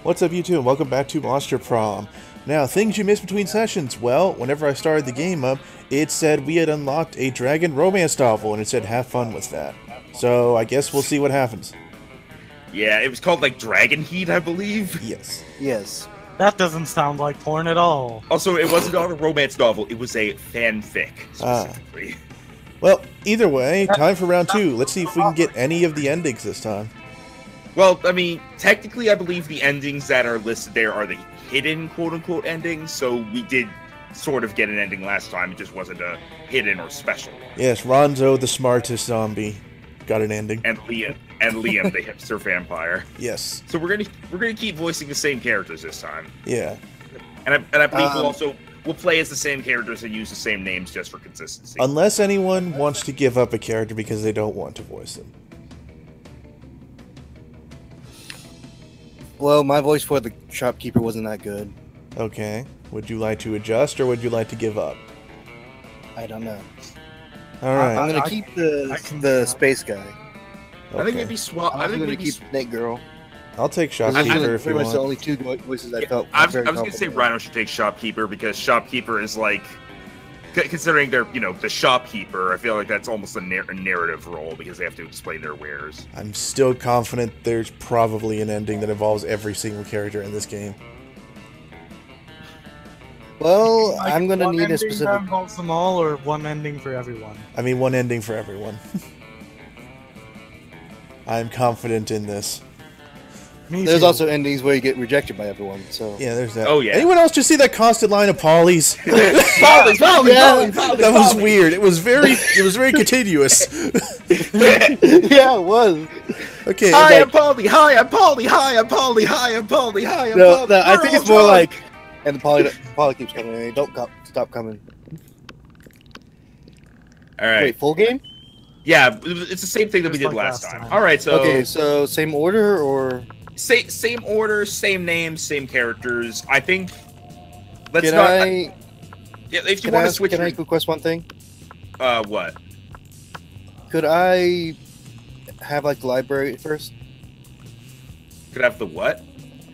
What's up, YouTube, and welcome back to Monster Prom. Now, things you missed between sessions. Well, whenever I started the game up, it said we had unlocked a dragon romance novel, and it said have fun with that. So, I guess we'll see what happens. Yeah, it was called, like, Dragon Heat, I believe. Yes. Yes. That doesn't sound like porn at all. Also, it wasn't a romance novel, it was a fanfic, specifically. Well, either way, time for round 2. Let's see if we can get any of the endings this time. Well, I mean, technically, I believe the endings that are listed there are the hidden, quote-unquote, endings, so we did sort of get an ending last time, it just wasn't a hidden or special. Yes, Ronzo, the smartest zombie, got an ending. And Liam, the hipster vampire. Yes. So we're gonna keep voicing the same characters this time. Yeah. And I believe we'll play as the same characters and use the same names just for consistency. Unless anyone wants to give up a character because they don't want to voice them. Well, my voice for the shopkeeper wasn't that good. Okay. Would you like to adjust, or would you like to give up? I don't know. Alright. I'm gonna keep the space guy. Okay. I think maybe swap. I I'm think gonna maybe keep Snake Girl. I'll take Those Shopkeeper are if you pretty much the want. only two voices I felt. I was very gonna say confident Rhino should take Shopkeeper because Shopkeeper is like, considering they're the shopkeeper, I feel like that's almost a narrative role because they have to explain their wares. I'm still confident there's probably an ending that involves every single character in this game. Well, Like, I'm gonna one need a ending specific. that involves them all, or one ending for everyone. I mean, one ending for everyone. I'm confident in this. Me There's too. also endings where you get rejected by everyone. So Yeah, there's that. Oh, yeah. Anyone else just see that constant line of Polly's? That That was weird. It was very continuous. yeah, it was. Okay. Hi, like- I'm Polly. Hi, I'm Polly. Hi, I'm Polly. Hi, I'm Polly. Hi, I'm No, Polly. no, I We're think all it's more drunk. like, and Polly keeps coming. And don't stop coming. All right. Wait, full game? Yeah, it's the same thing that we Just did like last last time. time. All right, so Okay, so same order or same order, same names, same characters. I think. Let's can not. I? Yeah, if you Can want I, to switch. can I request one thing? What? Could I have like the library first? Could I have the what?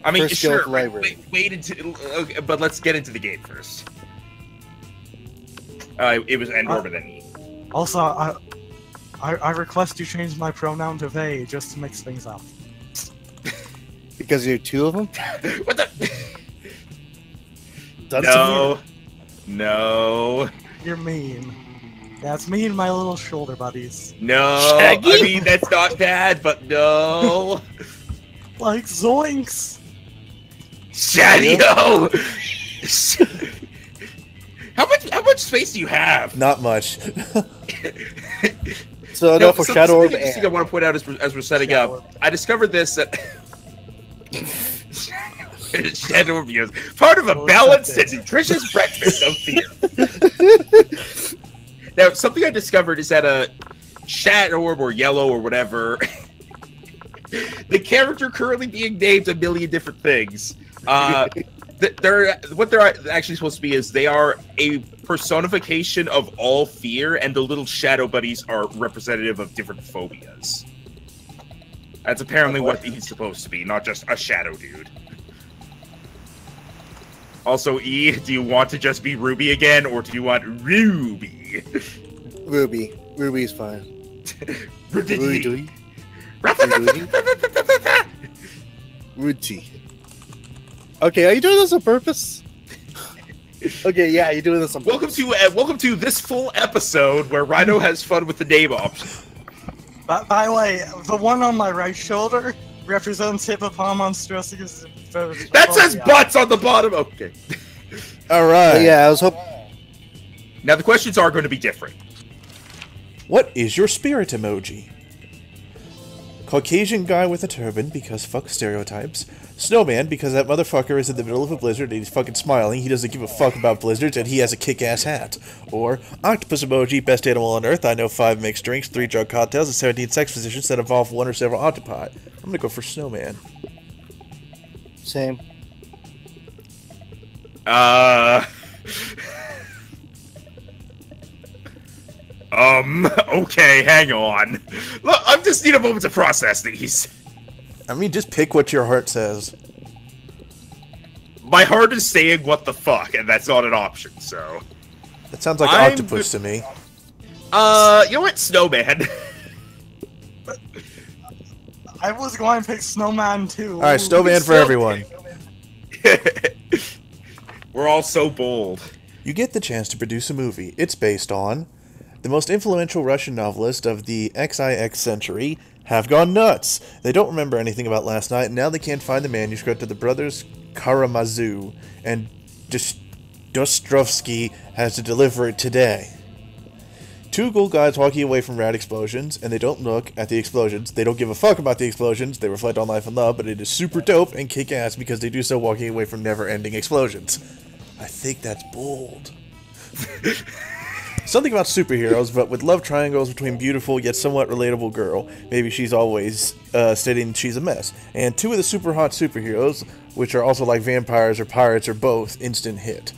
I mean, First skill sure. at the library. Wait until. Okay, but let's get into the game first. It was Endor, but then E. Also, I request you change my pronoun to they just to mix things up. Because there are two of them. What the? That's No. No. You're mean. That's me and my little shoulder buddies. No. Shaggy? I mean, that's not bad, but no. Like zoinks! Shadio. How much space do you have? Not much. So I know for Shadow Orb something interesting I and want to point out as we're setting Shadow up. Orb. I discovered this that Shadow Orb is part of a Oh, balanced and something. nutritious breakfast of fear. Now, something I discovered is that a Shadow Orb or Yellow or whatever, the character currently being named a million different things. What they're actually supposed to be is they are a personification of all fear, and the little shadow buddies are representative of different phobias. That's apparently what he's supposed to be, not just a shadow dude. Also, E, do you want to just be Ruby again, or do you want Ruby? Ruby. Ruby is fine. Ruby. Rudy. Okay, are you doing this on purpose? Okay, yeah, you're doing this on purpose. Welcome to this full episode where Rhino has fun with the name option. By the way, the one on my right shoulder represents Hippopomonstrosius. That says butts on the bottom. Okay. Alright. Yeah, I was hoping. Now the questions are going to be different. What is your spirit emoji? Caucasian guy with a turban, because fuck stereotypes. Snowman, because that motherfucker is in the middle of a blizzard and he's fucking smiling, he doesn't give a fuck about blizzards, and he has a kick-ass hat. Or octopus emoji, best animal on earth, I know 5 mixed drinks, 3 drug cocktails, and 17 sex positions that involve 1 or several octopi. I'm gonna go for Snowman. Same. Okay, hang on. Look, I just need a moment to process these. I mean, just pick what your heart says. My heart is saying what the fuck, and that's not an option, so... That sounds like I'm octopus to me. You know what? Snowman. I was going to pick Snowman too. Alright, snowman for everyone. We're all so bold. You get the chance to produce a movie. It's based on the most influential Russian novelist of the XIX century have gone nuts. They don't remember anything about last night, and now they can't find the manuscript of the brothers Karamazov, and Dostoevsky has to deliver it today. Two cool guys walking away from rad explosions, and they don't look at the explosions. They don't give a fuck about the explosions. They reflect on life and love, but it is super dope and kick-ass because they do so walking away from never-ending explosions. I think that's bold. Something about superheroes, but with love triangles between beautiful yet somewhat relatable girl. Maybe she's always stating she's a mess. And two of the super hot superheroes, which are also like vampires or pirates or both, instant hit.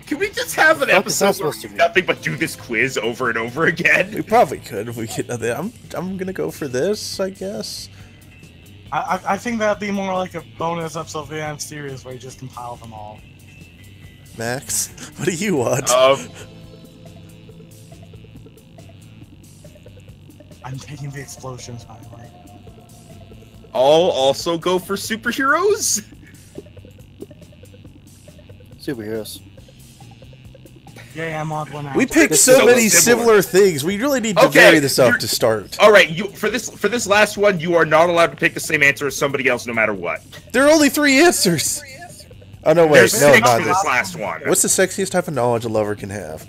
Can we just have an episode where we do nothing but do this quiz over and over again? We probably could if we get nothing. I'm gonna go for this, I guess. I think that'd be more like a bonus episode of the AM series where you just compile them all. Max, what do you want? I'm taking the explosions, by the way. I'll also go for superheroes. Superheroes. Yeah, I'm odd one out. We picked so many similar things. We really need to vary this up to start. All right, for this last one, you are not allowed to pick the same answer as somebody else, no matter what. There are only 3 answers. Oh no, wait, There's no, 6 not for this last one. What's the sexiest type of knowledge a lover can have?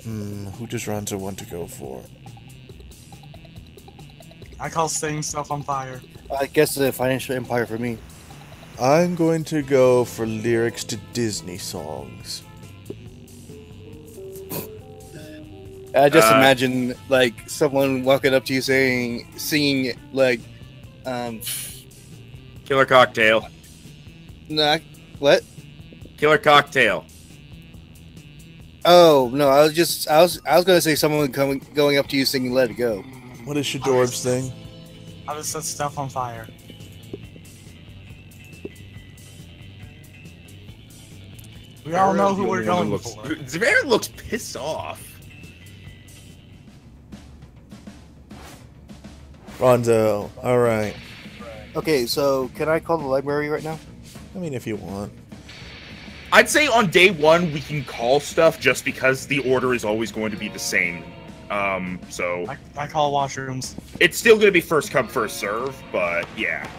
Who does Ronzo want to go for? I call setting stuff on fire. I guess the financial empire for me. I'm going to go for lyrics to Disney songs. I just imagine like someone walking up to you singing like, Killer Cocktail. nah, what? Killer Cocktail. Oh no, I was gonna say someone going up to you singing "Let It Go." What is Shadorb's thing? I just set stuff on fire. We all know who we're going for. Zavara looks pissed off. Ronzo, alright. Okay, so can I call the library right now? I mean, if you want. I'd say on day 1 we can call stuff just because the order is always going to be the same. So I call washrooms. it's still going to be first come, first serve, but yeah.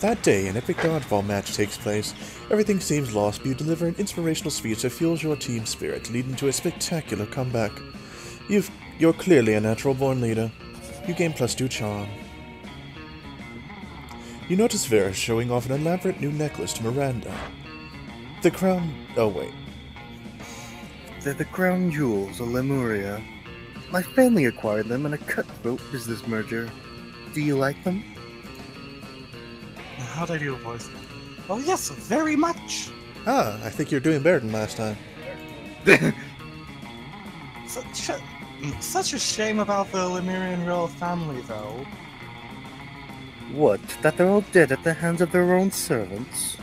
That day, an epic dodgeball match takes place. Everything seems lost, but you deliver an inspirational speech that fuels your team spirit, leading to a spectacular comeback. You're clearly a natural-born leader. You gain +2 charm. You notice Vera showing off an elaborate new necklace to Miranda. The crown... Oh, wait. They're the crown jewels of Lemuria. My family acquired them in a cutthroat business merger. Do you like them? How'd I do, boys? Oh yes, very much. Ah, I think you're doing better than last time. Such a shame about the Lemurian royal family, though. What? That they're all dead at the hands of their own servants?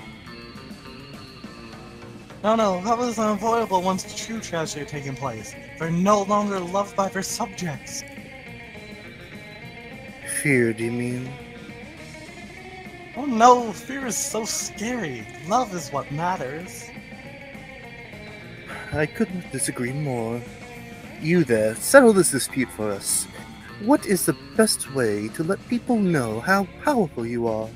No, that was unavoidable once the true tragedy had taken place. They're no longer loved by their subjects. Fear, do you mean? Oh no, fear is so scary. Love is what matters. I couldn't disagree more. You there, settle this dispute for us. What is the best way to let people know how powerful you are?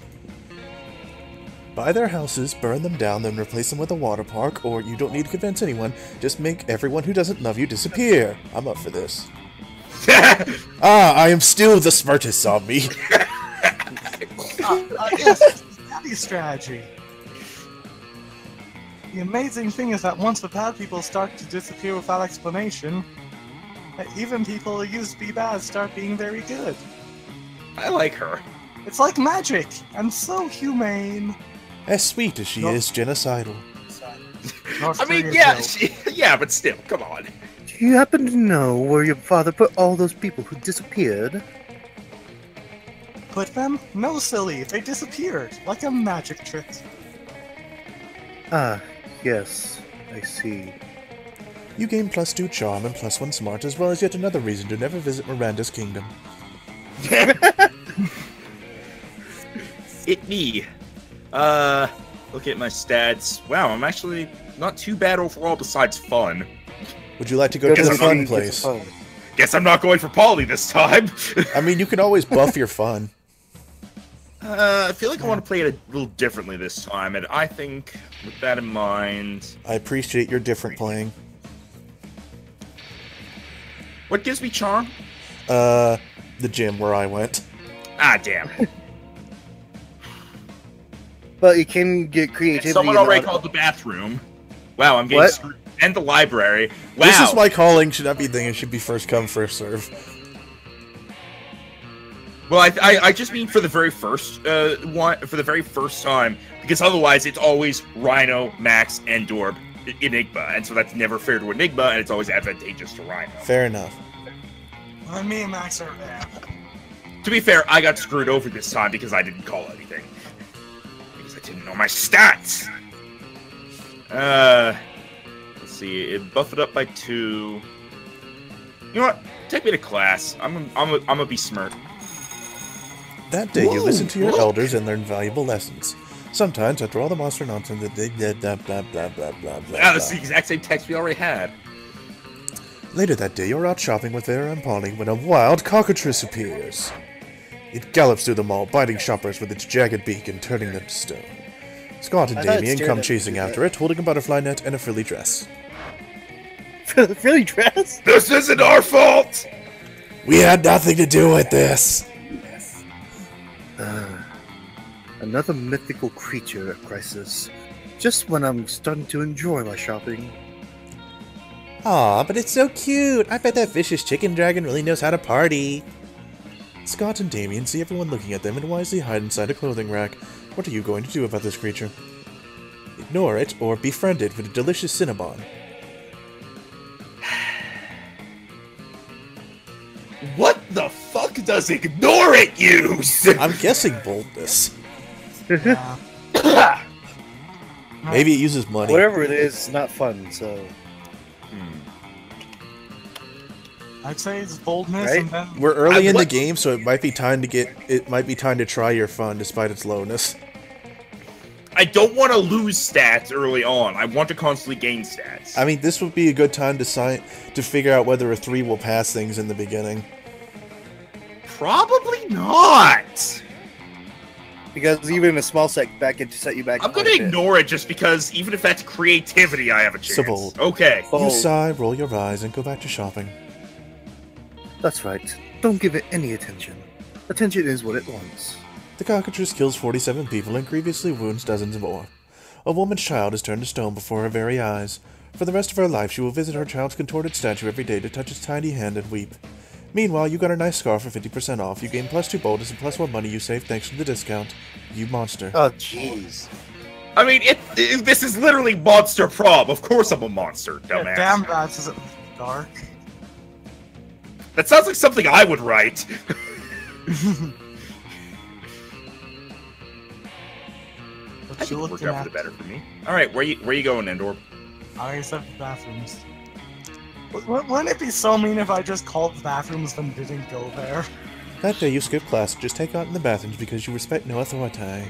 Buy their houses, burn them down, then replace them with a water park, or you don't need to convince anyone, just make everyone who doesn't love you disappear. I'm up for this. I am still the smartest zombie. Yes, happy strategy. The amazing thing is that once the bad people start to disappear without explanation, even people who used to be bad start being very good. I like her. It's like magic, and so humane. As sweet as she is genocidal. I mean, yeah, yeah, but still, come on. Do you happen to know where your father put all those people who disappeared? put them? No, silly. They disappeared, like a magic trick. Ah, yes, I see. You gain +2 charm and +1 smart, as well as yet another reason to never visit Miranda's kingdom. It me. Look at my stats. Wow, I'm actually not too bad overall besides fun. Would you like to go to the I'm fun not- place? Guess I'm not going for Polly this time. I mean, you can always buff your fun. I feel like I want to play it a little differently this time, and I think, with that in mind... I appreciate your different playing. What gives me charm? The gym where I went. Ah, damn. But you can get creativity. Someone in already the- called the bathroom. Wow, I'm getting What? screwed. And the library. Wow. This is my calling. Should not be thing. It should be first come, first serve. Well, I just mean for the very first one, for the very first time, because otherwise it's always Rhino, Max, and Dorb, Enigma, and so that's never fair to Enigma, and it's always advantageous to Rhino. Fair enough. Well, me and Max are there. To be fair, I got screwed over this time because I didn't call anything. Because I didn't know my stats! Let's see, it buffed it up by 2. You know what? Take me to class. I'm gonna be smart. That day, you Whoa, listen to your look. elders and learn valuable lessons. Sometimes, after all the monster nonsense that they did, blah blah blah blah blah blah. Ah, that's the exact same text we already had. Later that day, you're out shopping with Vera and Polly when a wild cockatrice appears. It gallops through the mall, biting shoppers with its jagged beak and turning them to stone. Scott and I thought it Damien stared come at chasing me. after it, holding a butterfly net and a frilly dress. Really dressed? This isn't our fault! We had nothing to do with this! Another mythical creature at crisis. Just when I'm starting to enjoy my shopping. Aw, but it's so cute! I bet that vicious chicken dragon really knows how to party! Scott and Damien see everyone looking at them and wisely hide inside a clothing rack. What are you going to do about this creature? Ignore it, or befriend it with a delicious Cinnabon. What the fuck does ignore it use? I'm guessing boldness. Yeah. Maybe it uses money. Whatever it is, it's not fun, so... I'd say it's boldness, Right? and then We're early in the what- game, so it might be time to try your fun despite its lowness. I don't want to lose stats early on. I want to constantly gain stats. I mean, this would be a good time to figure out whether a 3 will pass things in the beginning. Probably not. Because even a small setback can set you back. I'm quite gonna a bit. ignore it just because even if that's creativity, I have a chance. So bold. Okay. Oh, You sigh, roll your eyes, and go back to shopping. that's right. Don't give it any attention. Attention is what it wants. The cockatrice kills 47 people and grievously wounds dozens more. A woman's child is turned to stone before her very eyes. For the rest of her life, she will visit her child's contorted statue every day to touch its tiny hand and weep. Meanwhile, you got a nice scarf for 50% off. You gain +2 bonus and +1 money you save thanks to the discount. You monster. Oh, jeez. I mean, this is literally Monster Prom. Of course I'm a monster, dumbass. yeah, damn rats is dark. That sounds like something I would write. What I you think it worked looking out for at? the better for me. All right, where you going, Endor? I already said the bathrooms. Wouldn't it be so mean if I just called the bathrooms and didn't go there? That day you skip class and just take out in the bathrooms because you respect no authority.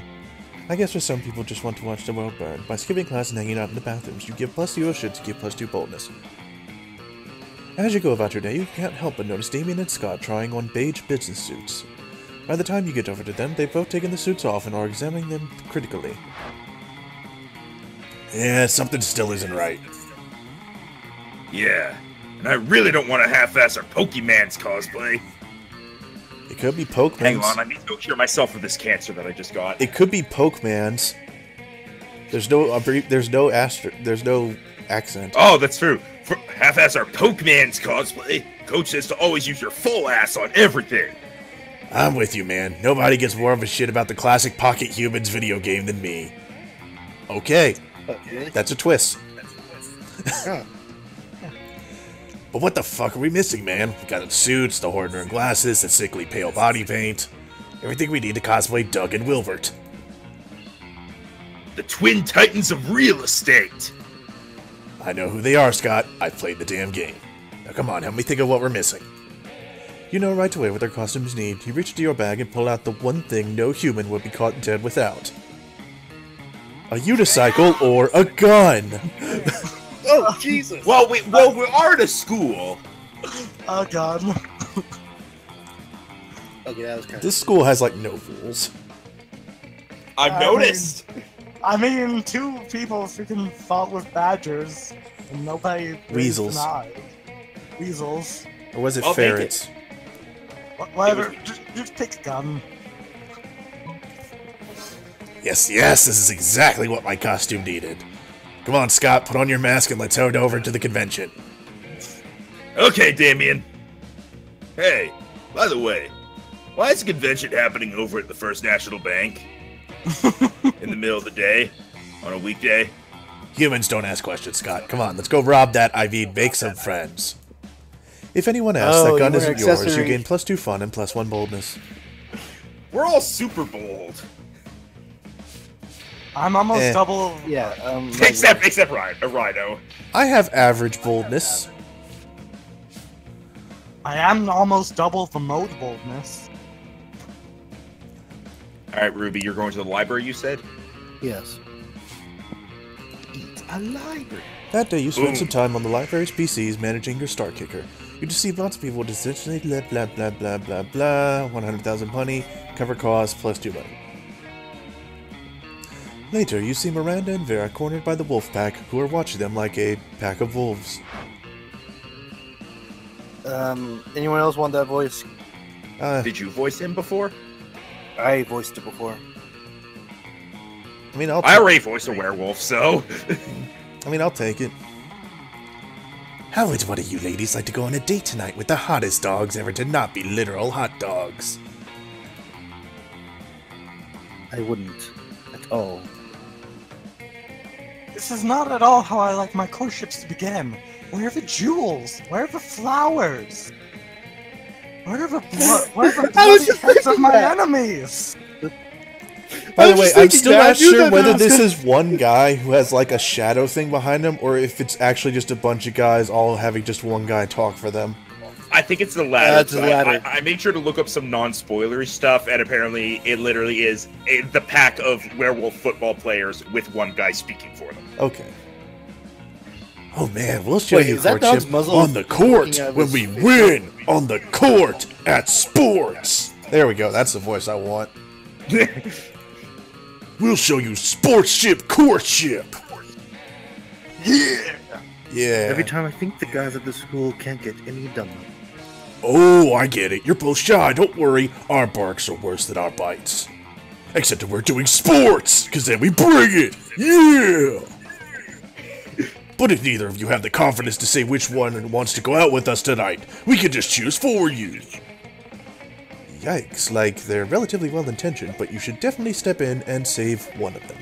I guess for some people just want to watch the world burn. By skipping class and hanging out in the bathrooms, you give +0 shit to give +2 boldness. As you go about your day, you can't help but notice Damien and Scott trying on beige business suits. By the time you get over to them, they've both taken the suits off and are examining them critically. Yeah, something still isn't right. Yeah, and I really don't want to half-ass our Pokemon's cosplay. It could be Hang Pokemon's. on, I need to go cure myself of this cancer that I just got. It could be Pokemon's. There's no accent. Oh, that's true. For half-ass our Pokemon's cosplay, Coach says to always use your full ass on everything. I'm with you, man. Nobody gets more of a shit about the classic Pocket Humans video game than me. Okay, Really? that's a twist. Huh. But what the fuck are we missing, man? We got the suits, the Horner glasses, the sickly pale body paint. Everything we need to cosplay Doug and Wilbert. The twin titans of real estate. I know who they are, Scott. I've played the damn game. Now come on, help me think of what we're missing. You know right away what their costumes need. You reach into your bag and pull out the one thing no human would be caught dead without. A unicycle or a gun. Oh, Jesus! Well, we are at a school. Oh god. Okay, that was kind of... This school has, like, no rules. I've noticed. I mean, two people freaking fought with badgers, and nobody raised Weasels. an eye. Weasels. Or was it I'll take ferrets? Whatever. Just pick a gun. Yes, yes, this is exactly what my costume needed. Come on, Scott, put on your mask and let's head over to the convention. Okay, Damien. Hey, by the way, why is the convention happening over at the First National Bank? In the middle of the day? On a weekday? Humans don't ask questions, Scott. Come on, let's go rob that IV and make some friends. If anyone asks, Oh, that gun you were isn't yours, you accessory. gain +2 fun and +1 boldness. We're all super bold. I'm almost Eh. double. Yeah, Except Rhino. I have average boldness. I am almost double the mode boldness. Alright, Ruby, you're going to the library, you said? Yes. A library. That day you spent Boom. some time on the library's PCs managing your star kicker. You deceived lots of people with essentially blah blah blah blah blah blah, 100,000 money, cover costs, +2 money. Later, you see Miranda and Vera cornered by the wolf pack, who are watching them like a pack of wolves. Anyone else want that voice? Did you voice him before? I voiced it before. I mean, I'll already voiced a werewolf, so... I'll take it. How would one of you ladies like to go on a date tonight with the hottest dogs ever to not be literal hot dogs? I wouldn't. At all. This is not at all how I like my courtships to begin. Where are the jewels? Where are the flowers? Where are the bloody heads of my enemies? By the was way, just I'm thinking still that. I not knew sure that whether was this gonna- is one guy who has like a shadow thing behind him, or if it's actually just a bunch of guys all having just one guy talk for them. I think it's the latter. It's the latter. I made sure to look up some non-spoilery stuff, and apparently it literally is the pack of werewolf football players with one guy speaking for them. Okay. Oh man, we'll show Wait, you is that dog's courtship muzzle on the court sticking out of when his we face? win on the court at sports. There we go. That's the voice I want. We'll show you sportship courtship. Yeah! Yeah. Every time I think the guys at the school can't get any dumber. Oh, I get it. You're both shy. Don't worry. Our barks are worse than our bites. Except that we're doing sports, because then we bring it. Yeah. But if neither of you have the confidence to say which one wants to go out with us tonight, we can just choose for you. Yikes, like, they're relatively well-intentioned, but you should definitely step in and save one of them.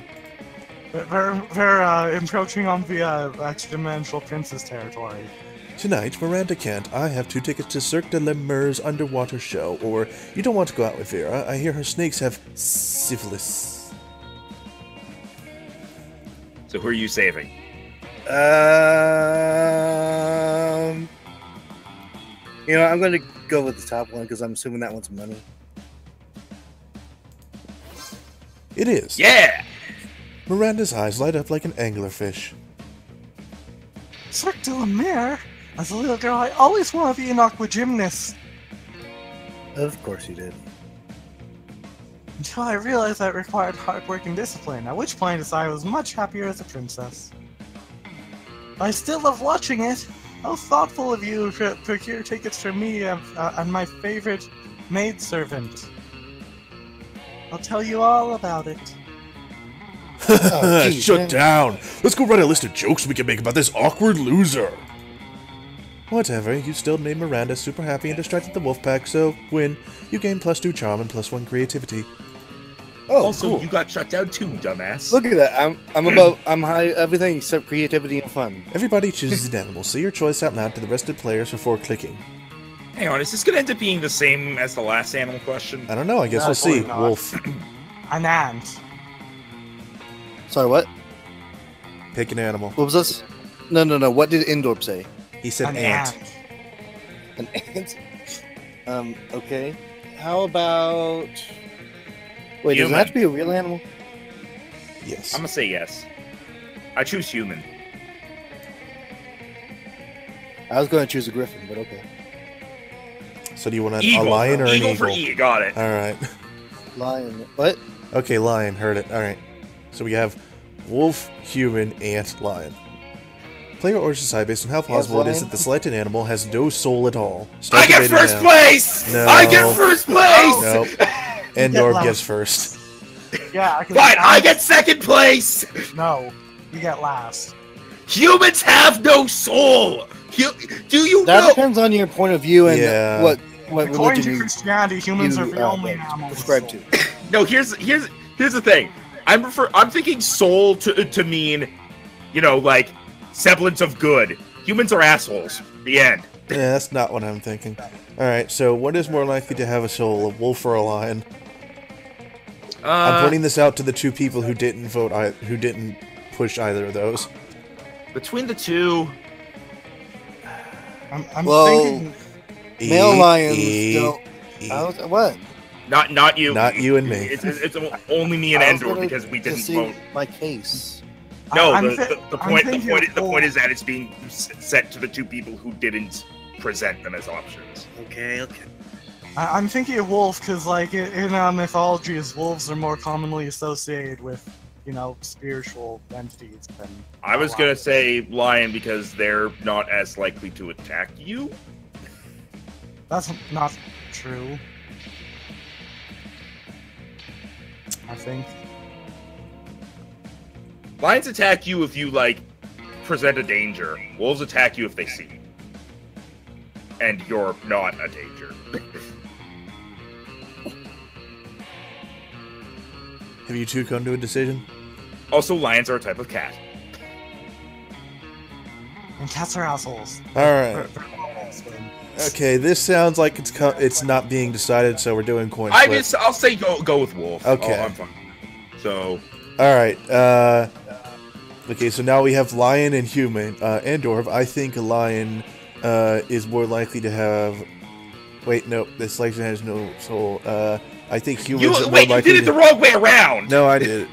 They're encroaching on the extra-dimensional princess territory. Tonight, Miranda can't. I have 2 tickets to Cirque de la Mer's underwater show, or you don't want to go out with Vera. I hear her snakes have syphilis. So who are you saving? You know, I'm gonna go with the top one because I'm assuming that one's money. It is. Yeah! Miranda's eyes light up like an anglerfish. Cirque de la Mer? As a little girl, I always wanted to be an aqua gymnast. Of course you did. Until I realized that it required hard work and discipline, at which point I decided I was much happier as a princess. I still love watching it. How thoughtful of you to procure tickets for me and my favorite maidservant. I'll tell you all about it. Oh, geez, Shut man. down! Let's go write a list of jokes we can make about this awkward loser! Whatever, you still made Miranda super happy and distracted the wolf pack, so win. You gain +2 charm and +1 creativity. Oh, Also, cool. you got shut down too, dumbass. Look at that. I'm high everything except creativity and fun. Everybody chooses an animal. Say your choice out loud to the rest of the players before clicking. Hang on, is this gonna end up being the same as the last animal question? I don't know. I guess No, we'll see. probably not. Wolf. An ant. Sorry, what? Pick an animal. What was this? No. What did Indorp say? He said An ant. An ant. Okay. How about? Wait, does it Human. have to be a real animal? Yes. I'm gonna say yes. I choose human. I was going to choose a griffin, but okay. So do you want a Eagle. lion or an Eagle eagle? for E. Got it. All right. Lion. What? Okay, lion. Heard it. All right. So we have wolf, human, ant, lion. Player origin decide based on how plausible it is lion. that the selected animal has no soul at all. I Start get debating first now. place! No. I get first place! Nope. You Endorf get gets last. first. Yeah, I can. Fine, I get second place! No, you get last. Humans have no soul! Do you That know? depends on your point of view and Yeah. what According religion to you Christianity, humans are the only like, animals. with subscribe soul. to. No, here's the thing. I'm thinking soul to mean, like semblance of good. Humans are assholes. The end. Yeah, that's not what I'm thinking. All right. So what is more likely to have a soul, a wolf or a lion? I'm pointing this out to the two people who didn't vote, who didn't push either of those. Between the two, I'm Well, thinking. Male lions E, don't. E. What? not you, Not you and me. It's only me and I was Endor gonna because we just didn't see vote. my case. No, I'm the I'm point thinking the point wolf. is that it's being set to the two people who didn't present them as options. Okay. I'm thinking of wolf because, like, in mythologies, wolves are more commonly associated with, spiritual entities than. I was gonna say lion because they're not as likely to attack you. That's not true. I think. Lions attack you if you present a danger. Wolves attack you if they see you, and you're not a danger. Have you two come to a decision? Also, lions are a type of cat. And cats are assholes. All right. Okay, this sounds like it's not being decided, so we're doing coin flip. I'll say go with wolf. Okay. I'm fine. So All right. Okay, so now we have lion and human. Andorf, I think a lion is more likely to have. Wait, no, this lion has no soul. I think humans are more you likely. did it the wrong way around. No, I did it.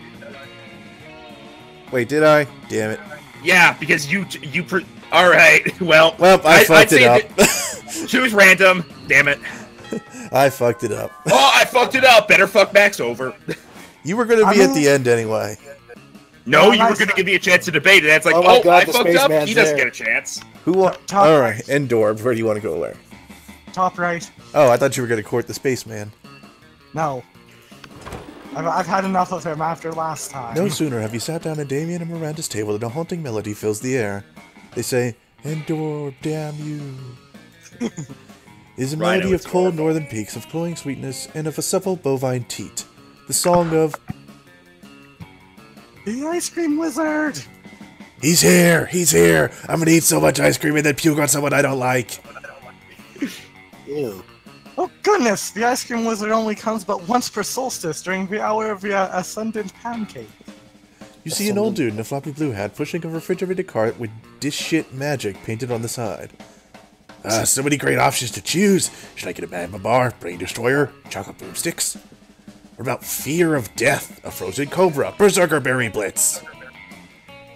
Wait, did I? Damn it. Yeah, because all right. Well, I fucked it up. Choose random. Damn it. I fucked it up. Oh, I fucked it up. Better fuck Max over. You were going to be at the end anyway. No, Yeah, you were nice. going to give me a chance to debate, and that's like, Oh my God, I the fucked up. spaceman's He doesn't there. get a chance. Who won? Top All right. right, Endorf, where do you want to go where? Top right. Oh, I thought you were going to court the spaceman. No. I've had enough of him after last time. No sooner have you sat down at Damien and Miranda's table than a haunting melody fills the air. They say, Endor, damn you. It is a Rhino, melody of it's cold horrible. northern peaks, of glowing sweetness, and of a supple bovine teat. The song of, The ice cream wizard! he's here, he's here. I'm going to eat so much ice cream and then puke on someone I don't like. Ew. Oh goodness, the ice cream wizard only comes but once per solstice during the hour of the ascendant pancake. You see an old dude in a floppy blue hat pushing a refrigerated cart with dish shit magic painted on the side. So many great options to choose. Should I get a magma bar, brain destroyer, chocolate broomsticks? What about fear of death, a frozen cobra, berserker berry blitz?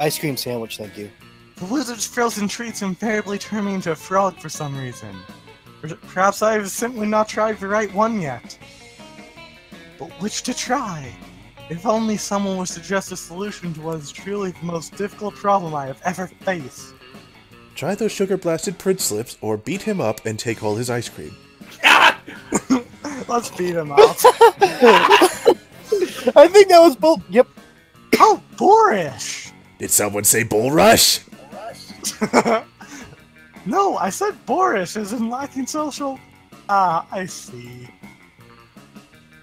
Ice cream sandwich, thank you. The wizard's frozen treats invariably turn me into a frog for some reason. Perhaps I have simply not tried the right one yet. But which to try? If only someone would suggest a solution to what is truly the most difficult problem I have ever faced. Try those sugar-blasted Prince slips, or beat him up and take all his ice cream. Let's beat him up. I think that was both. Yep. How boorish! Did someone say bull rush? No, I said boorish as in lacking social... Ah, I see.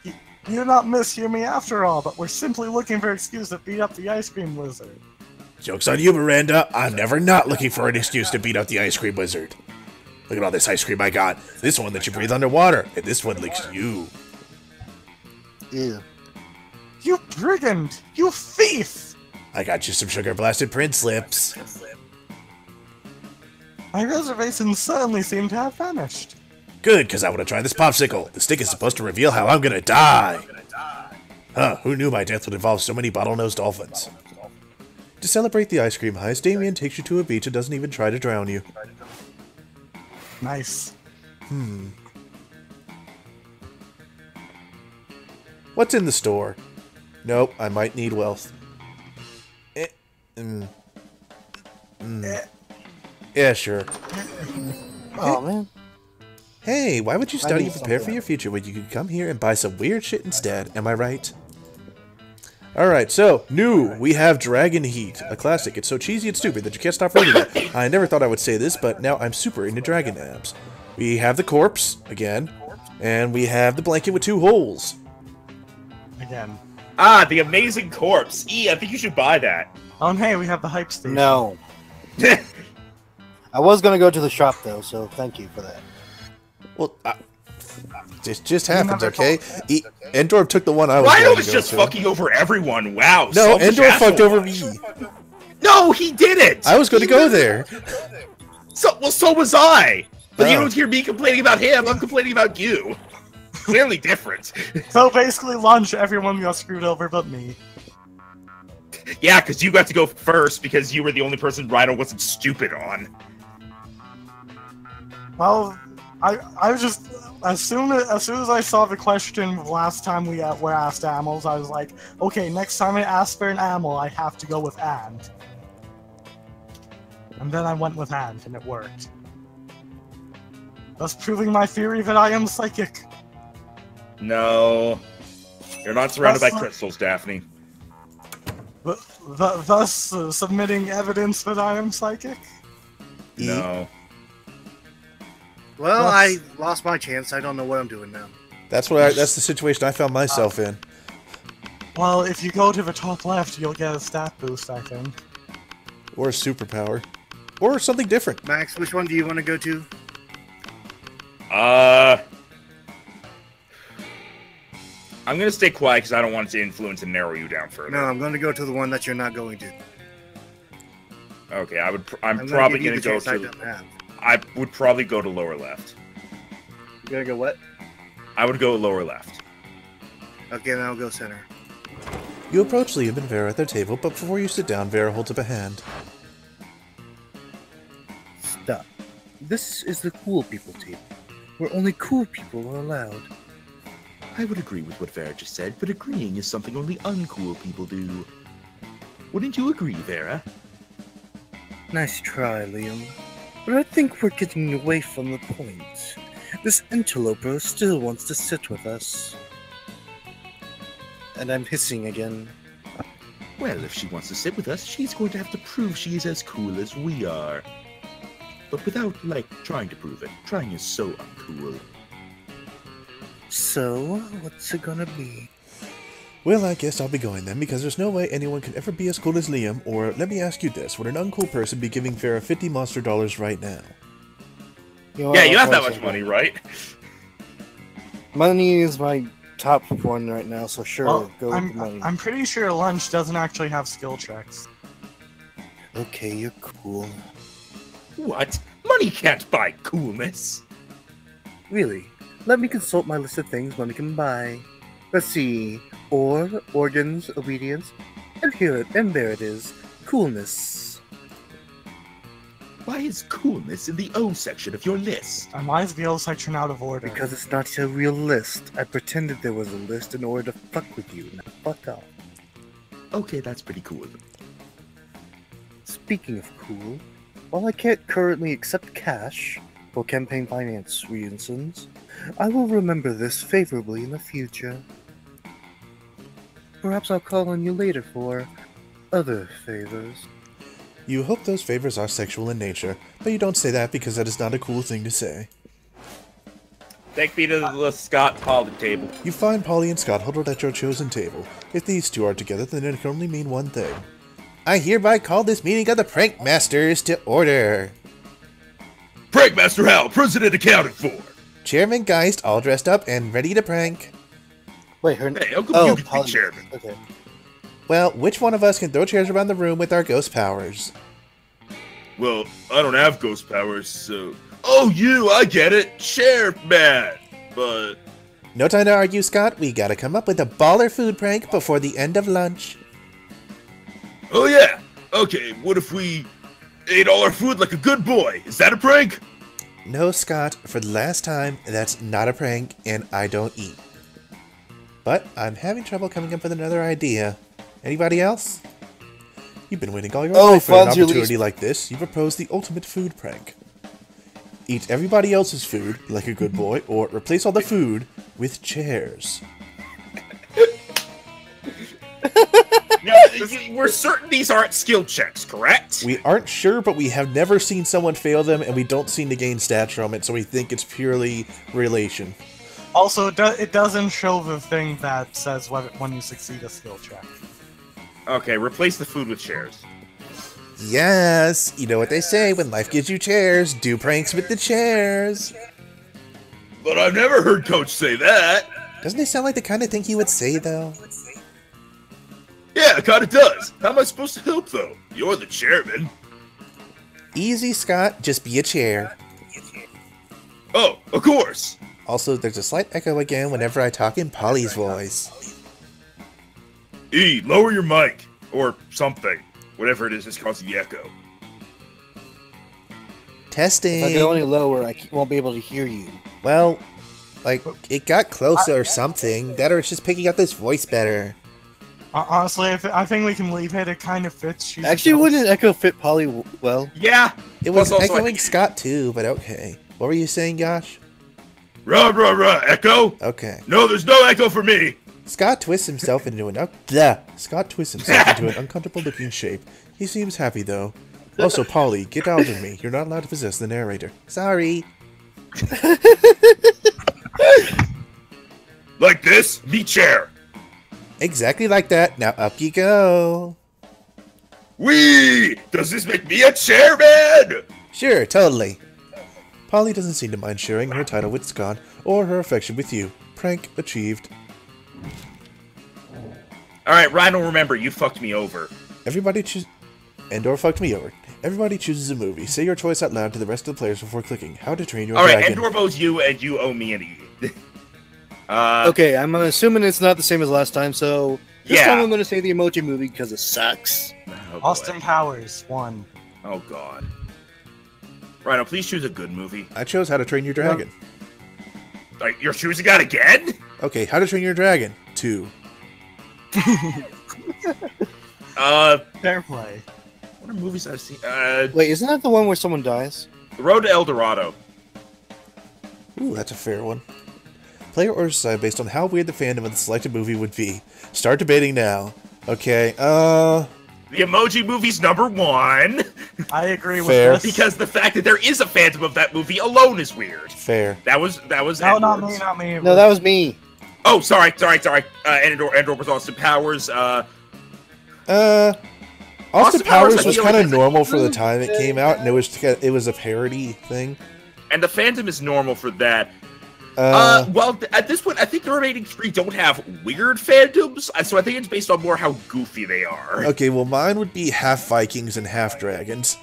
You do not mishear me after all, but we're simply looking for an excuse to beat up the ice cream wizard. Joke's on you, Miranda. I'm never not looking for an excuse to beat up the ice cream wizard. Look at all this ice cream I got. This one lets you breathe underwater, and this one licks you. Ew. You brigand! You thief! I got you some sugar-blasted Prince lips. My reservations suddenly seem to have vanished. Good, because I want to try this popsicle. The stick is supposed to reveal how I'm gonna die. Huh, who knew my death would involve so many bottlenose dolphins? To celebrate the ice cream heist, Damien takes you to a beach and doesn't even try to drown you. Nice. What's in the store? Nope, I might need wealth. Yeah, sure. Oh, man. Hey, why would you study and need prepare for something. your future when you could come here and buy some weird shit instead? Am I right? Alright, so, new, we have Dragon Heat, a classic. It's so cheesy and stupid that you can't stop reading it. I never thought I would say this, but now I'm super into dragon abs. We have the corpse, again, and we have the blanket with 2 holes. Again. Ah, the amazing corpse. I think you should buy that. Oh, and hey, we have the hype station. No. I was gonna go to the shop, though, so thank you for that. Well, just happens, okay? Endor took the one I was Rhino going was to go just to. fucking over everyone. Wow. No, selfish Endor fucked asshole. over me. No, he didn't. I was going to go there. So was I. But you Oh. don't hear me complaining about him. I'm complaining about you. Clearly different. So basically, lunch, everyone got screwed over but me. Yeah, because you got to go first because you were the only person Rhino wasn't stupid on. Well, I was just as soon as I saw the question last time we were asked animals, I was like, okay, next time I ask for an animal, I have to go with ant. And then I went with ant, and it worked. Thus proving my theory that I am psychic. No. You're not surrounded by That's not- crystals, Daphne. Thus submitting evidence that I am psychic? No. Well, Well, I lost my chance. I don't know what I'm doing now. That's the situation I found myself in. Well, if you go to the top left, you'll get a stat boost, I think. Or a superpower. Or something different. Max, which one do you want to go to? I'm gonna stay quiet because I don't want it to influence and narrow you down further. No, I'm going to go to the one that you're not going to. Okay, I'm I'm probably give you gonna the go chance I to. don't have. I would probably go to lower left. You're going to go what? I would go lower left. Okay, then I'll go center. You approach Liam and Vera at their table, but before you sit down, Vera holds up a hand. Stop. This is the cool people table, where only cool people are allowed. I would agree with what Vera just said, but agreeing is something only uncool people do. Wouldn't you agree, Vera? Nice try, Liam. But I think we're getting away from the point. This interloper still wants to sit with us. And I'm hissing again. Well, if she wants to sit with us, she's going to have to prove she is as cool as we are. But without, trying to prove it. Trying is so uncool. So, what's it gonna be? Well, I guess I'll be going then, because there's no way anyone can ever be as cool as Liam, or let me ask you this, would an uncool person be giving Vera 50 monster dollars right now? You know Yeah, what, you have that I'll much say money, right? Money is my top one right now, so sure, Well, go with the money. I'm pretty sure lunch doesn't actually have skill checks. Okay, you're cool. What? Money can't buy coolness. Really? Let me consult my list of things money can buy. Let's see. Organs, obedience, and there it is. Coolness. Why is coolness in the O section of your list? And why is the O section out of order? Because it's not a real list. I pretended there was a list in order to fuck with you. Now fuck off. Okay, that's pretty cool. Speaking of cool, while I can't currently accept cash for campaign finance reasons, I will remember this favorably in the future. Perhaps I'll call on you later for other favors. You hope those favors are sexual in nature, but you don't say that because that is not a cool thing to say. Take me to the Scott Pollock table. You find Polly and Scott huddled at your chosen table. If these two are together, then it can only mean one thing. I hereby call this meeting of the Prank Masters to order. Prankmaster Hal, president accounted for. Chairman Geist, all dressed up and ready to prank. Wait, her Hey, Uncle oh, you can be Polly. chairman. Okay. Well, which one of us can throw chairs around the room with our ghost powers? Well, I don't have ghost powers, so... Oh, I get it. Chairman. But... No time to argue, Scott. We gotta come up with a baller food prank before the end of lunch. Oh, yeah. Okay, what if we ate all our food like a good boy? Is that a prank? No, Scott. For the last time, that's not a prank, and I don't eat. But I'm having trouble coming up with another idea. Anybody else? You've been waiting all your life for an funds opportunity released. like this. You proposed the ultimate food prank. Eat everybody else's food, like a good boy, or replace all the food with chairs. Now, we're certain these aren't skill checks, correct? We aren't sure, but we have never seen someone fail them, and we don't seem to gain stats from it, so we think it's purely relation. Also, it doesn't show the thing that says when you succeed a skill check. Okay, replace the food with chairs. Yes, you know what they say, when life gives you chairs, do pranks with the chairs. But I've never heard Coach say that. Doesn't it sound like the kind of thing he would say, though? Yeah, it kinda does. How am I supposed to help, though? You're the chairman. Easy, Scott, just be a chair. Oh, of course. Also, there's a slight echo again whenever I talk in Polly's voice. E, lower your mic. Or something. Whatever it is that's causing the echo. Testing. If I go any lower, I won't be able to hear you. Well, like, it got closer or something. That or it's just picking up this voice better. Honestly, I think we can leave it. It kind of fits. She's Actually, wouldn't echo fit Polly well? Yeah. It was Plus also, I echoing think- Scott too, but okay. What were you saying, Josh? Rah, rah, rah, echo? Okay. No, there's no echo for me. Scott twists himself into an uncomfortable looking shape. He seems happy though. Also, Polly, get out of me. You're not allowed to possess the narrator. Sorry. Like this? Me chair. Exactly like that. Now up you go. Wee! Does this make me a chairman? Sure, totally. Polly doesn't seem to mind sharing her title with Scott or her affection with you. Prank achieved. Alright, Rhino, remember, you fucked me over. Everybody choose... Endor fucked me over. Everybody chooses a movie. Say your choice out loud to the rest of the players before clicking. How to Train Your Alright, Dragon. Endor owes you, and you owe me an E. Okay, I'm assuming it's not the same as last time, so this Yeah. time I'm going to say the Emoji Movie because it sucks. Oh, boy. Austin Powers 1. Oh, God. Rhino, please choose a good movie. I chose How to Train Your Dragon. Like, you're choosing that again? Okay, How to Train Your Dragon 2. Fair play. What are movies I've seen? Wait, isn't that the one where someone dies? The Road to El Dorado. Ooh, that's a fair one. Player orders decide based on how weird the fandom of the selected movie would be. Start debating now. Okay, The Emoji Movie's number 1. I agree Fair. with this. Because the fact that there is a fandom of that movie alone is weird. fair. That was No, not Edward's. me, not me. No, that was me. Oh, sorry. Endor was Austin Powers. Austin Austin Powers, Powers I was feel kind like of it's normal for the time it came out, and it was a parody thing. And the fandom is normal for that. Well, at this point, I think the remaining 3 don't have weird fandoms, so I think it's based on more how goofy they are. Okay, well, mine would be half Vikings and half dragons.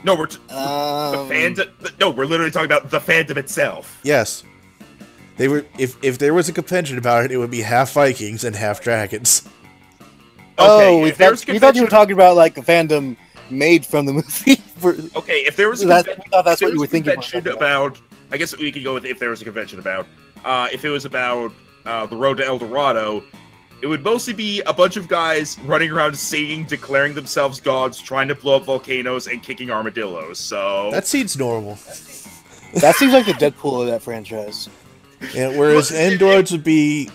No, we're the fandom. No, we're literally talking about the fandom itself. Yes. They were. If there was a convention about it, it would be half Vikings and half dragons. Oh, we if there's thought you were convention- talking about like the fandom made from the movie. Okay, if there was a That- convention, I thought that's if there what you was were a thinking convention about. about. I guess we could go with if there was a convention about. If it was about the Road to El Dorado, it would mostly be a bunch of guys running around singing, declaring themselves gods, trying to blow up volcanoes, and kicking armadillos. So That seems normal. That seems like the Deadpool of that franchise. And whereas Endor's would be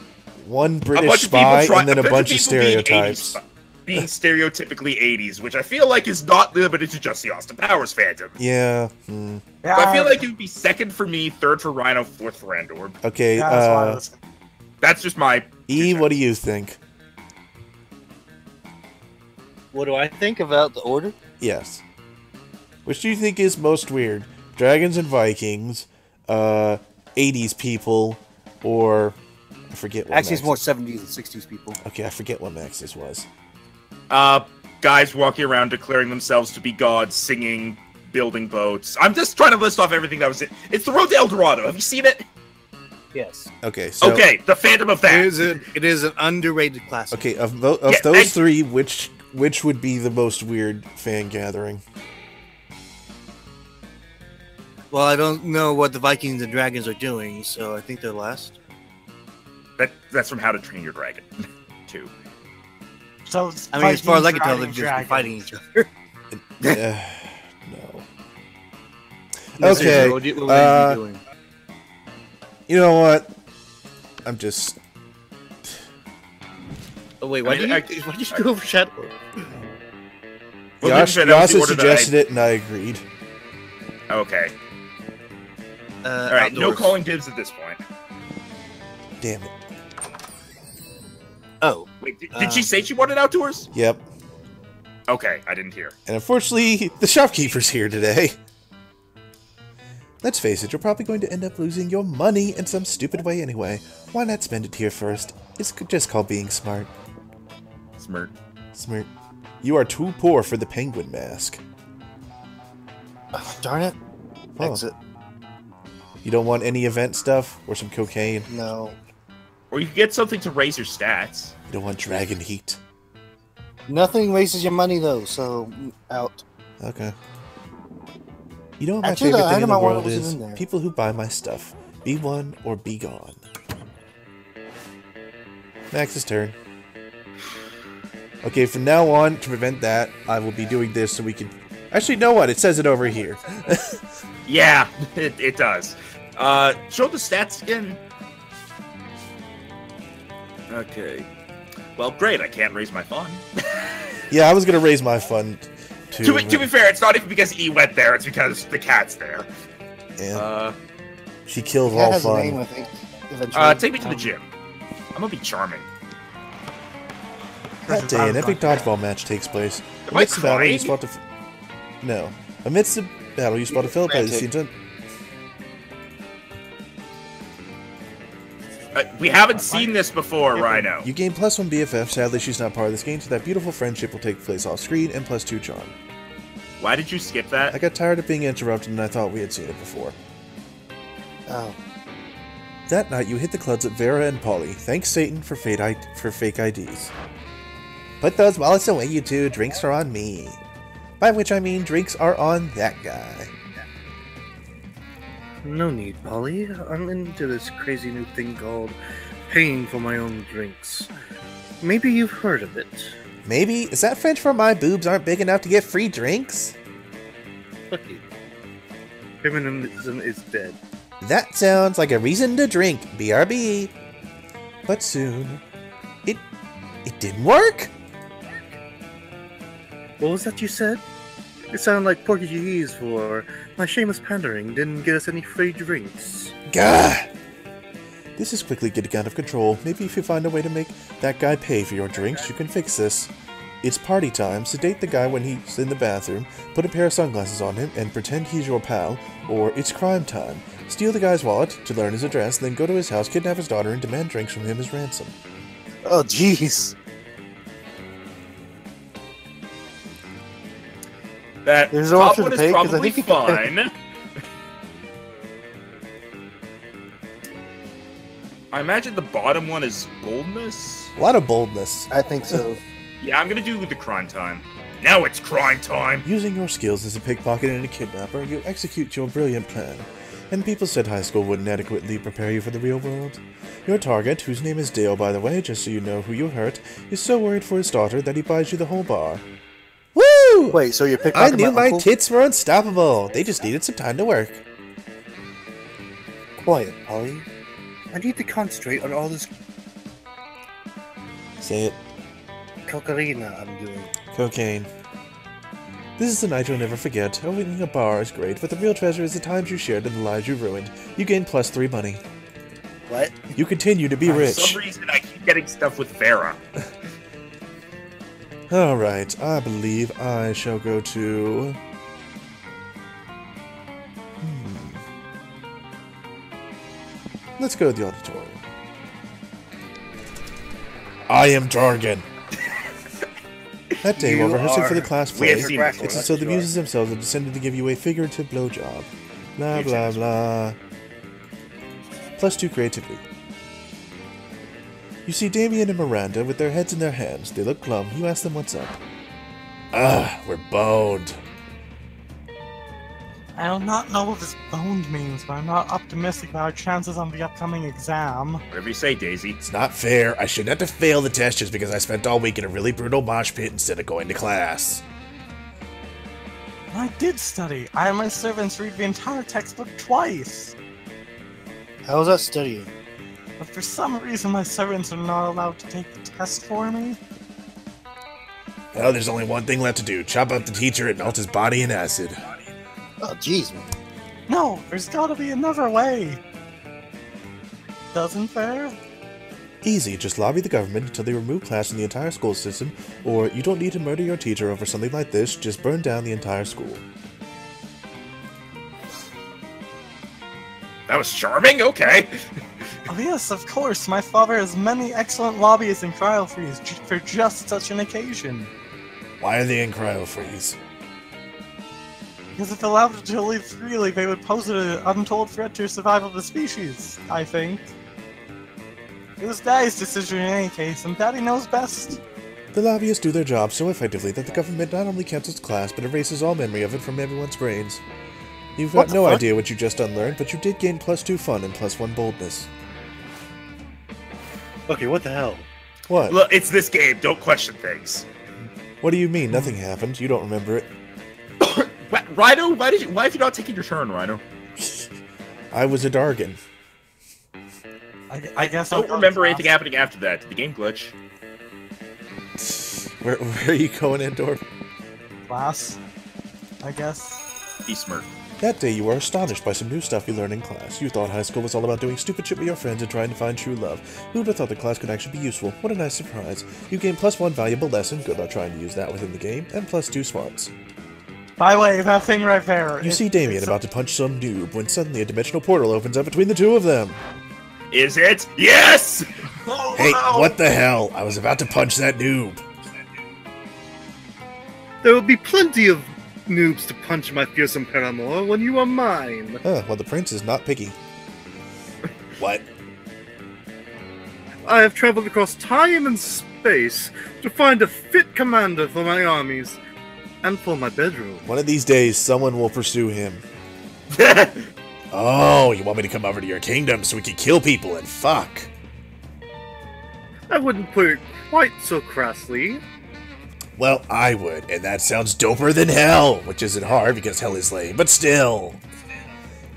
one a British bunch of people spy try- and then a bunch of people being 80s stereotypes. being stereotypically 80s, which I feel like is not limited to just the Austin Powers fandom. Yeah. Yeah, But I feel like it would be second for me, third for Rhino, fourth for Endor. Okay. yeah, that's why I was- That's just my... E, what do you think? What do I think about the order? Yes. Which do you think is most weird? Dragons and Vikings, 80s people, or I forget what Actually, it's more Max's- 70s and 60s people. Okay, I forget what Max's was. Guys walking around declaring themselves to be gods, singing, building boats. I'm just trying to list off everything that was it. It's the Road to El Dorado. Have you seen it? Yes. Okay, so Okay, the Phantom of that. It is an underrated classic. okay, of Yeah, those three, which would be the most weird fan gathering? Well, I don't know what the Vikings and Dragons are doing, so I think they're last. That's from How to Train Your Dragon, too. So it's I mean, as far as I can tell, Vikings they're just riding fighting each other. No. Yes, Okay, what would you be doing? You know what? I'm just... Oh wait, I why mean, did you go for Shadow? Well, Yosh, that was the Yosh order that I- suggested it, and I agreed. Okay. All Alright, no calling dibs at this point. Damn it. Oh, Wait, did she say she wanted outdoors? Yep. Okay, I didn't hear. And unfortunately, the shopkeeper's here today. Let's face it, you're probably going to end up losing your money in some stupid way anyway. Why not spend it here first? It's just called being smart. Smirk. Smart. You are too poor for the penguin mask. darn it! Oh. Exit. You don't want any event stuff? Or some cocaine? No, Or you could get something to raise your stats. You don't want dragon heat? nothing wastes your money though. So out. Okay. You know what my Actually, the favorite thing in item the I wanted world wasn't is? in there. People who buy my stuff. Be one or be gone. Max's turn. Okay, from now on, to prevent that, I will be doing this so we can... Actually, you know what? It says it over here. Yeah, it does. Show the stats again. Okay. Well, great. I can't raise my fund. Yeah, I was going to raise my fund, too. To be fair, it's not even because E went there. It's because the cat's there. Yeah, she killed Cat all has a name, fun. I think. Eventually. Take me to the gym. I'm gonna be charming. That day, an epic dodgeball match takes place. Am I Amidst the battle, you crying? spot No. Amidst the battle, you spot a fellow player that seems to... We haven't seen this before, Rhino. You gain +1 BFF. Sadly, she's not part of this game, so that beautiful friendship will take place off screen, and +2 charm. Why did you skip I that? got tired of being interrupted, and I thought we had seen it before. Oh, That night, you hit the clubs at Vera and Polly. Thanks, Satan, for fake IDs. Put those wallets away, you two. Drinks are on me. By which I mean drinks are on that guy. no need, Polly. I'm into this crazy new thing called paying for my own drinks. Maybe you've heard of it. Maybe? Is that French for my boobs aren't big enough to get free drinks? Fuck you. Feminism is dead. That sounds like a reason to drink. BRB. But soon... It didn't work? What was that you said? It sounded like Portuguese for my shameless pandering didn't get us any free drinks. Gah! This is quickly getting out of control. Maybe if you find a way to make that guy pay for your drinks, you can fix this. It's party time. Sedate the guy when he's in the bathroom, put a pair of sunglasses on him, and pretend he's your pal. Or it's crime time. Steal the guy's wallet to learn his address, then go to his house, kidnap his daughter, and demand drinks from him as ransom. Oh, jeez. That There's no top option one to is pay, 'cause I probably think you fine. I imagine the bottom one is boldness. A lot of boldness. I think so. Yeah, I'm gonna do the crime time. Now it's crime time. Using your skills as a pickpocket and a kidnapper, you execute your brilliant plan. And people said high school wouldn't adequately prepare you for the real world. Your target, whose name is Dale by the way, just so you know who you hurt, is so worried for his daughter that he buys you the whole bar. Woo! Wait, so you're I pickpocketing knew my uncle? tits were unstoppable. They just needed some time to work. Quiet, Polly. I need to concentrate on all this Say it. cocaina I'm doing. Cocaine. This is a night you'll never forget. Owning a bar is great, but the real treasure is the times you shared and the lives you ruined. You gain +3 money. What? You continue to be For rich. some reason, I keep getting stuff with Vera. Alright, I believe I shall go to... Let's go to the auditorium. I am Jargon. That day, while rehearsing for the class We play, have seen this it's before. as though the muses themselves have descended to give you a figurative blowjob. Blah, blah, blah. +2 creativity. You see Damien and Miranda with their heads in their hands. They look glum. You ask them what's up. We're boned. I do not know what this boned means, but I'm not optimistic about our chances on the upcoming exam. Whatever you say, Daisy. It's not fair. I shouldn't have to fail the test just because I spent all week in a really brutal mosh pit instead of going to class. I did study. I and my servants read the entire textbook twice. How was that studying? But for some reason, my servants are not allowed to take the test for me. Well, there's only one thing left to do. Chop up the teacher and melt his body in acid. Oh, jeez, man. No, there's gotta be another way. Doesn't there? Easy, just lobby the government until they remove class from the entire school system, or you don't need to murder your teacher over something like this, just burn down the entire school. That was charming? Okay. Oh yes, of course. My father has many excellent lobbyists and cryo frees for just such an occasion. Why are they in cryo freeze? Because if allowed to live freely, they would pose an untold threat to survival of the species, I think. It was Daddy's decision in any case, and Daddy knows best. The lobbyists do their job so effectively that the government not only cancels class, but erases all memory of it from everyone's brains. You've got no idea what you just unlearned, but you did gain +2 fun and +1 boldness. Okay, what the hell? What? Look, it's this game. Don't question things. What do you mean? Nothing happened. You don't remember it. Rhino, why have you not taken your turn, Rhino? I was a Dargan. I guess I don't remember anything happening after that. Did the game glitch? Where are you going, Andor? Class, I guess. Be smart. That day you were astonished by some new stuff you learned in class. You thought high school was all about doing stupid shit with your friends and trying to find true love. Who would have thought the class could actually be useful? What a nice surprise. You gained +1 valuable lesson, good luck trying to use that within the game, and +2 smarts. By the way, that thing right there. You see Damien about to punch some noob when suddenly a dimensional portal opens up between the two of them. Is it? Yes! Oh, Hey, no! what the hell? I was about to punch that noob. There will be plenty of noobs to punch my fearsome paramour when you are mine. Well, the prince is not picky. What? I have traveled across time and space to find a fit commander for my armies and for my bedroom. One of these days, someone will pursue him. Oh, you want me to come over to your kingdom so we can kill people and fuck? I wouldn't put it quite so crassly. Well, I would, and that sounds doper than hell, which isn't hard because hell is lame, but still.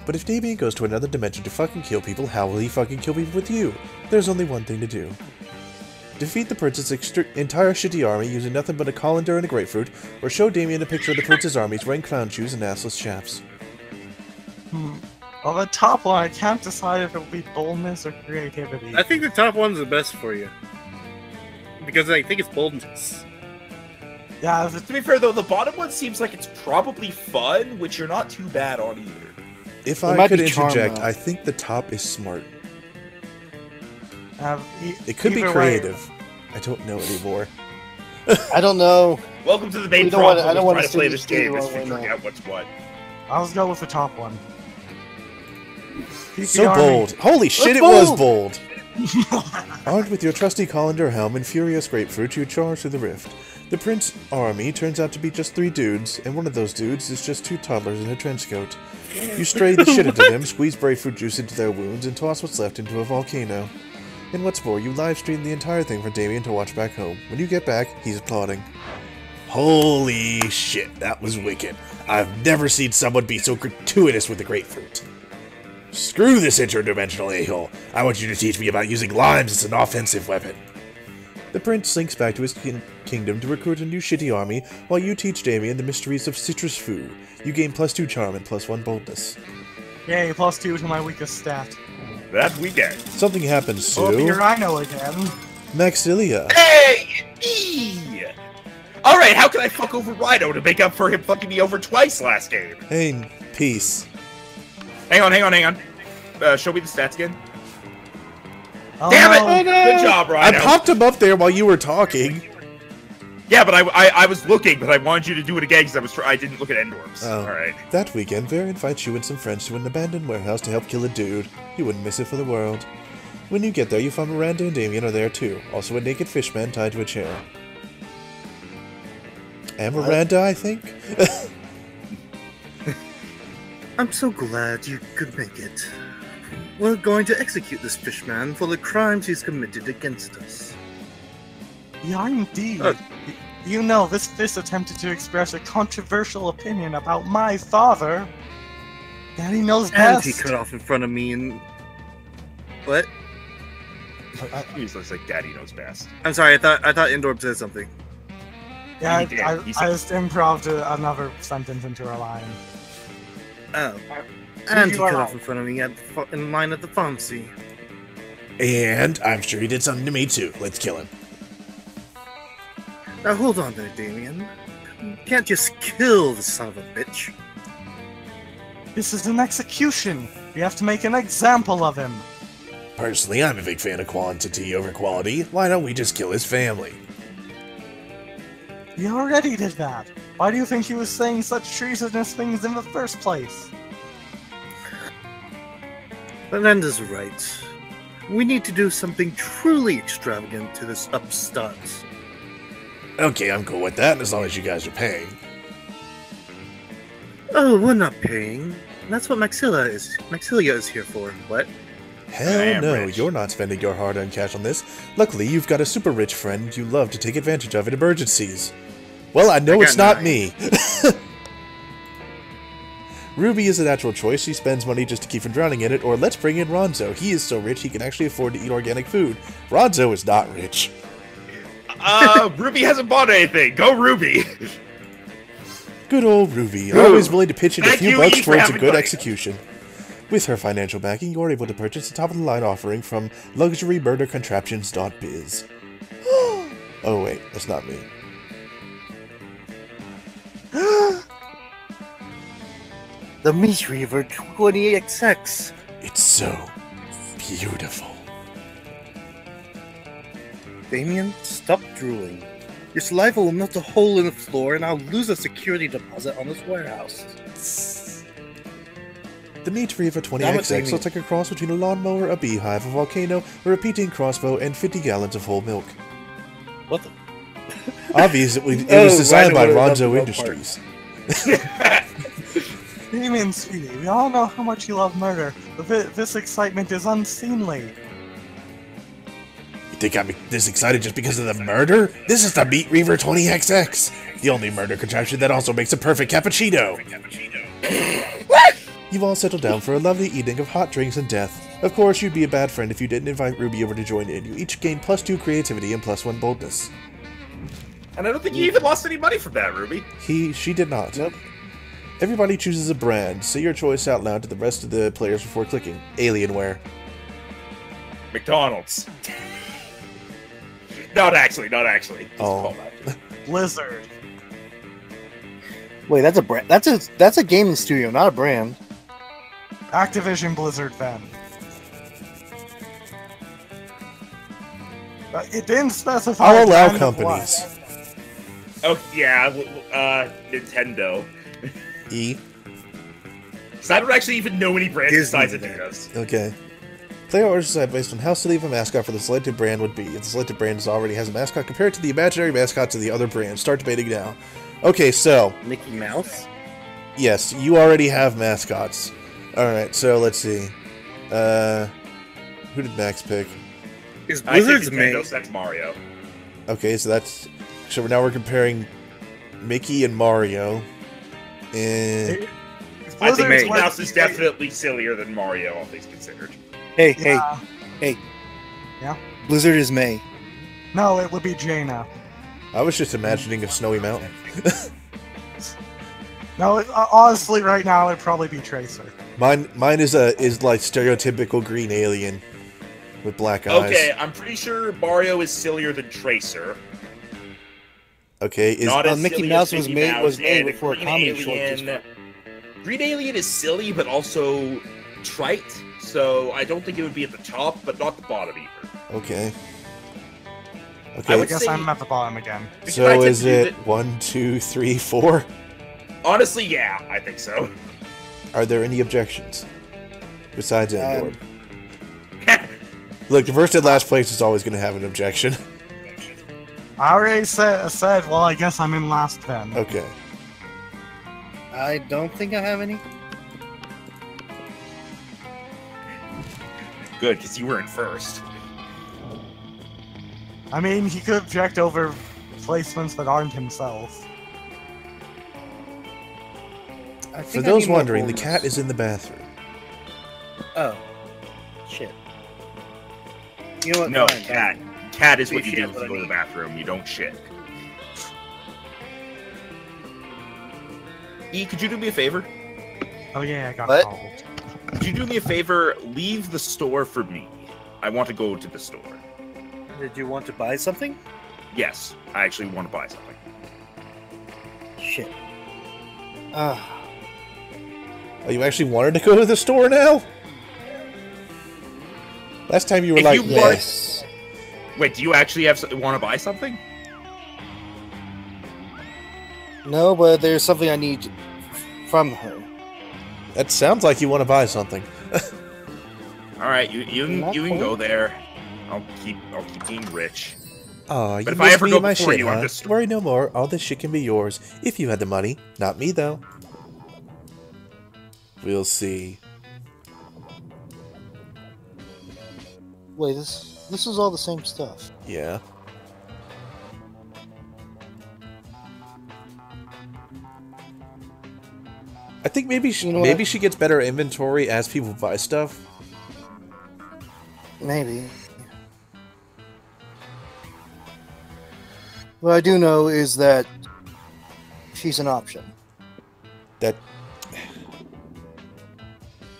But if Damien goes to another dimension to fucking kill people, how will he fucking kill people with you? There's only one thing to do. Defeat the prince's entire shitty army using nothing but a colander and a grapefruit, or show Damien a picture of the prince's armies wearing clown shoes and assless chaps. Well, the top one, I can't decide if it will be boldness or creativity. I think the top one's the best for you. Because I think it's boldness. Yeah, To be fair, though, the bottom one seems like it's probably fun, which you're not too bad on either. If It I might could be charm, interject, though. I think the top is smart. It could be either way- creative. I don't know anymore. I don't know. Welcome to the main We don't problem wanna- I don't of wanna trying to play see this you game do is it right figuring now. out what's what. I'll go with the top one. PP So Army. bold. Holy shit, it bold. was bold! Armed with your trusty colander helm and furious grapefruit, you charge through the rift. The prince army turns out to be just 3 dudes, and one of those dudes is just 2 toddlers in a trench coat. You stray the shit into them, squeeze grapefruit juice into their wounds, and toss what's left into a volcano. And what's more, you livestream the entire thing for Damien to watch back home. When you get back, he's applauding. Holy shit, that was wicked. I've never seen someone be so gratuitous with the grapefruit. Screw this interdimensional a-hole. I want you to teach me about using limes as an offensive weapon. The prince slinks back to his kingdom to recruit a new shitty army, while you teach Damien the mysteries of citrus food. You gain +2 charm and +1 boldness. Yay, +2 to my weakest stat. That we get. Something happens Oh, here to I know again. Maxilia. Hey! Alright, how can I fuck over Rhino to make up for him fucking me over twice last game? Hey, peace. Hang on. Show me the stats again. Oh, Damn it! no. Good job, I Rhino. popped him up there while you were talking. Yeah, but I was looking, but I wanted you to do it again because I didn't look at end orbs. Oh. All right. That weekend, Vera invites you and some friends to an abandoned warehouse to help kill a dude. You wouldn't miss it for the world. When you get there, you find Miranda and Damien are there too. Also a naked fishman tied to a chair. And Miranda, I think? I'm so glad you could make it. We're going to execute this fishman for the crimes he's committed against us. Yeah, indeed. You know, this fish attempted to express a controversial opinion about my father. Daddy knows And best. he cut off in front of me and... What? He just looks like Daddy knows best. I'm sorry, I thought Indorb said something. Yeah, He did. I He said- just improved another sentence into a line. Oh. And he You are cut right. off in front of me in line at the pharmacy. And I'm sure he did something to me too. Let's kill him. Now hold on there, Damien. You can't just kill the son of a bitch. This is an execution. We have to make an example of him. Personally, I'm a big fan of quantity over quality. Why don't we just kill his family? We already did that. Why do you think he was saying such treasonous things in the first place? Miranda's right. We need to do something truly extravagant to this upstart. Okay, I'm cool with that, as long as you guys are paying. Oh, we're not paying. That's what Maxilia is here for. What? I Hell am no, rich. you're not spending your hard-earned cash on this. Luckily, you've got a super rich friend you love to take advantage of in emergencies. Well, I know I it's got not me. Ruby is a natural choice. She spends money just to keep from drowning in it, or let's bring in Ronzo. He is so rich he can actually afford to eat organic food. Ronzo is not rich. Ruby hasn't bought anything. Go, Ruby. Good old Ruby, always willing to pitch in a Thank few you, bucks E, for towards a having good money. execution. With her financial backing, you're able to purchase a top-of-the-line offering from luxurymurdercontraptions.biz. Oh wait, that's not me. The Meat Reaver 20XX. It's so beautiful. Damien, stop drooling. Your saliva will melt a hole in the floor, and I'll lose a security deposit on this warehouse. The Meat Reaver Damn it, 20XX Damien. looks like a cross between a lawnmower, a beehive, a volcano, a repeating crossbow, and 50 gallons of whole milk. What the? Obviously, it Oh, was designed by Rhino would've Ronzo loved the milk Industries. Damien, sweetie, we all know how much you love murder, but this excitement is unseemly. You think I'm this excited just because of the murder? This is the Meat Reaver 20XX, the only murder contraption that also makes a perfect cappuccino. You've all settled down for a lovely evening of hot drinks and death. Of course, you'd be a bad friend if you didn't invite Ruby over to join in. You each gain +2 creativity and +1 boldness. And I don't think you even lost any money from that, Ruby. She did not. Nope. Everybody chooses a brand. Say your choice out loud to the rest of the players before clicking. Alienware. McDonald's. Not actually. Just Oh. call that. Blizzard. Wait, that's a brand. That's a gaming studio, not a brand. Activision Blizzard then. It didn't specify. I'll allow brand of companies. what. Oh yeah, Nintendo. E. Because I don't actually even know any brands Disney besides then. Adidas. Okay. Player orders decide based on how silly of a mascot for the selected brand would be. If the selected brand already has a mascot, compare it to the imaginary mascots of the other brand. Start debating now. Okay, so, Mickey Mouse. yes, you already have mascots. Alright, so let's see. Who did Max pick? Is I think Blizzard's Nintendo, made? so that's Mario. Okay, so that's... So now we're comparing Mickey and Mario. And... I think Blizzard's Mickey like- Mouse is definitely sillier than Mario, all things considered. Hey, Yeah. hey. Yeah? Blizzard is May. No, it would be Jaina. I was just imagining a snowy mountain. No, honestly, right now it'd probably be Tracer. Mine is like stereotypical green alien with black eyes. Okay, I'm pretty sure Mario is sillier than Tracer. Okay, is Not as Mickey silly Mouse as was Mickey made- Mouse, was made and before Green comedy short Alien- just- Green Alien is silly, but also trite, so I don't think it would be at the top, but not the bottom either. Okay. I Okay. would guess say- I'm at the bottom again. Because I So tend is to do it 1, 2, 3, 4? Honestly, yeah, I think so. Are there any objections besides Endor? Um, Look, the first and last place is always going to have an objection. I already said, well, I guess I'm in last then. Okay. I don't think I have any. Good, because you were in first. I mean, he could object over placements that aren't himself. I For think I those need more wondering, the boldness. cat is in the bathroom. Oh. Shit. You know what? No, Fine. cat. Cat is what Be you do shit, if what you I go to the need. bathroom. You don't shit. E, could you do me a favor? Oh yeah, I got What? called. Could you do me a favor? Leave the store for me. I want to go to the store. Did you want to buy something? Yes, I actually want to buy something. Shit. Oh, you actually wanted to go to the store now? Last time you were If like, you "Meh." Yes. Wait, do you actually want to buy something? No, but there's something I need from her. That sounds like you want to buy something. All right, you Not can cool. go there. I'll keep being rich. Aw, you But if I miss ever me go and my before shit, you, I'm huh? just- Worry no more. All this shit can be yours if you had the money. Not me, though. We'll see. Wait, this is all the same stuff. Yeah. I think maybe You know maybe what? she gets better inventory as people buy stuff. Maybe. What I do know is that she's an option, That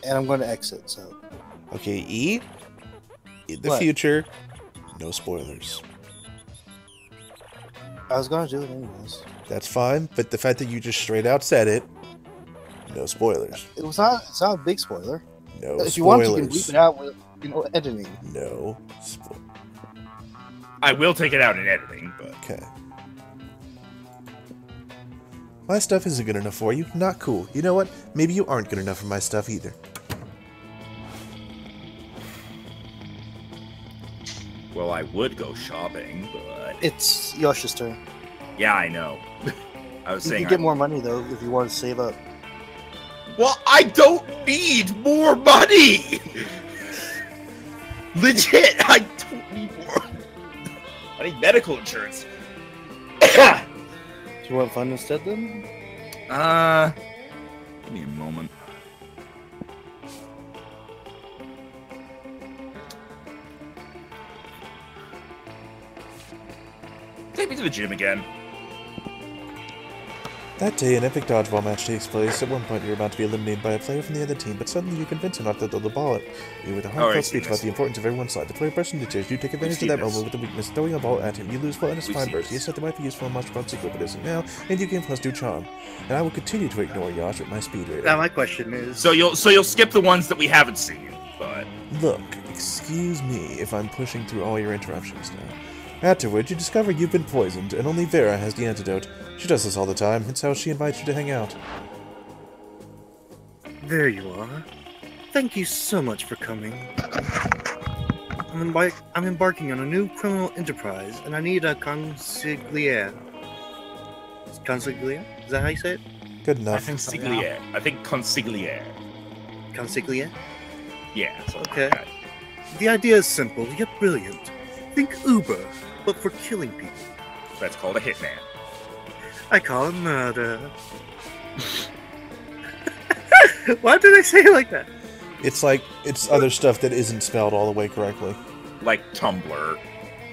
and I'm going to exit. So okay, E. In the What? future, no spoilers. I was going to do it anyways. That's fine, but the fact that you just straight out said it, no spoilers. It's not a big spoiler. No If you want, you can spoilers. bleep it out with editing. No spoilers. I will take it out in editing, but Okay. My stuff isn't good enough for you. Not cool. You know what? Maybe you aren't good enough for my stuff either. well, I would go shopping, but It's Yosh's turn. yeah, I know. I was You saying, can get more money though if you want to save up. well, I don't need more money. Legit, I don't need more. I need medical insurance. Do you want fun instead then? Give me a moment. Take me to the gym again. That day, an epic dodgeball match takes place. At one point, you're about to be eliminated by a player from the other team, but suddenly you convince him not to throw the ball at you with a Alright, heartfelt seen speech about this. the importance of everyone's side. The player bursts into tears. You take advantage of seen that this. moment with the weakness, throwing a ball at him. You lose one in a We've spine seen burst. this. You said that might be useful in much fun secret, but isn't now, and you gain +2 charm. And I will continue to ignore Yosh at my speed rating. Now my question is. So you'll skip the ones that we haven't seen, but Look, excuse me if I'm pushing through all your interruptions now. Afterward, you discover you've been poisoned, and only Vera has the antidote. She does this all the time. It's how she invites you to hang out. There you are. Thank you so much for coming. I'm embarking on a new criminal enterprise, and I need a consigliere. Consigliere? Is that how you say it? Good I enough. think so. Yeah. consigliere. I think consigliere. Consigliere? Yeah. So, Okay. The idea is simple yet brilliant. Think Uber, but for killing people. That's called a hitman. I call it murder. Why did I say it like that? It's like, it's other stuff that isn't spelled all the way correctly. Like Tumblr,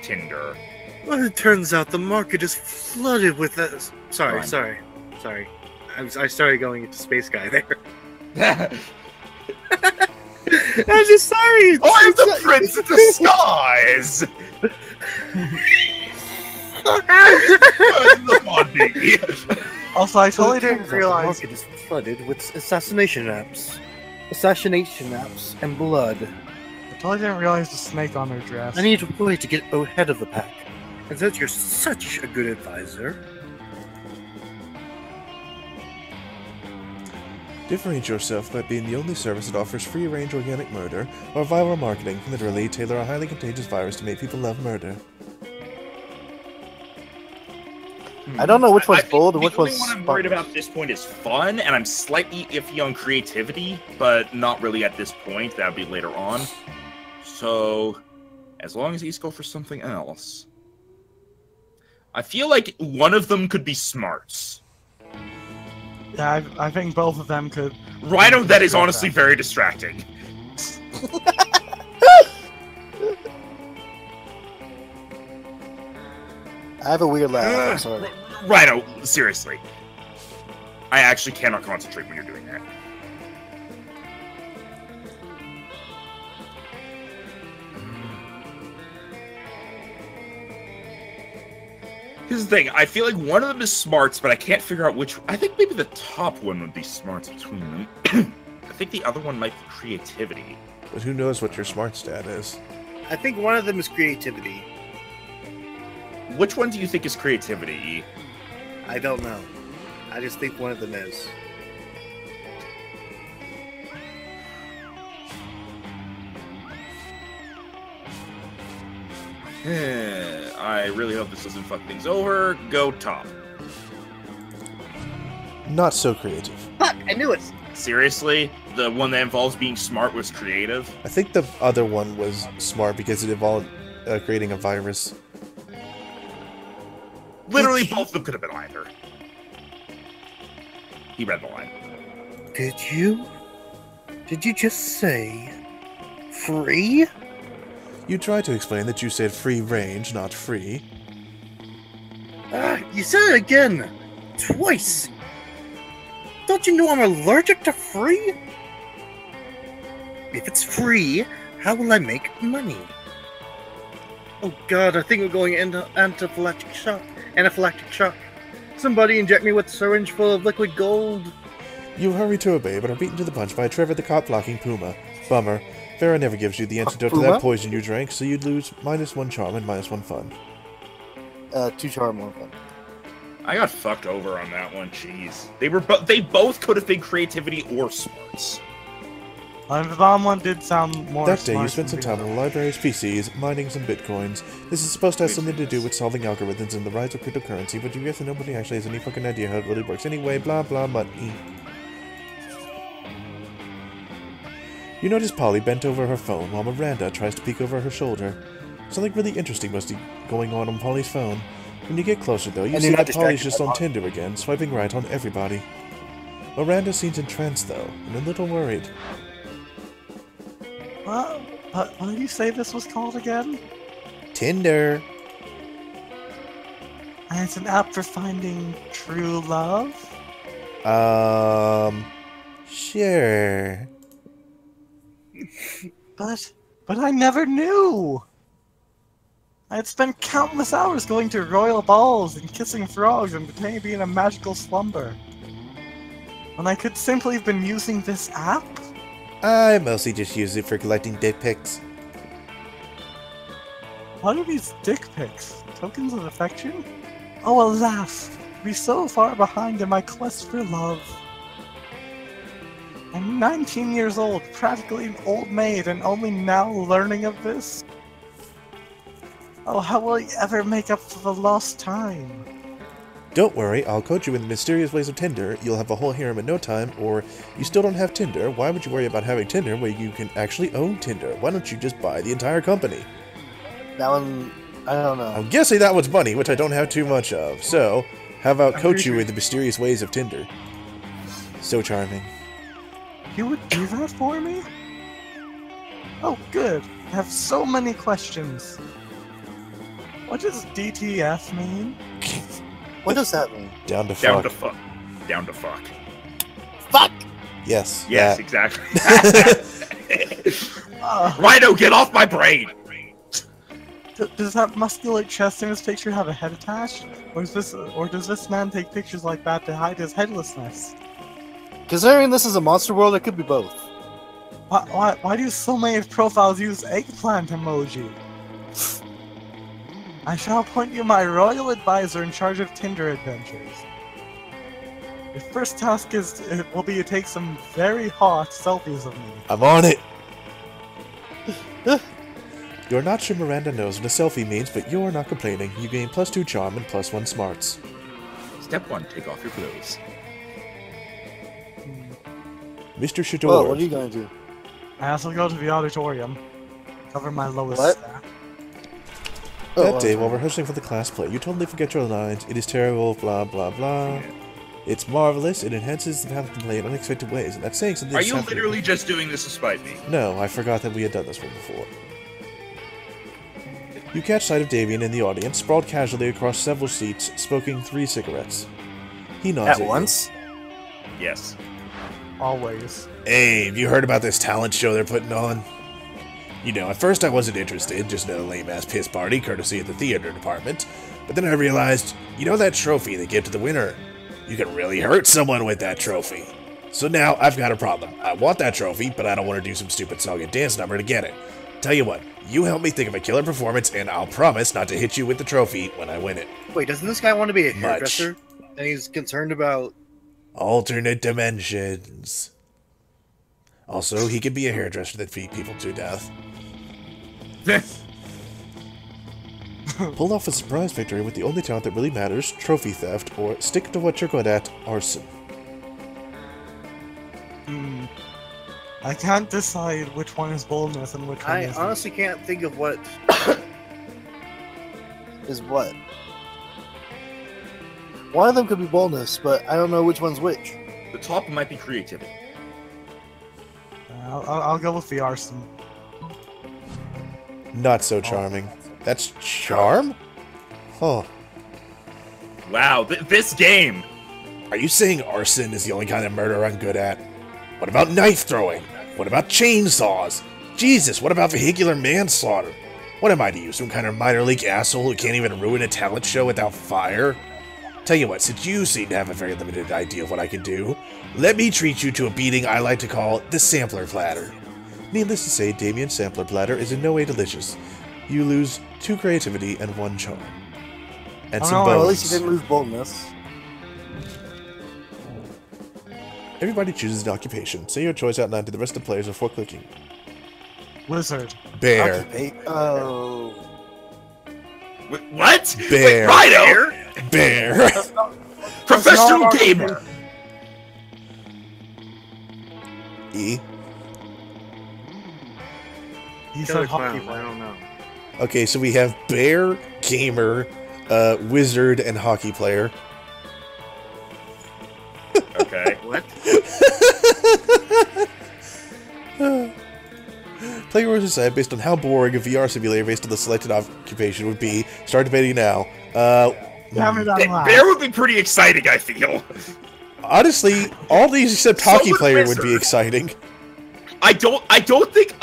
Tinder. Well, it turns out the market is flooded with this. Sorry. I started going into Space Guy there. I'm just sorry. I'm the prince of disguise! Look on me. Also, I totally Well, it didn't turns out the realize. market is flooded with assassination apps. assassination apps, and blood. I totally didn't realize the snake on her dress. I need a way to get ahead of the pack. And since you're such a good advisor, Differentiate yourself by being the only service that offers free-range organic murder or viral marketing. Literally, tailor a highly contagious virus to make people love murder. I don't know which one's bold and which The only one's one I'm worried sparkles. about at this point is fun, and I'm slightly iffy on creativity, but not really at this point. That'll be later on. So, as long as these go for something else. I feel like one of them could be smarts. Yeah, I think both of them could. Rhino, that is honestly very distracting. I have a weird laugh. I'm sorry. Rhino, seriously. I actually cannot concentrate when you're doing that. Here's the thing, I feel like one of them is smarts, but I can't figure out which. I think maybe the top one would be smarts between them. I think the other one might be creativity. But who knows what your smart stat is? I think one of them is creativity. Which one do you think is creativity? I don't know. I just think one of them is. I really hope this doesn't fuck things over. Go top. Not so creative. Fuck! I knew it! Seriously? The one that involves being smart was creative? I think the other one was smart because it involved creating a virus. Literally, both of them could have been either. He read the line. Did you? Did you just say free? You tried to explain that you said free range, not free. You said it again! Twice! Don't you know I'm allergic to free? If it's free, how will I make money? Oh god, I think we're going into anaphylactic shock. Somebody inject me with a syringe full of liquid gold. You hurry to obey, but are beaten to the punch by Trevor the cop-blocking Puma. Bummer. Farrah never gives you the antidote to Puma? that poison you drank, so you'd lose -1 charm and -1 fun. 2 charm, 1 fun. I got fucked over on that one. Jeez. They both could have been creativity or smarts. The bomb one did sound more. That day, you smart spent some than time the on the library's PCs, mining some bitcoins. This is supposed to have something to do with solving algorithms and the rise of cryptocurrency, but you guess that nobody actually has any fucking idea how it really works anyway, blah blah money. You notice Polly bent over her phone while Miranda tries to peek over her shoulder. Something really interesting must be going on Polly's phone. When you get closer, though, you And see you're not that Polly's distracted just by on Polly. Tinder again, swiping right on everybody. Miranda seems entranced, though, and a little worried. What did you say this was called again? Tinder! And it's an app for finding true love? Sure. But I never knew! I had spent countless hours going to royal balls and kissing frogs and pretending to be in a magical slumber. When I could simply have been using this app? I mostly just use it for collecting dick pics. What are these dick pics? Tokens of affection? Oh, alas! To be so far behind in my quest for love. I'm 19 years old, practically an old maid, and only now learning of this? Oh, how will I ever make up for the lost time? Don't worry, I'll coach you in the mysterious ways of Tinder. You'll have a whole harem in no time, or you still don't have Tinder. Why would you worry about having Tinder where you can actually own Tinder? Why don't you just buy the entire company? That one, I don't know. I'm guessing that one's money, which I don't have too much of. So, how about coach you in the mysterious ways of Tinder? So charming. You would do that for me? Oh, good. I have so many questions. What does DTF mean? What does that mean? Down to Down fuck. to fuck. Down to fuck. Fuck! Yes. Yes, that. exactly. Uh, Rhino, get off my brain! does that muscular chest in his picture have a head attached? Or does this man take pictures like that to hide his headlessness? Considering this is a monster world, it could be both. Why do so many profiles use eggplant emoji? I shall appoint you my royal advisor in charge of Tinder adventures. Your first task will be to take some very hot selfies of me. I'm on it! You're not sure Miranda knows what a selfie means, but you're not complaining. You gain +2 charm and +1 smarts. Step 1, take off your clothes. Mr. Shador. Well, what are you gonna do? I also go to the auditorium. Cover my lowest What? stat. That day, while rehearsing for the class play, you totally forget your lines. It is terrible, blah, blah, blah. It's marvelous. It enhances the path of the play in unexpected ways, and that's saying something. Are you literally just doing this to spite me? No, I forgot that we had done this one before. You catch sight of Damien in the audience, sprawled casually across several seats, smoking 3 cigarettes. He nods At once? Yes. Always. Hey, have you heard about this talent show they're putting on? You know, at first I wasn't interested, just another lame-ass piss party courtesy of the theater department. But then I realized, you know that trophy they give to the winner? You can really hurt someone with that trophy. So now I've got a problem. I want that trophy, but I don't want to do some stupid song and dance number to get it. Tell you what, you help me think of a killer performance, and I'll promise not to hit you with the trophy when I win it. Wait, doesn't this guy want to be a Much. hairdresser? And he's concerned about... Alternate dimensions. Also, he could be a hairdresser that beat people to death. Pull off a surprise victory with the only talent that really matters, trophy theft, or stick to what you're good at, arson. I can't decide which one is boldness and which one I isn't. honestly can't think of what... Is what? One of them could be boldness, but I don't know which one's which. The top might be creativity. I'll go with the arson. Not so charming. That's charm? Huh. Wow, this game! Are you saying arson is the only kind of murder I'm good at? What about knife throwing? What about chainsaws? Jesus, what about vehicular manslaughter? What am I to you, some kind of minor league asshole who can't even ruin a talent show without fire? Tell you what, since you seem to have a very limited idea of what I can do, let me treat you to a beating I like to call the sampler platter. Needless to say, Damien's sampler platter is in no way delicious. You lose 2 creativity and 1 charm. And some Well, at bones. least you didn't lose boldness. Everybody chooses an occupation. Say your choice out loud to the rest of the players before clicking. Wizard. Bear. Occupate. Oh. Wait, what? Bear. Wait, Rhino? Bear. Professional not gamer! E. He Killer said hockey clown, I player. don't know. Okay, so we have bear, gamer, wizard, and hockey player. Okay. What? Players decide based on how boring a VR simulator based on the selected occupation would be. Start debating now. Hammer down last. Bear would be pretty exciting, I feel. Honestly, all these except So hockey would player would be wizard. exciting. I don't think...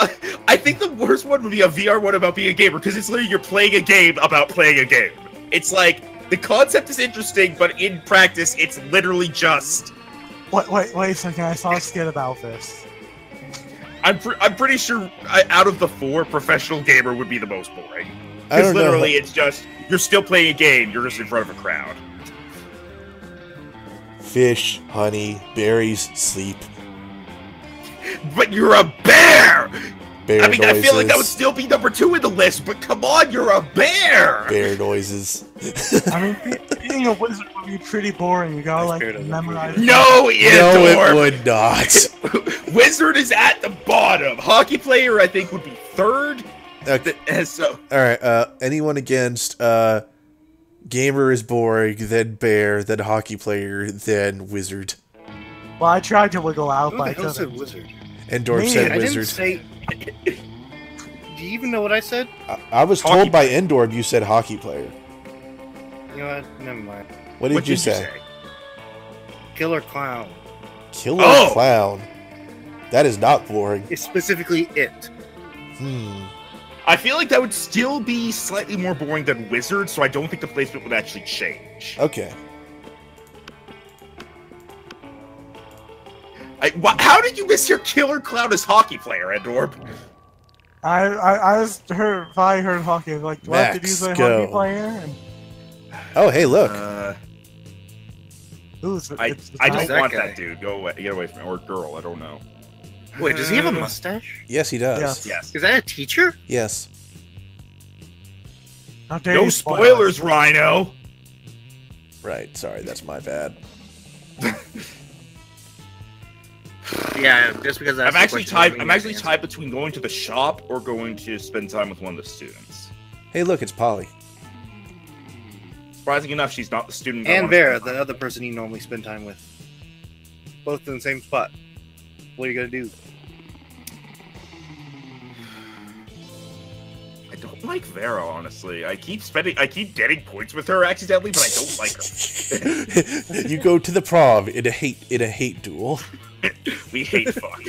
I think the worst one would be a VR one about being a gamer, because it's literally you're playing a game about playing a game. It's like, the concept is interesting, but in practice, it's literally just... Wait a second, I saw a skit about this. I'm pretty sure out of the 4, professional gamer would be the most boring. I Because don't know. literally, it's just, you're still playing a game, you're just in front of a crowd. Fish, honey, berries, sleep, But you're a bear! bear I mean, noises. I feel like that would still be number 2 in the list, but come on, you're a bear! Bear noises. I mean, being a wizard would be pretty boring. You gotta, like, memorize... No, No, Andor! it would not. Wizard is at the bottom. Hockey player, I think, would be 3rd. Okay. So, Alright, anyone against, gamer is boring, then bear, then hockey player, then wizard. Well, I tried to wiggle out, Who but the I hell said couldn't. wizard? And Dorp Me, said I didn't wizard. say... Do you even know what I said? I was Hockey told by Endorb you said hockey player. You know what? Never mind. What did you say? Killer clown. Killer Oh! clown. That is not boring. It's specifically it. I feel like that would still be slightly more boring than wizard, so I don't think the placement would actually change. Okay. How did you miss your killer clown as hockey player, Endorp? I heard hockey. Like, what Max, did you say, go. hockey player? And, Oh, hey, look. ooh, I it's don't that want guy? that dude. Go away. Get away from me. Or girl. I don't know. Wait, does he have a mustache? Yes, he does. Yes. Yes. Is that a teacher? Yes. How dare No you spoil it. spoilers, Rhino. Right. Sorry, that's my bad. Yeah, just because I'm actually tied between going to the shop or going to spend time with one of the students. Hey, look, it's Polly. Surprising enough, she's not the student. I And wanna Vera, spend time the other person you normally spend time with. Both in the same spot. What are you gonna do? with. I don't like Vera, honestly. I keep getting points with her accidentally, but I don't like her. You go to the prom in a hate duel. We hate fuck.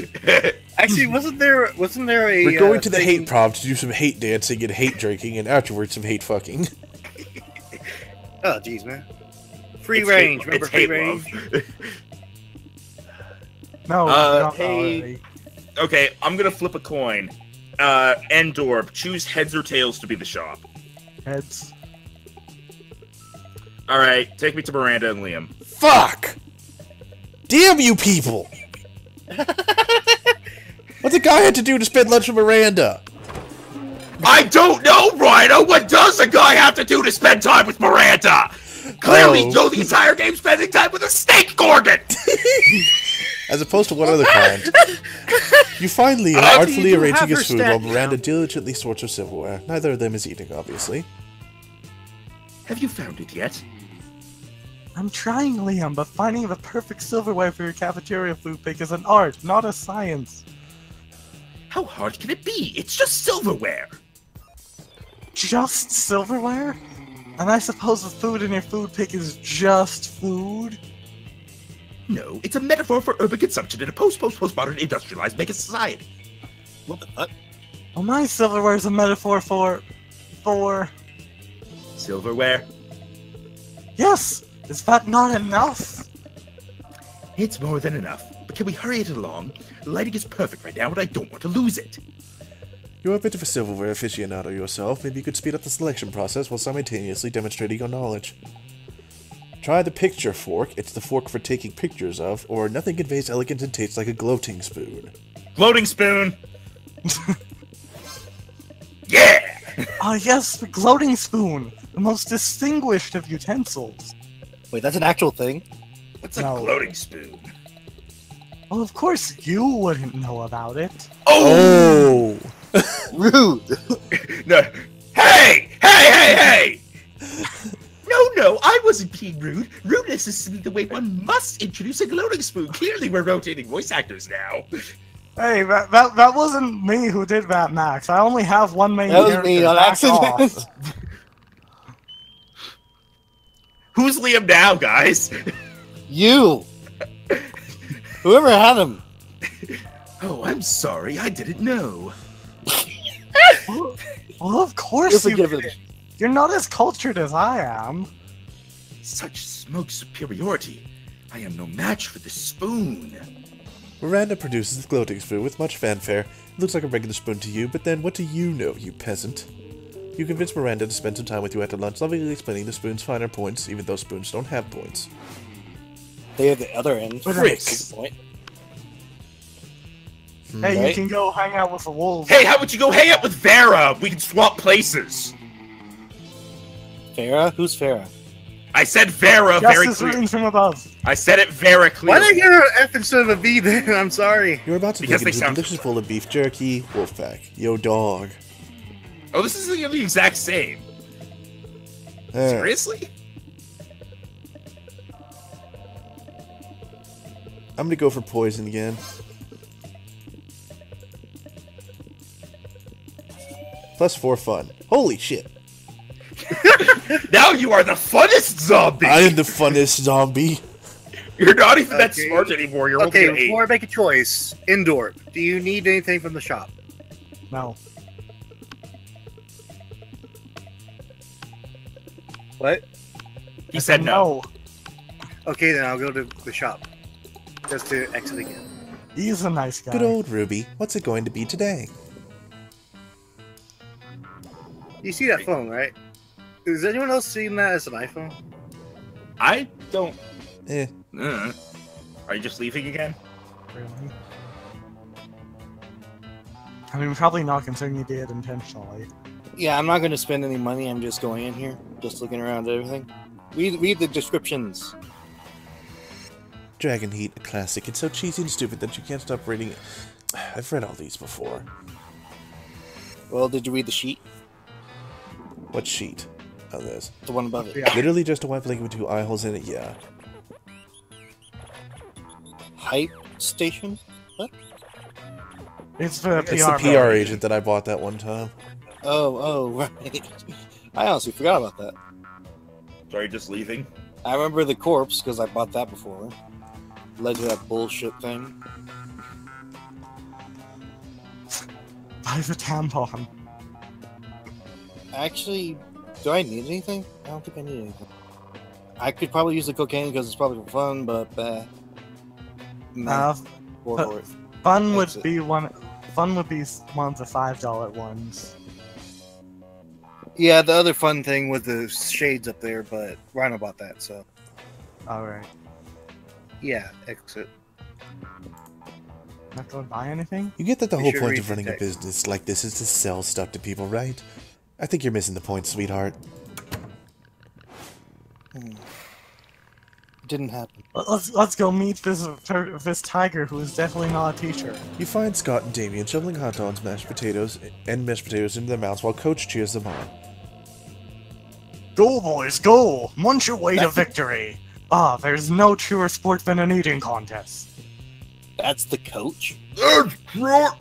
Actually, wasn't there a? We're going to the thing- hate prom to do some hate dancing and hate drinking, and afterwards some hate fucking. Oh, jeez, man. Free It's range. hate- Remember it's free hate range? love. No, not hey. already. Okay, I'm gonna flip a coin. Endorp, choose heads or tails to be the shop. Heads. Alright, take me to Miranda and Liam. Fuck! Damn you people! What's a guy had to do to spend lunch with Miranda? I don't know, Rhino! What does a guy have to do to spend time with Miranda? Clearly, Oh. go the entire game spending time with a snake gorgon! As opposed to one other kind. You find Liam How do you artfully do arranging have his her food stat while now? Miranda diligently sorts her silverware. Neither of them is eating, obviously. Have you found it yet? I'm trying, Liam, but finding the perfect silverware for your cafeteria food pick is an art, not a science. How hard can it be? It's just silverware! Just silverware? And I suppose the food in your food pick is just food? No, it's a metaphor for urban consumption in a post-postmodern industrialized mega society. What the fuck? Well, my silverware is a metaphor for... Silverware? Yes! Is that not enough? It's more than enough. But can we hurry it along? The lighting is perfect right now, and I don't want to lose it. You're a bit of a silverware aficionado yourself. Maybe you could speed up the selection process while simultaneously demonstrating your knowledge. Try the picture fork. It's the fork for taking pictures of, or nothing conveys elegance and tastes like a gloating spoon. Gloating spoon! Yeah! Ah, yes, the gloating spoon! The most distinguished of utensils. Wait, that's an actual thing? What's a No. gloating spoon? Well, of course you wouldn't know about it. Oh! Rude! No. Hey! Hey! No, I wasn't being rude. Rudeness is simply the way one must introduce a gloating spoon. Clearly, we're rotating voice actors now. Hey, that wasn't me who did that, Max. I only have one main That was character. me on Back accident. off. Who's Liam now, guys? You! Whoever had him. Oh, I'm sorry. I didn't know. Well, of course You're you forgiven. did. You're not as cultured as I am. Such smoke superiority. I am no match for this spoon. Miranda produces the gloating spoon with much fanfare. It looks like a regular spoon to you, but then what do you know, you peasant? You convince Miranda to spend some time with you after lunch, lovingly explaining the spoon's finer points, even though spoons don't have points. They have the other end. Frick. Good point. Hey, you Right. can go hang out with the wolves. Hey, how about you go hang out with Vera? We can swap places. Farah? Who's Farah? I said Vera very Justice clear. reigns from above. I said it very Why clearly. did I hear an F instead of a B there? I'm sorry. You're about to Because dig they into a sound- delicious bowl of beef jerky, Wolfpack. Yo, dog. Oh, this is the exact same. Eh. Seriously? I'm gonna go for poison again. +4 fun. Holy shit. Now you are the funnest zombie. I am the funnest zombie. You're not even that Okay. smart anymore. You're Okay, only an before I make a choice, indoor, do you need anything from the shop? No. What? He said no. Okay, then I'll go to the shop. Just to exit again. He's a nice guy. Good old Ruby. What's it going to be today? You see that phone, right? Is anyone else seeing that as an iPhone? I don't. Eh. Are you just leaving again? Really? I mean, probably not considering you did intentionally. Yeah, I'm not going to spend any money. I'm just going in here, just looking around at everything. Read the descriptions. Dragon Heat, a classic. It's so cheesy and stupid that you can't stop reading it. I've read all these before. Well, did you read the sheet? What sheet? Oh, this. The one above it. Yeah. Literally just a white blanket with 2 eye holes in it, yeah. Hype station? What? It's the PR. It's the PR agent that I bought that one time. Oh, right. I honestly forgot about that. So are you just leaving? I remember the corpse because I bought that before. Led to that bullshit thing. Buy the tampon. Actually, do I need anything? I don't think I need anything. I could probably use the cocaine because it's probably for fun, but Uh, for but- it. Fun would Exit. be one of the $5 ones. Yeah, the other fun thing was the shades up there, but Rhino bought that, so Alright. yeah, exit. Not going to buy anything? You get that the You whole should point read of the running a text. business like this is to sell stuff to people, right? I think you're missing the point, sweetheart. Didn't happen. Let's go meet this tiger who is definitely not a teacher. You find Scott and Damien shoveling hot dogs, mashed potatoes into their mouths while Coach cheers them on. Go, boys, go! Munch your way to victory! Ah, there's no truer sport than an eating contest. That's the coach? That's right.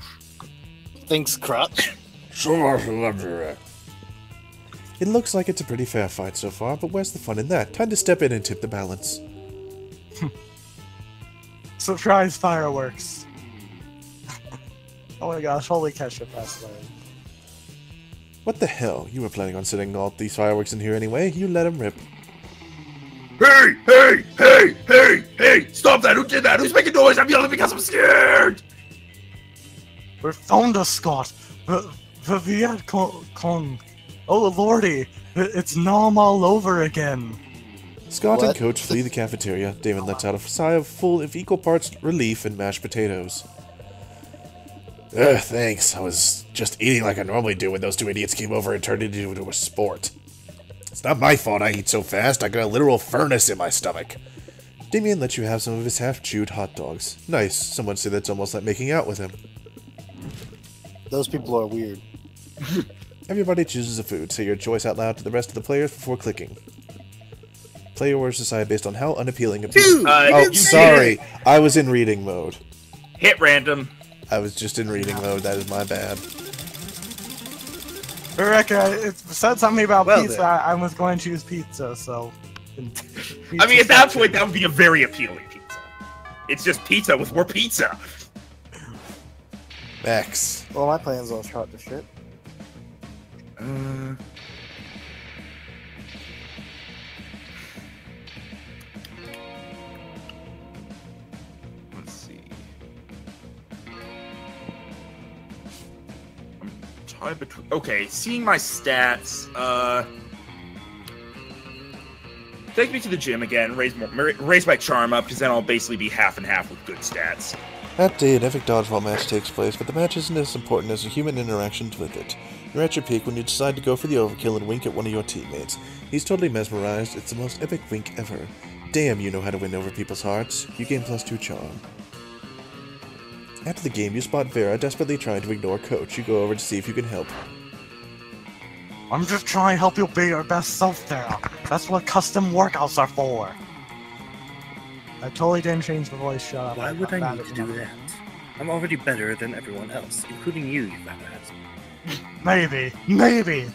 Thinks crutch? It looks like it's a pretty fair fight so far, but where's the fun in that? Time to step in and tip the balance. Surprise fireworks. Oh my gosh, holy ketchup, that's lame. What the hell? You were planning on setting all these fireworks in here anyway. You let them rip. Hey, hey, hey, hey, hey! Stop that! Who did that? Who's making noise? I'm yelling because I'm scared! We found us, Scott! The Viet Cong. Oh lordy, it's Nom all over again. Scott and What? Coach flee the cafeteria. David lets out a sigh of full of equal parts relief and mashed potatoes. Ugh, thanks. I was just eating like I normally do when those 2 idiots came over and turned it into a sport. It's not my fault I eat so fast. I got a literal furnace in my stomach. Damien lets you have some of his half-chewed hot dogs. Nice. Someone said that's almost like making out with him. Those people are weird. Everybody chooses a food. Say your choice out loud to the rest of the players before clicking. Player orders decide based on how unappealing a piece. Dude, Oh, you sorry. I was in reading mode. Hit random. I was just in reading mode. That is my bad. Rebecca, it said something about Well pizza. then. I was going to choose pizza, so. I mean, at that point, that would be a very appealing pizza. It's just pizza with more pizza. Max. Well, my plan's all shot to shit. Let's see. I'm tied between. Okay, seeing my stats. Take me to the gym again. Raise my charm up, because then I'll basically be half and half with good stats. That day, an epic dodgeball match takes place, but the match isn't as important as the human interactions with it. You're at your peak when you decide to go for the overkill and wink at one of your teammates. He's totally mesmerized. It's the most epic wink ever. Damn, you know how to win over people's hearts. You gain +2 charm. After the game, you spot Vera desperately trying to ignore Coach. You go over to see if you can help. I'm just trying to help you be your best self there. That's what custom workouts are for. I totally didn't change the voice, shut up. Why would got I bad need at to do that. that? I'm already better than everyone else, including you fat ass. Maybe.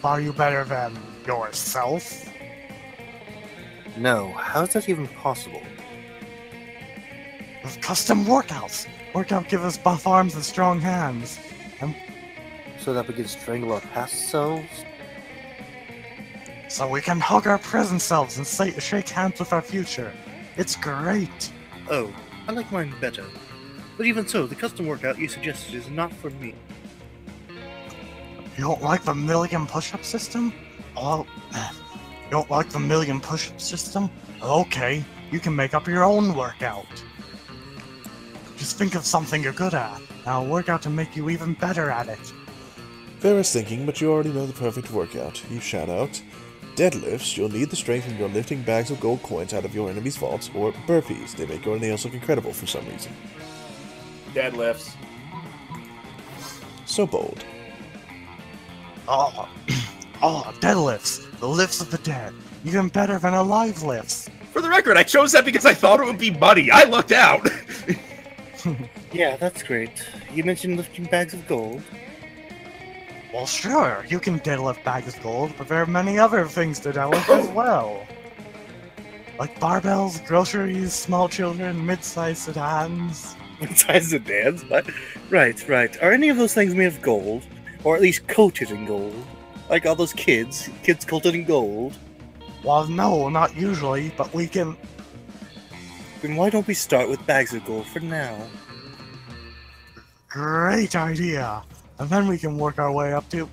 Are you better than yourself? No, how is that even possible? With custom workouts. Workout give us buff arms and strong hands. So that we can strangle our past selves? So we can hug our present selves and shake hands with our future. It's great. Oh, I like mine better. But even so, the custom workout you suggested is not for me. You don't like the million push-up system? Oh, you don't like the million push-up system? Okay, you can make up your own workout. Just think of something you're good at, and I'll work out to make you even better at it. Fair is thinking, but you already know the perfect workout. You shout out, deadlifts, you'll need the strength when you're lifting bags of gold coins out of your enemy's vaults, or burpees, they make your nails look incredible for some reason. Deadlifts. So bold. Oh, deadlifts, the lifts of the dead, even better than alive lifts. For the record, I chose that because I thought it would be money. I lucked out. Yeah, that's great. You mentioned lifting bags of gold. Well, sure, you can deadlift bags of gold, but there are many other things to deadlift as well. Like barbells, groceries, small children, mid-sized sedans. Mid-sized sedans? What? Right. Are any of those things made of gold? Or at least coated in gold? Like all those kids coated in gold? Well, no, not usually, but we can... Then why don't we start with bags of gold for now? Great idea! And then we can work our way up to...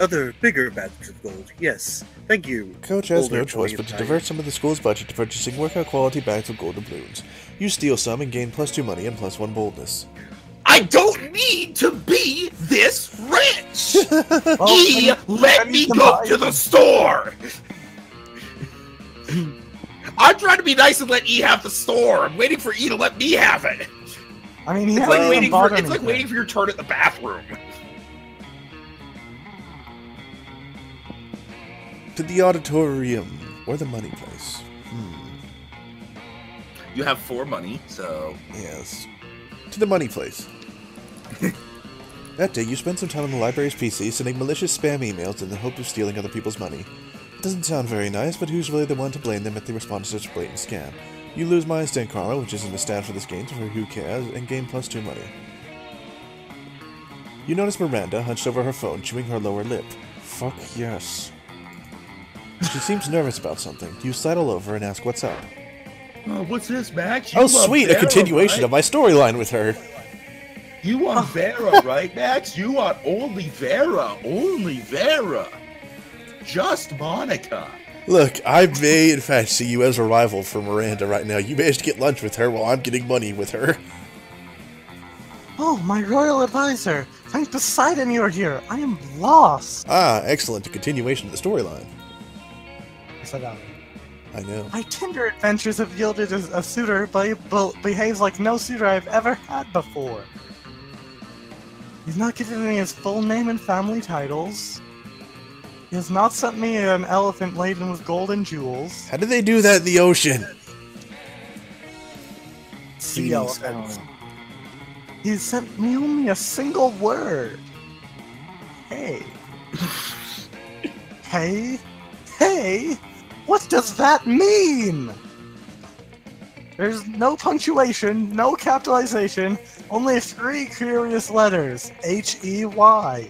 Other, bigger bags of gold, yes. Thank you. Coach has Older no choice but to divert some of the school's budget to purchasing workout quality bags of golden balloons. You steal some and gain +2 money and +1 boldness. I don't need to be this rich! Well, Let me go to the store! I'm trying to be nice and let E have the store. I'm waiting for E to let me have it. I mean, It's it's like waiting for your turn at the bathroom. To the auditorium, or the money place. You have 4 money, so... Yes. To the money place. That day, you spent some time on the library's PC sending malicious spam emails in the hope of stealing other people's money. It doesn't sound very nice, but who's really the one to blame them if they respond to such a blatant scam? You lose my instant karma, which isn't a stat for this game, so for who cares, and gain +2 money. You notice Miranda hunched over her phone, chewing her lower lip. Fuck yes. She seems nervous about something. You sidle over and ask what's up. Oh, what's this, Max? Oh, sweet! A continuation of my storyline with her. You want Vera, right, Max? You want only Vera. Only Vera. Just Monica. Look, I may in fact see you as a rival for Miranda right now. You managed to get lunch with her while I'm getting money with her. Oh, my royal advisor! Thank Poseidon you're here! I am lost! Ah, excellent. A continuation of the storyline. I know. My Tinder adventures have yielded a suitor, but he behaves like no suitor I've ever had before. He's not given me his full name and family titles. He has not sent me an elephant laden with gold and jewels. How did they do that in the ocean? Sea elephants. He sent me only a single word. Hey. Hey? What does that mean? There's no punctuation, no capitalization, only 3 curious letters. H-E-Y.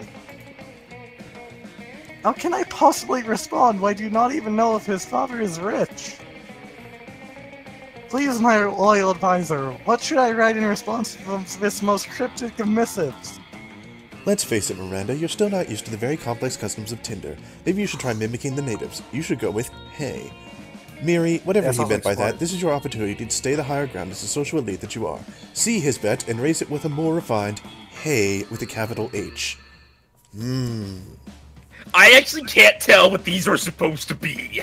How can I possibly respond when I do not even know if his father is rich? Please, my loyal advisor, what should I write in response to this most cryptic of missives? Let's face it, Miranda, you're still not used to the very complex customs of Tinder. Maybe you should try mimicking the natives. You should go with, hey. Miri, whatever he meant by that, this is your opportunity to stay the higher ground as the social elite that you are. See his bet and raise it with a more refined, hey, with a capital H. I actually can't tell what these are supposed to be.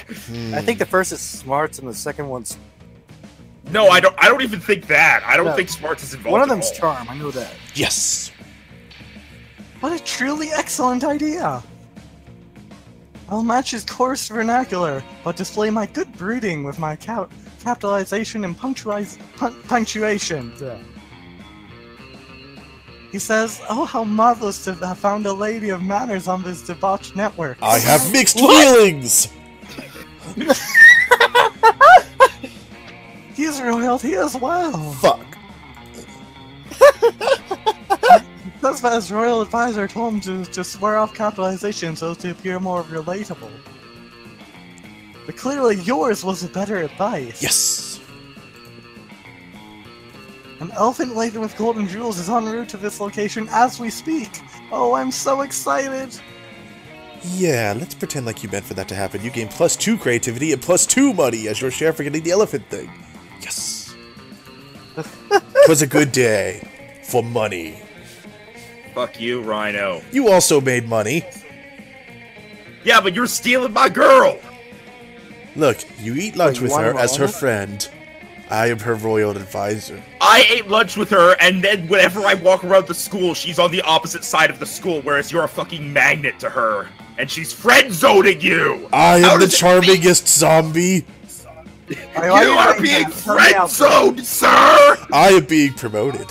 I think the first is smarts and the second one's... No, I don't even think that. I don't think smarts is involved. One of them's at all. charm, I know that. Yes! What a truly excellent idea! I'll match his coarse vernacular, but display my good breeding with my capitalization and punctuation. He says, "Oh, how marvelous to have found a lady of manners on this debauched network." I have mixed feelings! He's royalty as well! Fuck. That's that his royal advisor told him to swear off capitalization so as to appear more relatable. But clearly yours was a better advice. Yes! elephant laden with golden jewels is en route to this location as we speak. Oh, I'm so excited. Yeah, let's pretend like you meant for that to happen. You gain +2 creativity and +2 money as your share for getting the elephant thing. Yes. It was a good day. For money. Fuck you, Rhino. You also made money. Yeah, but you're stealing my girl! Look, you eat lunch you with want her her as her on it? friend. I am her royal advisor. I ate lunch with her, and then whenever I walk around the school, she's on the opposite side of the school, whereas you're a fucking magnet to her. And she's friend-zoning you! I How am the does it feel? charmingest zombie. You are being friend-zoned, sir! I am being promoted.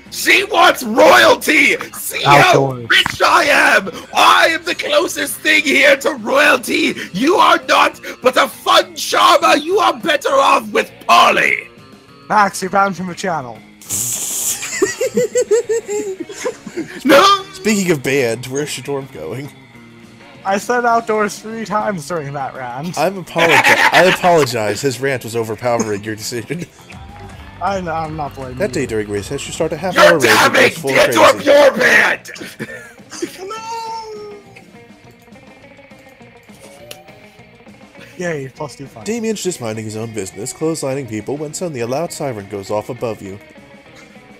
She wants royalty! See Outdoors. how rich I am! I am the closest thing here to royalty! You are not, but a fun charmer! You are better off with Polly! Max, you're banned from the channel. No! Speaking of band, where's Shadorm going? I said outdoors 3 times during that rant. I apologize. His rant was overpowering your decision. I'm not blaming That you. day during recess, you start a You're half-hour rage and damning! goes full Get to a crazy. pure band! Yay, +2 fun. Damien's just minding his own business, clotheslining people, when suddenly a loud siren goes off above you.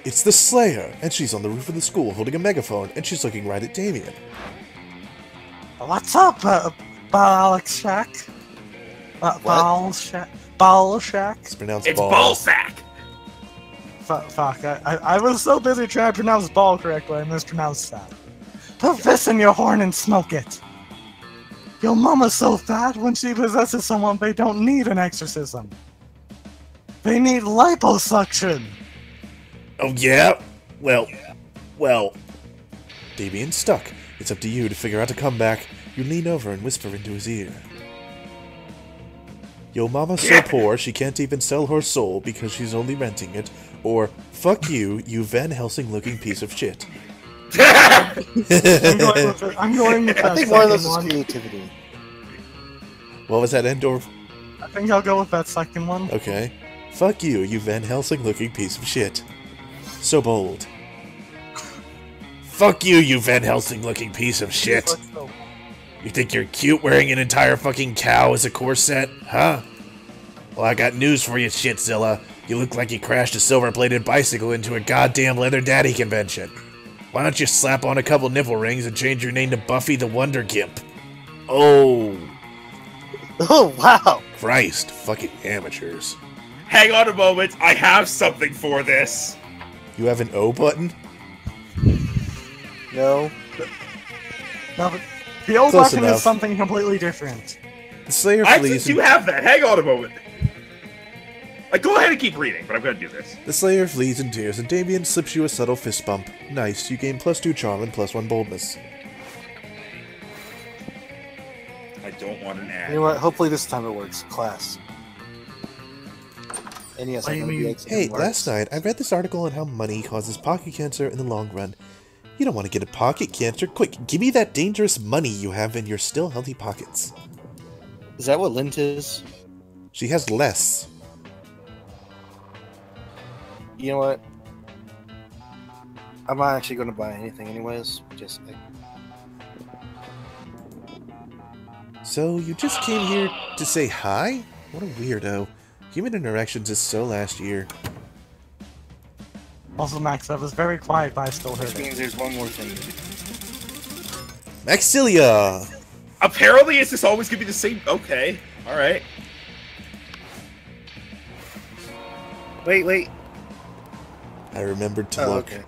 It's the Slayer, and she's on the roof of the school holding a megaphone, and she's looking right at Damien. What's up, Alex Shack? Ball Shack? Ball Shack? It's pronounced It's ball. ballsack! Fuck, I was so busy trying to pronounce ball correctly, I mispronounced that. Put this in your horn and smoke it. Your mama's so fat, when she possesses someone, they don't need an exorcism. They need liposuction. Oh yeah? Well. Damien's stuck. It's up to you to figure out a comeback. You lean over and whisper into his ear. Yo mama's so poor she can't even sell her soul because she's only renting it. Or, fuck you, you Van Helsing looking piece of shit. I'm going with that I think one of those second is one. creativity. What was that, Endor? I think I'll go with that second one. Okay. Fuck you, you Van Helsing looking piece of shit. So bold. Fuck you, you Van Helsing looking piece of shit. You think you're cute wearing an entire fucking cow as a corset? Huh? Well, I got news for you, Shitzilla. You look like you crashed a silver-bladed bicycle into a goddamn leather daddy convention. Why don't you slap on a couple nipple rings and change your name to Buffy the Wonder Gimp? Oh, Oh, wow! Christ, fucking amateurs. Hang on a moment, I have something for this. You have an O button? No. No, but the old Close button enough. is something completely different. The Slayer I flees. think you have that. Hang on a moment. Go ahead and keep reading, but I'm gonna do this. The Slayer flees in tears, and Damien slips you a subtle fist bump. Nice, you gain +2 charm and +1 boldness. I don't want an ad. You know what? Hopefully this time it works. Class. And yes, What I'm do gonna you be mean? ex- Hey, works. last night I read this article on how money causes pocket cancer in the long run. You don't want to get a pocket cancer. Quick, give me that dangerous money you have in your still healthy pockets. Is that what lint is? She has less. You know what? I'm not actually going to buy anything anyways. Just So, you just came here to say hi? What a weirdo. Human interactions is so last year. Also, Max, I was very quiet, but I still heard which it. means there's one more thing. Maxilia! Apparently, is this always gonna be the same? Okay, all right. Wait. I remembered to Oh, look. okay.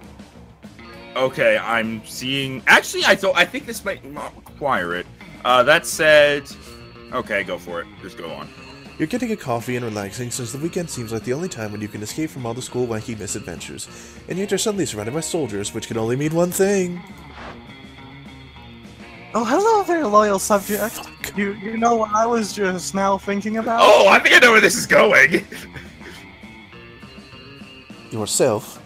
Okay, I'm seeing. Actually, I think this might not require it. That said, okay, go for it. Just go on. You're getting a coffee and relaxing since the weekend seems like the only time when you can escape from all the school wacky misadventures. And yet you're suddenly surrounded by soldiers, which can only mean one thing. Oh, hello there, loyal subject. You know what I was just now thinking about? Oh, I think I know where this is going. Yourself.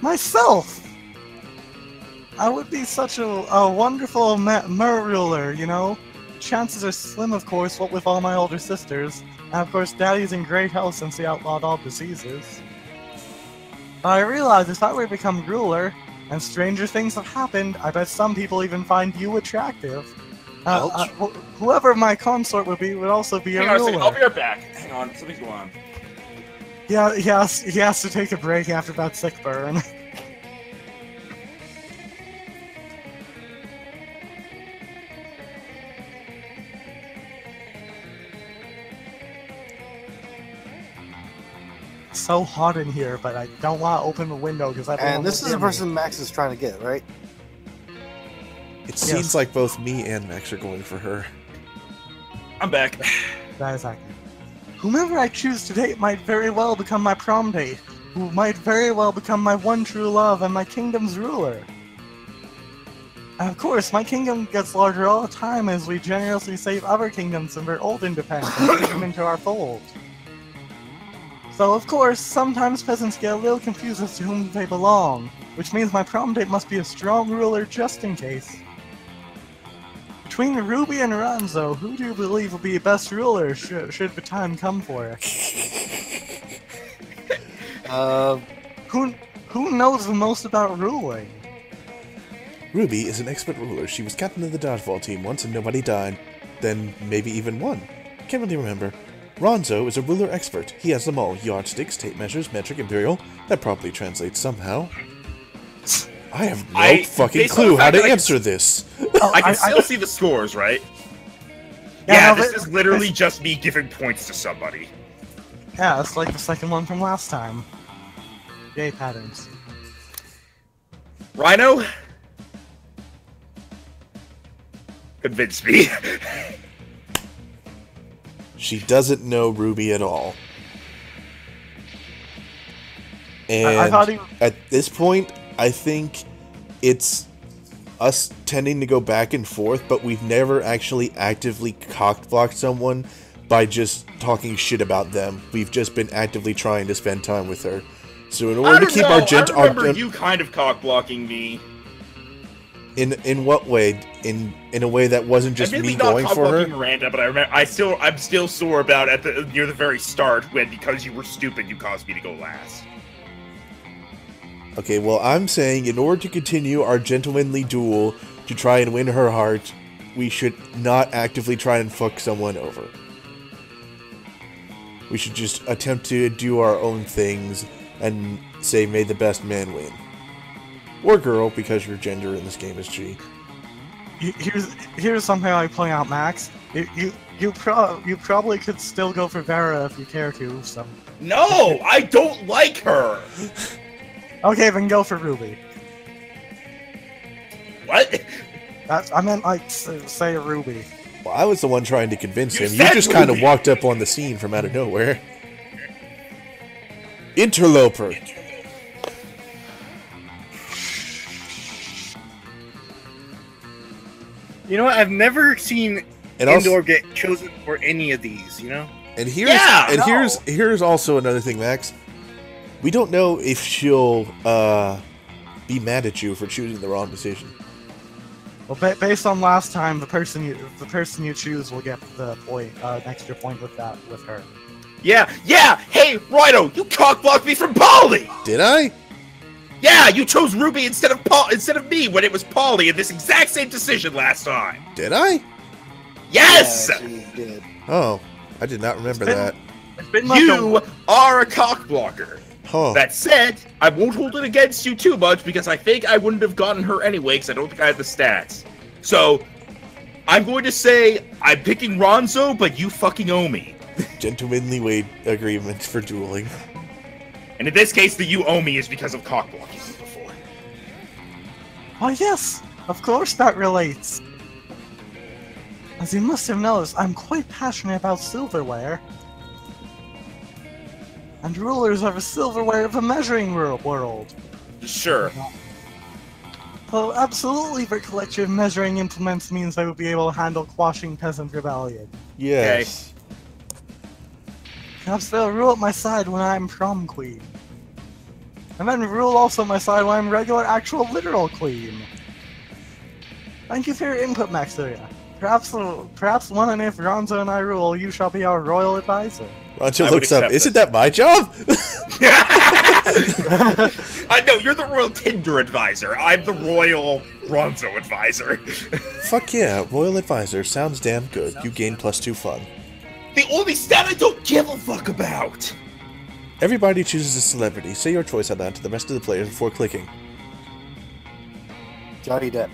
Myself! I would be such a wonderful ruler, you know? Chances are slim, of course, what with all my older sisters. And of course, Daddy's in great health since he outlawed all diseases. I realize if I were to become ruler, and stranger things have happened, I bet some people even find you attractive. Whoever my consort would be would also be Hang a on a ruler. second, I'll be right back. Hang on, something's going on. Yeah, he has to take a break after that sick burn. So hot in here, but I don't want to open the window because I don't. And this is the person Max is trying to get, right? It seems like both me and Max are going for her. I'm back. That is accurate. Whomever I choose to date might very well become my prom date, who might very well become my one true love and my kingdom's ruler. And of course, my kingdom gets larger all the time as we generously save other kingdoms from their old independence and take them into our fold. So of course, sometimes peasants get a little confused as to whom they belong, which means my prom date must be a strong ruler just in case. Between Ruby and Ronzo, who do you believe will be the best ruler should the time come for it? Who knows the most about ruling? Ruby is an expert ruler. She was captain of the dodgeball team once and nobody died. Then maybe even won. Can't really remember. Ronzo is a ruler expert. He has them all. Yardsticks, tape measures, metric, imperial. That probably translates somehow. I have no fucking clue how to answer this. I can still see the scores, right? Yeah, this is literally just me giving points to somebody. Yeah, it's like the second one from last time. Yay, patterns. Rhino? Convince me. She doesn't know Ruby at all. And at this point, I think it's us tending to go back and forth, but we've never actually actively cock-blocked someone by just talking shit about them. We've just been actively trying to spend time with her. So in order to keep our gent... I remember you kind of cock-blocking me. In what way? In a way that wasn't just me going for her? Miranda, but I remember I'm still sore about near the very start when, because you were stupid, you caused me to go last. Okay, well, I'm saying in order to continue our gentlemanly duel to try and win her heart, we should not actively try and fuck someone over. We should just attempt to do our own things and say, may the best man win. Or girl, because your gender in this game is G. Here's something I point out, Max. You probably could still go for Vera if you care to. So. No, I don't like her. Okay, then go for Ruby. What? I meant like say Ruby. Well, I was the one trying to convince him. You just kind of walked up on the scene from out of nowhere. Interloper. You know what? I've never seen Indoor get chosen for any of these, you know? And here's also another thing, Max. We don't know if she'll be mad at you for choosing the wrong decision. Well, based on last time, the person you choose will get the point, an extra point with her. Yeah. Hey, Rhino, you cock-blocked me from Polly. Did I? Yeah, you chose Ruby instead of me when it was Polly in this exact same decision last time. Did I? Yes. Yeah, she did. Oh, I did not remember that. You are a cock-blocker. Huh. That said, I won't hold it against you too much because I think I wouldn't have gotten her anyway because I don't think I have the stats. So, I'm going to say I'm picking Ronzo, but you fucking owe me. Gentlemanly agreement for dueling. And in this case, the you owe me is because of cock-blocking me before. Oh yes, of course that relates. As you must have noticed, I'm quite passionate about silverware. And rulers are the silverware of the measuring world. Sure. So absolutely the collection of measuring implements means I will be able to handle quashing peasant rebellion. Yes. Perhaps they'll rule at my side when I'm prom queen. And then rule also my side when I'm regular, actual, literal queen. Thank you for your input, Maxteria. Perhaps one and if Ronzo and I rule, you shall be our royal advisor. Rancho I would looks up. accept Isn't this. that my job? I know, you're the royal Tinder advisor. I'm the royal Ronzo advisor. Fuck yeah, royal advisor. Sounds damn good. You gain +2 fun. The only stat I don't give a fuck about! Everybody chooses a celebrity. Say your choice on that to the rest of the players before clicking. Johnny Depp.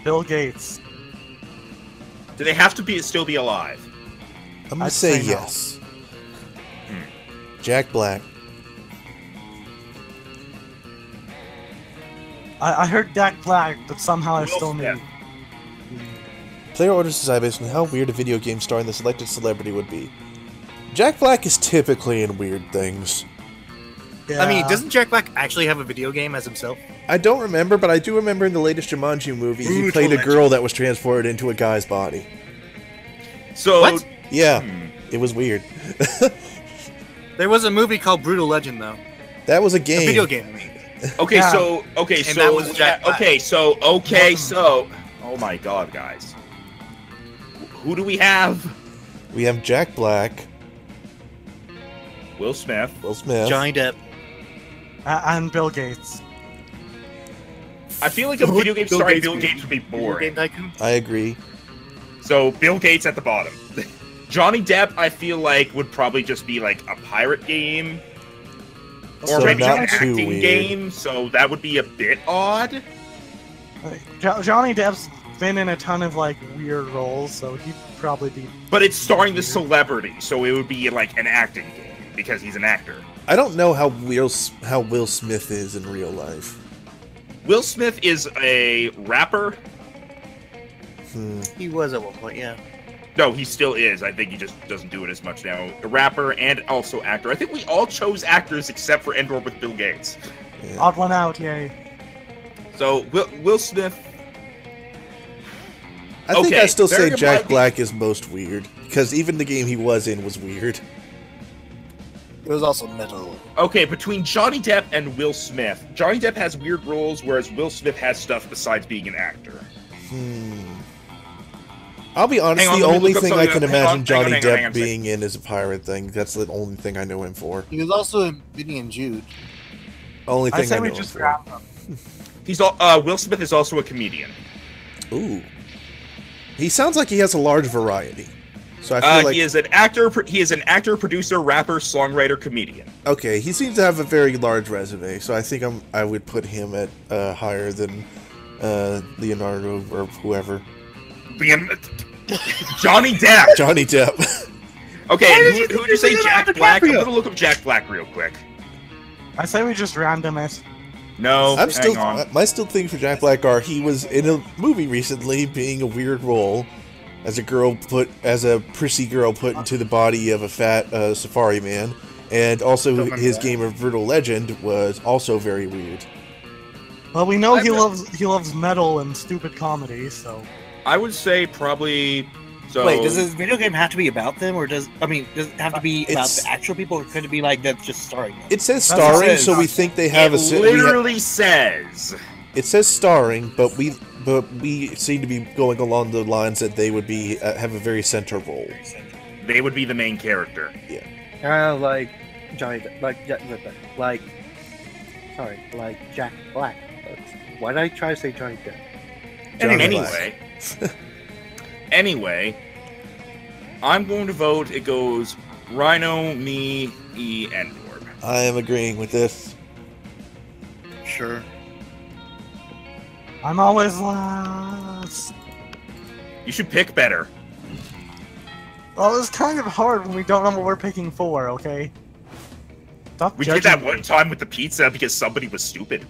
Bill Gates. Do they have to still be alive? I'm gonna I'd say say no. yes. Jack Black. I heard Jack Black, but somehow I Will still Smith. need. Player orders decide based on how weird a video game starring the selected celebrity would be. Jack Black is typically in weird things. Yeah. I mean, doesn't Jack Black actually have a video game as himself? I don't remember, but I do remember in the latest Jumanji movie, he Brutal played a legend. girl that was transported into a guy's body. So, What? Yeah, it was weird. There was a movie called Brutal Legend, though. That was a A game. video game, I mean. okay, Yeah. so, And that was Jack Black. oh my god, guys. Who do we have? We have Jack Black, Will Smith. Will Smith. Johnny Depp. And Bill Gates. I feel like a video game Bill starring Gates Bill movie. Gates would be Video boring. Game Tycoon? I agree. So, Bill Gates at the bottom. Johnny Depp, I feel like, would probably just be like a pirate game. Or So maybe not an too acting weird. game, so that would be a bit odd. Johnny Depp's been in a ton of like weird roles, so he'd probably be. But it's starring the celebrity, so it would be like an acting game, because he's an actor. I don't know how Will Smith is in real life. Will Smith is a rapper. He was at one point, yeah. No, he still is. I think he just doesn't do it as much now. A rapper and also actor. I think we all chose actors except for Endor with Bill Gates. Yeah. Odd one out, yay. So, Will Smith... I think Okay, I still say there Jack might be- Black is most weird, because even the game he was in was weird. It was also metal. Okay, between Johnny Depp and Will Smith, Johnny Depp has weird roles, whereas Will Smith has stuff besides being an actor. I'll be honest, Hang on, the let me only look up thing I something. can Hang on, imagine Johnny hang on, hang Depp on, being in is a pirate thing. That's the only thing I know him for. He was also in Vinny and Jude. Only I thing say I know we him just for. wrap up. Will Smith is also a comedian. Ooh. He sounds like he has a large variety. So I feel like... He is an actor, producer, rapper, songwriter, comedian. Okay, he seems to have a very large resume, so I think I would put him at higher than Leonardo or whoever. Johnny Depp. Johnny Depp. Okay, who'd you say Jack Leonardo Black? I'm DiCaprio? gonna look up Jack Black real quick. I say we just random it. No, I'm hang still on. my still thing for Jack Black are he was in a movie recently being a weird role as a prissy girl put into the body of a fat safari man, and also Don't remember his that. game of Brutal Legend was also very weird. Well, we know I he bet- loves metal and stupid comedy, so I would say probably. So Wait, does this video game have to be about them, or does it have to be about It's- the actual people, or could it be like that's just starring them? It says That's what it starring, says. so we think they have it we literally says. it says starring, but we seem to be going along the lines that they would be have a very center role. They would be the main character. Like Johnny, like Jack Black. Why did I try to say Johnny Depp? Johnny Anyway, anyway, I'm going to vote. It goes Rhino, me, E, and Orb. I am agreeing with this. Sure. I'm always last. You should pick better. Well, it's kind of hard when we don't know what we're picking for, okay? Stop We did judging that me. one time with the pizza because somebody was stupid.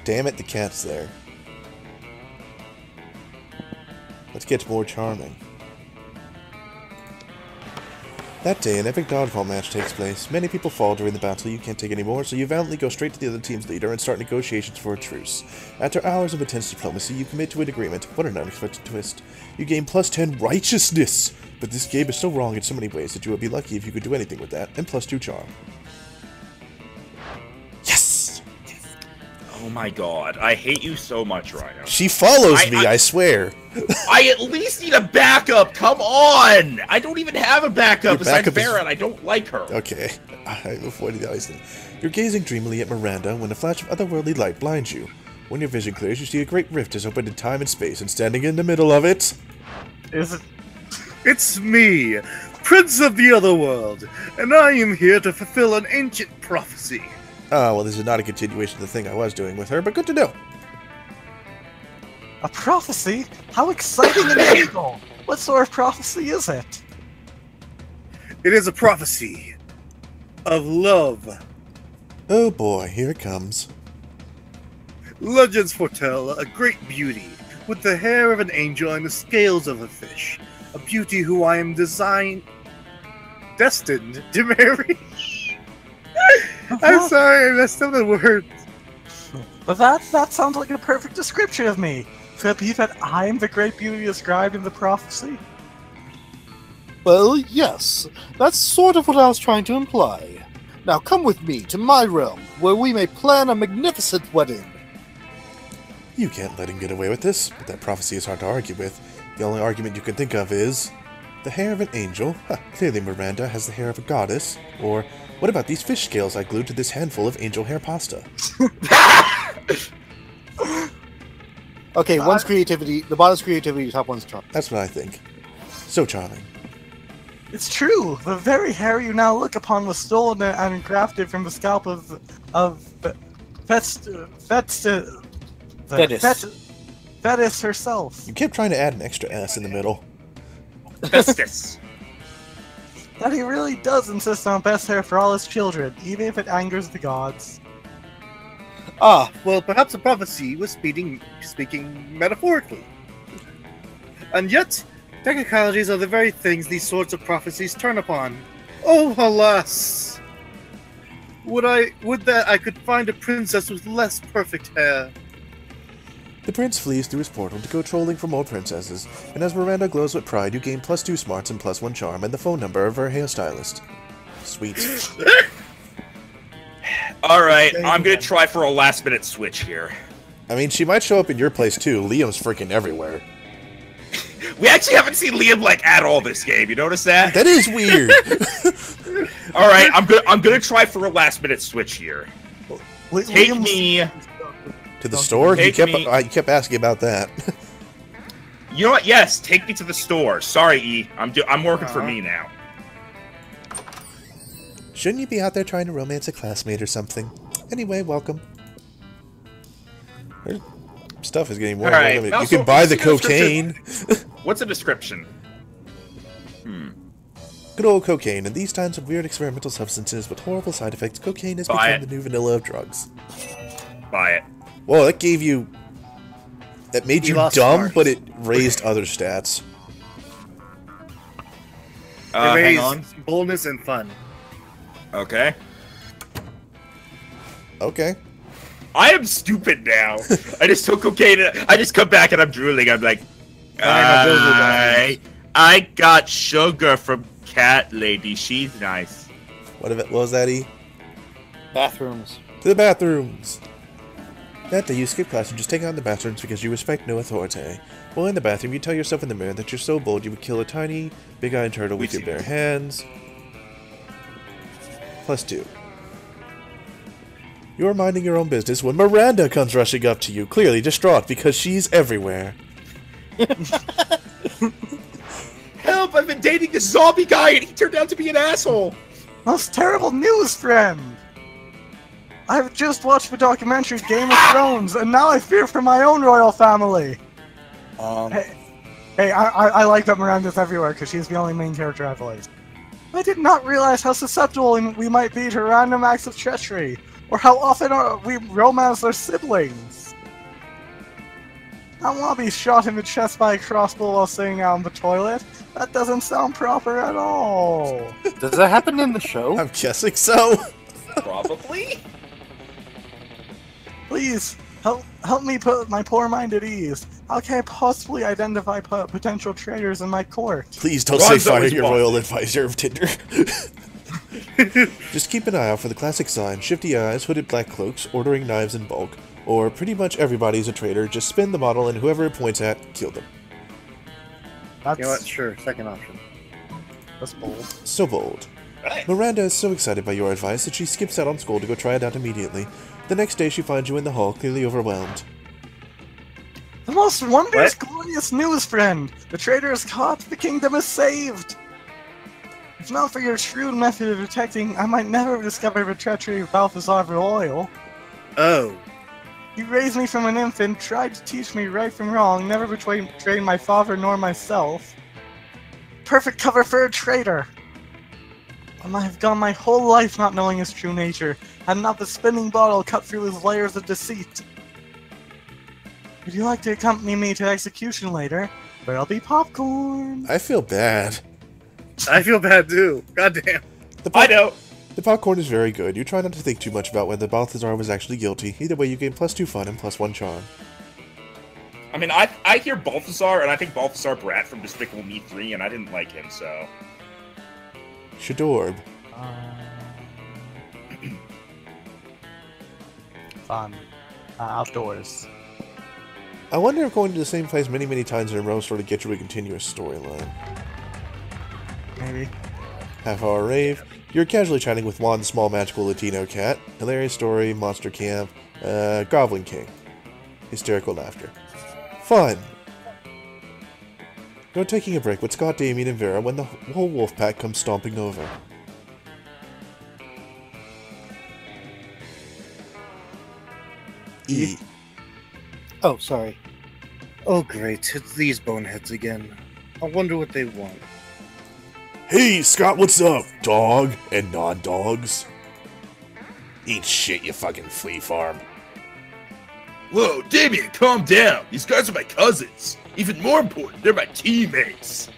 Damn it, the cat's there. Let's get more charming. That day, an epic dodgeball match takes place. Many people fall during the battle you can't take anymore, so you valiantly go straight to the other team's leader and start negotiations for a truce. After hours of intense diplomacy, you commit to an agreement. What an unexpected twist. You gain plus 10 righteousness! But this game is so wrong in so many ways that you would be lucky if you could do anything with that, and plus 2 charm. Yes! Oh my god, I hate you so much, Rhino. She follows me, I swear. I at least need a backup, come on! I don't even have a backup besides backup is- Barrett, I don't like her. Okay, I'm avoiding the ice thing. You're gazing dreamily at Miranda when a flash of otherworldly light blinds you. When your vision clears, you see a great rift has opened in time and space, and standing in the middle of it... Is it? It's me, Prince of the Otherworld, and I am here to fulfill an ancient prophecy. Ah, well, this is not a continuation of the thing I was doing with her, but good to know. A prophecy? How exciting and magical! What sort of prophecy is it? It is a prophecy of love. Oh boy, here it comes. Legends foretell a great beauty, with the hair of an angel and the scales of a fish. A beauty who I am destined to marry. I'm sorry, I messed up the words. But that sounds like a perfect description of me. Could it be that I am the great beauty described in the prophecy? Well, yes. That's sort of what I was trying to imply. Now come with me to my realm, where we may plan a magnificent wedding. You can't let him get away with this, but that prophecy is hard to argue with. The only argument you can think of is... the hair of an angel? Huh, clearly Miranda has the hair of a goddess. Or, what about these fish scales I glued to this handful of angel hair pasta? Okay, one's creativity, the bottom's creativity, top one's charm. That's what I think. So charming. It's true. The very hair you now look upon was stolen and grafted from the scalp of Thetis herself. You kept trying to add an extra S in the middle. Festus. That he really does insist on best hair for all his children, even if it angers the gods. Ah, well, perhaps a prophecy was speaking metaphorically. And yet, technicalities are the very things these sorts of prophecies turn upon. Oh, alas! Would that I could find a princess with less perfect hair. The prince flees through his portal to go trolling for more princesses, and as Miranda glows with pride, you gain +2 smarts and +1 charm and the phone number of her hairstylist. Sweet. Alright, I'm gonna try for a last-minute switch here. I mean, she might show up in your place too. Liam's freaking everywhere. We actually haven't seen Liam, like, at all this game, you notice that? That is weird! Alright, I'm gonna try for a last-minute switch here. Take me... To the store? You Take me- kept asking about that. You know what? Yes, take me to the store. Sorry, E. I'm working for me now. Shouldn't you be out there trying to romance a classmate or something? Anyway, welcome. Her stuff is getting more and more Alright, limited. now You so can buy the what's the description? cocaine. What's the description? Good old cocaine. In these times of weird experimental substances with horrible side effects, cocaine has Buy become it. the new vanilla of drugs. Buy it. Whoa, that gave you... That made You you lost dumb, smarts. but it raised other stats. It Hang raised on. boldness and fun. Okay. Okay. I am stupid now. I just took cocaine. I just come back and I'm drooling. I'm like, I got sugar from Cat Lady. She's nice. What was that, E? Bathrooms. To the bathrooms! That day you skip class and just take out the bathrooms because you respect no authority. While in the bathroom, you tell yourself in the mirror that you're so bold you would kill a tiny, big-eyed turtle with your bare hands. +2. You're minding your own business when Miranda comes rushing up to you, clearly distraught because she's everywhere. Help! I've been dating this zombie guy and he turned out to be an asshole. Most terrible news, friend! I've just watched the documentary Game of Thrones, and now I fear for my own royal family! Hey, I like that Miranda's everywhere, because she's the only main character I've liked. I did not realize how susceptible we might be to random acts of treachery, or how often we romance our siblings. I want to be shot in the chest by a crossbow while sitting out on the toilet. That doesn't sound proper at all. Does that happen in the show? I'm guessing so. Probably. Please, help me put my poor mind at ease. How can I possibly identify potential traitors in my court? Please don't Ron's say fire always your wrong. royal advisor of Tinder. Just keep an eye out for the classic sign, shifty eyes, hooded black cloaks, ordering knives in bulk. or pretty much everybody's a traitor, just spin the bottle and whoever it points at, kill them. That's, You know what? Sure, second option. that's bold. So bold. Right. Miranda is so excited by your advice that she skips out on school to go try it out immediately. The next day she finds you in the hall, clearly overwhelmed. The most wondrous, glorious news, friend! The traitor is caught, the kingdom is saved! If not for your shrewd method of detecting, I might never have discovered the treachery of Balthazar Royal. Oh. You raised me from an infant, tried to teach me right from wrong, never betrayed my father nor myself. Perfect cover for a traitor! And I have gone my whole life not knowing his true nature, had not the spinning bottle cut through his layers of deceit. Would you like to accompany me to execution later? There'll be popcorn! I feel bad. I feel bad too. Goddamn. I know. The popcorn is very good. You try not to think too much about whether Balthazar was actually guilty. Either way, you gain +2 fun and +1 charm. I mean, I hear Balthazar, and I think Balthazar Brat from Despicable Me 3, and I didn't like him, so... Shadorb. Fun. Outdoors. I wonder if going to the same place many, many times in a row sort of gets you a continuous storyline. Maybe. Half-hour rave. You're casually chatting with Juan's small magical Latino cat. Hilarious story, monster camp, Goblin King. Hysterical laughter. Fun! You're taking a break with Scott, Damien, and Vera when the whole wolf pack comes stomping over. E. Oh, sorry. Oh, great. It's these boneheads again. I wonder what they want. Hey, Scott, what's up, dog and non-dogs? Eat shit, you fucking flea farm. Whoa, Damien, calm down. These guys are my cousins. Even more important, they're my teammates.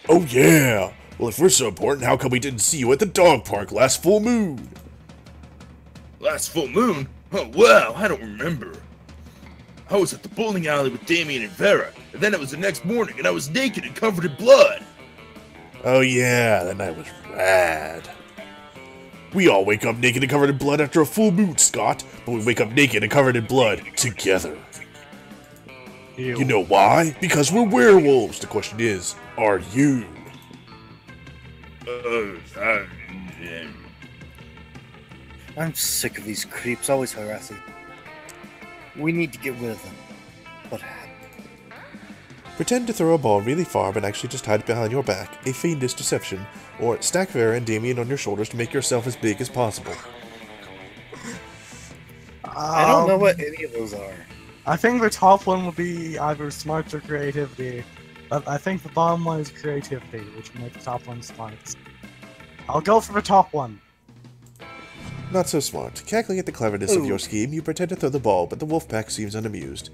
Oh yeah! Well, if we're so important, how come we didn't see you at the dog park last full moon? Last full moon? Oh, wow, I don't remember. I was at the bowling alley with Damien and Vera, and then it was the next morning, and I was naked and covered in blood. Oh yeah, that night was rad. We all wake up naked and covered in blood after a full moon, Scott, but we wake up naked and covered in blood together. Ew. You know why? Because we're werewolves. The question is, are you? I'm sick of these creeps always harassing. We need to get rid of them. But how? Pretend to throw a ball really far but actually just hide it behind your back, a fiendish deception, or stack Vera and Damien on your shoulders to make yourself as big as possible. I don't know what any of those are. I think the top one would be either smarts or creativity. But I think the bottom one is creativity, which will make the top one smarts. I'll go for the top one. Not so smart. Cackling at the cleverness of your scheme, you pretend to throw the ball, but the wolf pack seems unamused.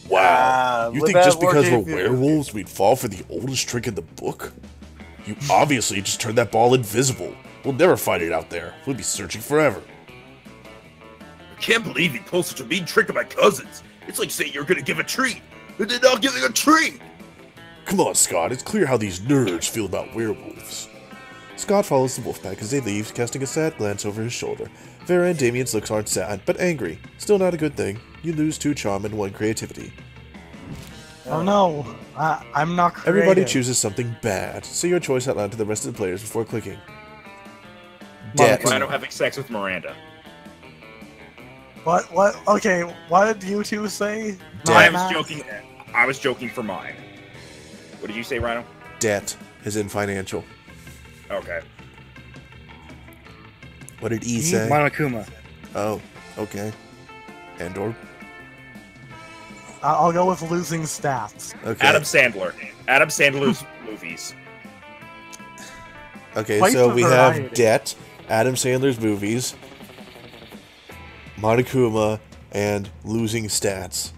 Wow, you would think that just because we're work if you- werewolves we'd fall for the oldest trick in the book? You obviously just turned that ball invisible. We'll never find it out there. We'll be searching forever. I can't believe you pulled such a mean trick on my cousins. It's like saying you're gonna give a treat, and then not giving a treat. Come on, Scott. It's clear how these nerds feel about werewolves. Scott follows the wolf pack as they leave, casting a sad glance over his shoulder. Vera and Damien's looks aren't sad, but angry. Still not a good thing. You lose 2 charm and 1 creativity. Oh no, I'm not creative. Everybody chooses something bad. Say your choice out loud to the rest of the players before clicking. Debt. Rhino having sex with Miranda. What? Okay, what did you two say? I Debt. was joking. I was joking for mine. What did you say, Rhino? Debt, as in financial. Okay. What did E say? Monokuma. Oh, okay. Andor? I'll go with losing stats. Okay. Adam Sandler. Adam Sandler's movies. Okay, Fight so for we have variety. Debt, Adam Sandler's movies, Monokuma, and losing stats.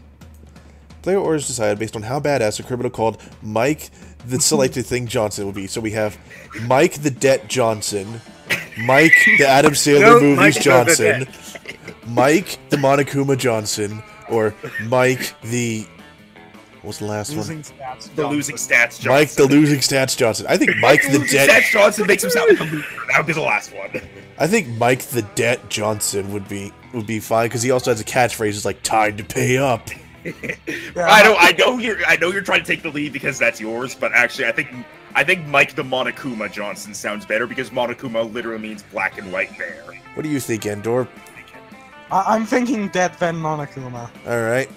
Player orders decided based on how badass a criminal called Mike the selected thing Johnson will be. So we have Mike the Debt Johnson, Mike the Adam Sandler No, movies Mike the Johnson, Mike the Monokuma Johnson, or Mike the What's the last Losing one? stats. The losing stats Johnson. Mike the losing stats Johnson. I think Mike the Losing debt. stats Johnson makes him sound like a loser. That would be the last one. I think Mike the debt Johnson would be fine because he also has a catchphrase. It's like time to pay up. I know you're trying to take the lead because that's yours, but actually I think Mike the Monokuma Johnson sounds better because Monokuma literally means black and white bear. What do you think, Endor? I'm thinking Dead Ven Monokuma. All right.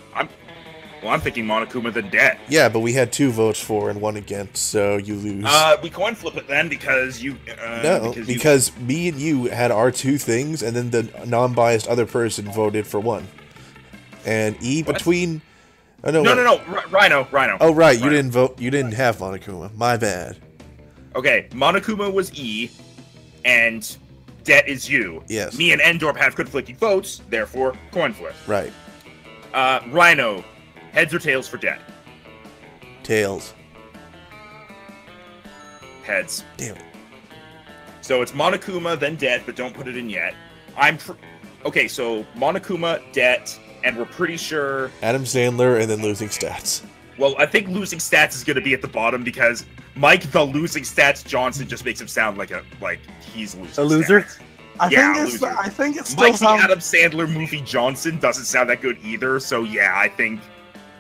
I'm thinking Monokuma the debt. Yeah, but we had 2 votes for and 1 against, so you lose. We coin flip it then because you. Because me and you had our 2 things, and then the non-biased other person voted for 1. And between. Oh, no, Rhino. Oh right, Rhino. you didn't vote. You didn't have Monokuma. My bad. Okay, Monokuma was E, and debt is you. Yes. Me and Endorp have conflicting votes, therefore coin flip. Right. Rhino, heads or tails for debt? Tails. Heads. Damn it. So it's Monokuma, then debt, but don't put it in yet. Okay, so Monokuma, debt, and we're pretty sure. Adam Sandler and then losing stats. Well, I think losing stats is going to be at the bottom because Mike the losing stats Johnson just makes him sound like he's losing. A loser? Stats. I think it's still Mike the sounds. Adam Sandler movie Johnson doesn't sound that good either. So yeah, I think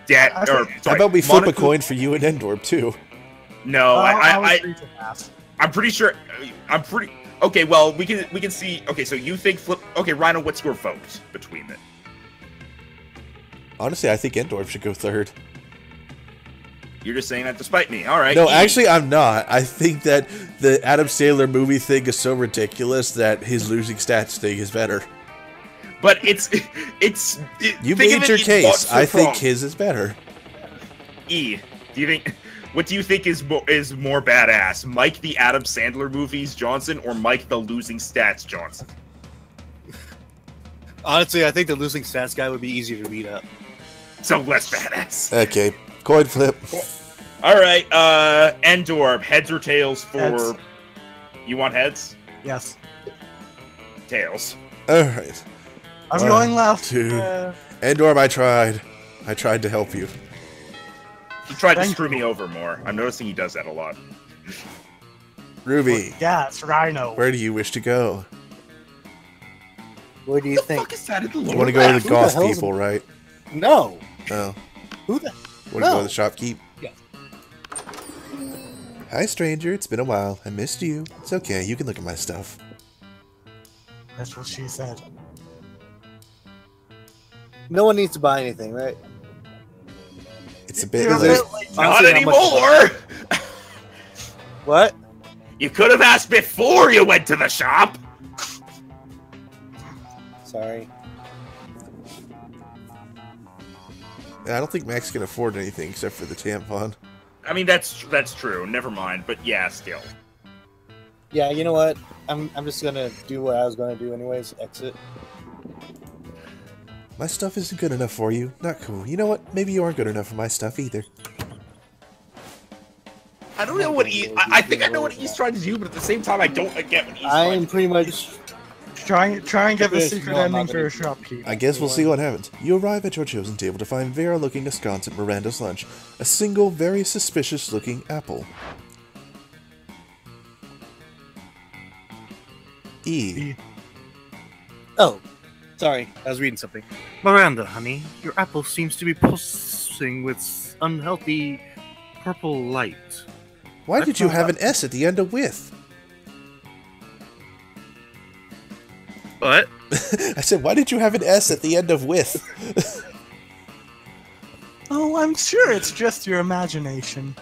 debt. How about we flip a coin for you and Endor too? No, I'm pretty sure. Okay. Well, we can see. Okay, so you think flip? Okay, Rhino, what's your vote between it? Honestly, I think Endorf should go 3rd. You're just saying that to spite me. All right. No, actually, I'm not. I think that the Adam Sandler movie thing is so ridiculous that his losing stats thing is better. But You made your case. I think his is better. E. Do you think? What do you think is more badass, Mike the Adam Sandler movies Johnson or Mike the losing stats Johnson? Honestly, I think the losing stats guy would be easier to beat up. So less badass. Okay, coin flip. All right, Endorb, heads or tails for? Heads. You want heads? Yes. Tails. All right. I'm 1, going left. 2. Endorb, I tried to help you. He tried to Thank screw me over more. I'm noticing he does that a lot. Ruby, Yeah, it's Rhino. where do you wish to go? What do you What the think? fuck is that in the You lower want to go to left? the Who the goth hell's- people, right? No. Oh. Who the? Want to No. go to the shopkeep? Yeah. Hi, stranger. It's been a while. I missed you. It's okay. You can look at my stuff. That's what she said. No one needs to buy anything, right? It's a bit. You're a there's- bit late. Not Honestly, how much- anymore! What? You could have asked before you went to the shop! Sorry. I don't think Max can afford anything except for the tampon. I mean, that's true. Never mind. But yeah, still. Yeah, you know what? I'm just gonna do what I was gonna do anyways. Exit. My stuff isn't good enough for you. Not cool. You know what? Maybe you aren't good enough for my stuff either. I don't know what I think I know what he's trying to do, but at the same time, I don't get what he's trying I'm to pretty much. Try and get the Yes, secret no, I'm ending not for your gonna- shopkeep. I guess we'll see what happens. You arrive at your chosen table to find Vera looking askance at Miranda's lunch. A single, very suspicious-looking apple. E. Oh, sorry. I was reading something. Miranda, honey, your apple seems to be pulsing with unhealthy purple light. Why did you have an S at the end of with? What? I said, why did you have an S at the end of with? Oh, I'm sure it's just your imagination.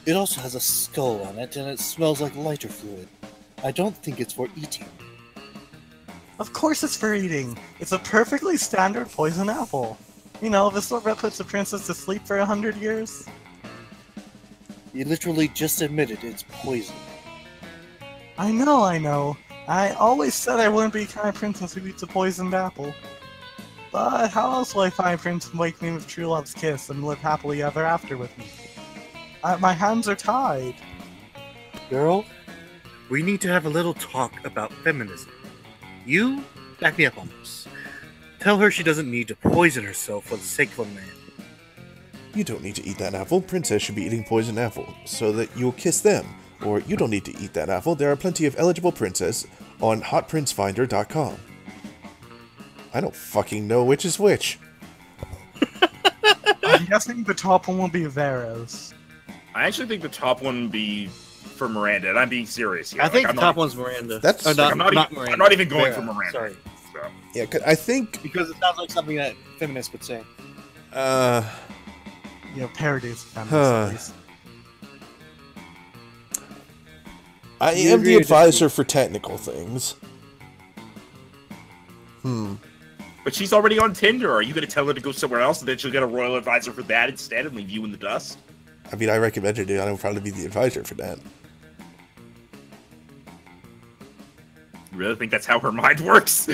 It also has a skull on it, and it smells like lighter fluid. I don't think it's for eating. Of course it's for eating. It's a perfectly standard poison apple. You know, the sort that puts a princess to sleep for 100 years. You literally just admitted it's poison. I know. I always said I wouldn't be the kind of princess who eats a poisoned apple. But how else will I find Prince and wake me with true love's kiss and live happily ever after with me? My hands are tied. Girl, we need to have a little talk about feminism. You back me up on this. Tell her she doesn't need to poison herself for the sake of a man. You don't need to eat that apple. Princess should be eating poison apple so that you'll kiss them. Or you don't need to eat that apple. There are plenty of eligible princess on hotprincefinder.com. I don't fucking know which is which. I'm guessing the top one will be Vera's. I actually think the top one would be for Miranda, and I'm being serious here. I think I'm the top one's Miranda. That's- Or I'm not even going Vera, for Miranda. Sorry. So. Yeah, 'cause I think... Because it sounds like something that feminists would say. Parodies of feminists. I Do you am agree the or disagree? advisor for technical things. But she's already on Tinder. Are you going to tell her to go somewhere else, and then she'll get a royal advisor for that instead and leave you in the dust? I mean, I recommended it. I would probably be the advisor for that. You really think that's how her mind works?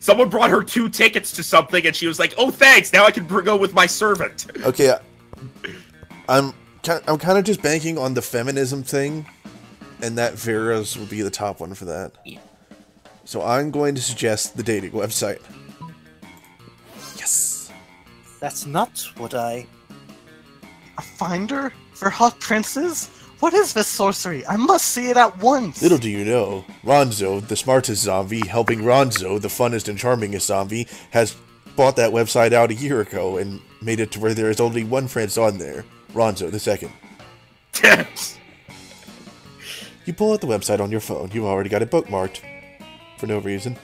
Someone brought her 2 tickets to something, and she was like, "Oh, thanks. Now I can go with my servant." Okay, I'm kind of just banking on the feminism thing, and that Vera's will be the top one for that. So I'm going to suggest the dating website. Yes. That's not what I... A finder? For hot princes? What is this sorcery? I must see it at once! Little do you know, Ronzo, the smartest zombie, helping Ronzo, the funnest and charmingest zombie, has bought that website out a year ago and made it to where there is only one prince on there, Ronzo the second. You pull out the website on your phone, you've already got it bookmarked. For no reason.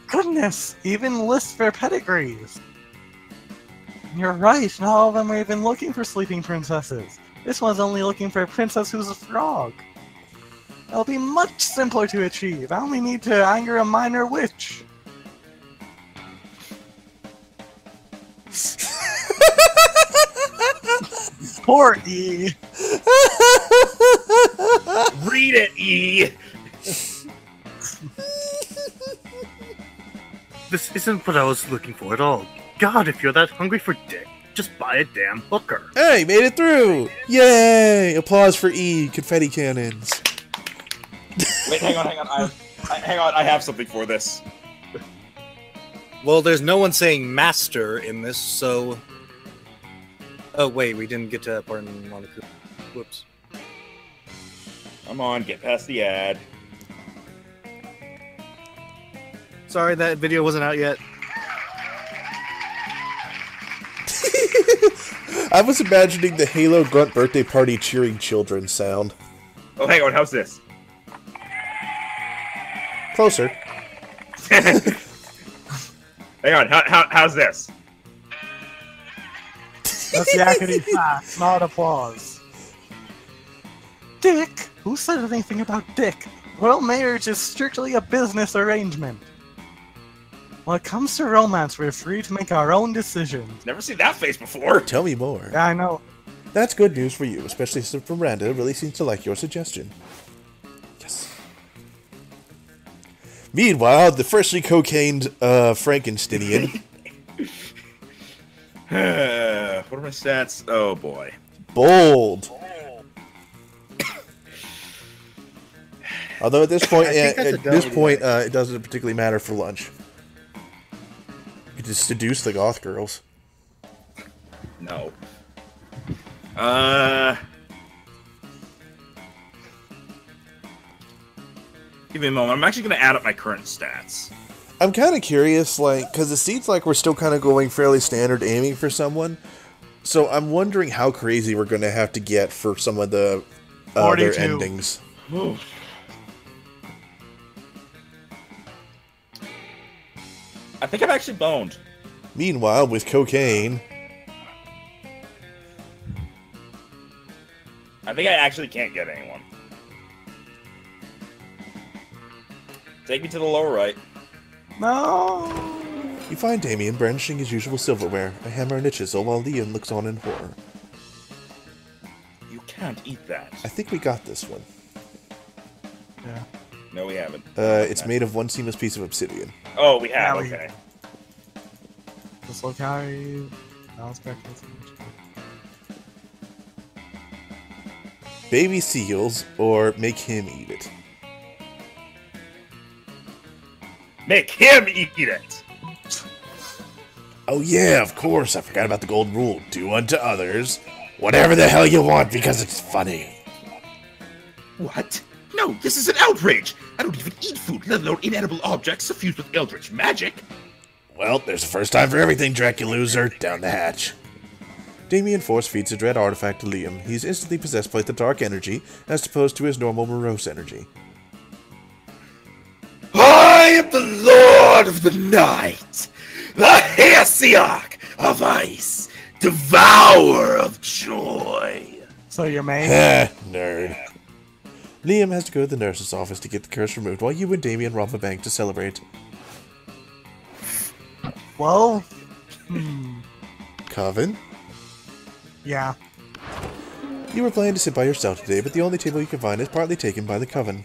Goodness! Even lists their pedigrees! You're right, not all of them are even looking for sleeping princesses. This one's only looking for a princess who's a frog. It'll be much simpler to achieve. I only need to anger a minor witch. Poor E. Read it, E. This isn't what I was looking for at all. God, if you're that hungry for dick, just buy a damn hooker. Hey, made it through! Yay! Applause for E, confetti cannons. Wait, hang on. Hang on, I have something for this. Well, there's no one saying master in this, so... Oh, wait, we didn't get to that part in Monaco. Whoops. Come on, get past the ad. Sorry, that video wasn't out yet. I was imagining the Halo Grunt birthday party cheering children sound. Oh, hang on, how's this? Closer. Hang on, how's this? That's yakety facts, not applause. Dick? Who said anything about Dick? Royal marriage is strictly a business arrangement. When it comes to romance, we're free to make our own decisions. Never seen that face before. Tell me more. Yeah, I know. That's good news for you, especially since Miranda really seems to like your suggestion. Yes. Meanwhile, the freshly cocained Frankensteinian. What are my stats? Oh boy. Bold. Although at this point, it doesn't particularly matter for lunch. You could just seduce the goth girls. No. Give me a moment. I'm actually going to add up my current stats. I'm kind of curious, like, because it seems like we're still kind of going fairly standard aiming for someone. So I'm wondering how crazy we're going to have to get for some of the other 42. I endings. think I'm actually boned. Meanwhile, with cocaine, I think I actually can't get anyone. Take me to the lower right. No. you find Damien brandishing his usual silverware, a hammer and a chisel, while Leon looks on in horror. You can't eat that. I think we got this one. Yeah. No, we haven't. It's made of one seamless piece of obsidian. Oh, we have. Yeah, we- Okay. Just look how you. I was expecting so much. Baby seals, or make him eat it. Make him eat it. Oh yeah, of course, I forgot about the golden rule. Do unto others whatever the hell you want because it's funny. What? No, this is an outrage! I don't even eat food, let alone inedible objects suffused with eldritch magic! Well, there's a first time for everything, Dracula-loser. Down the hatch. Damien force feeds a dread artifact to Liam. He's instantly possessed by the dark energy, as opposed to his normal morose energy. I am the Lord of the Night, the Hesiarch of Ice, Devourer of Joy. So you're main? Heh, nerd. Liam has to go to the nurse's office to get the curse removed, while you and Damien rob a bank to celebrate. Well, Coven? yeah. You were planning to sit by yourself today, but the only table you can find is partly taken by the Coven.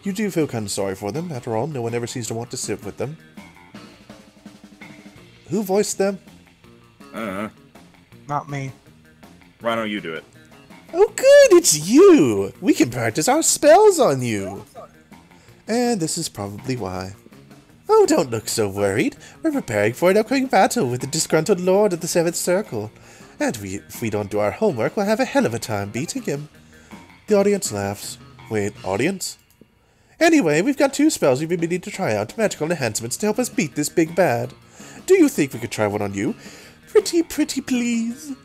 You do feel kind of sorry for them. After all, no one ever seems to want to sit with them. Who voiced them? Not me. Rhino, you do it. Oh good, it's you! We can practice our spells on you! And this is probably why. Oh, don't look so worried. We're preparing for an upcoming battle with the disgruntled Lord of the Seventh Circle. And if we don't do our homework, we'll have a hell of a time beating him. The audience laughs. Wait, audience? Anyway, we've got 2 spells we've been meaning to try out, magical enhancements to help us beat this big bad. Do you think we could try one on you? Pretty please.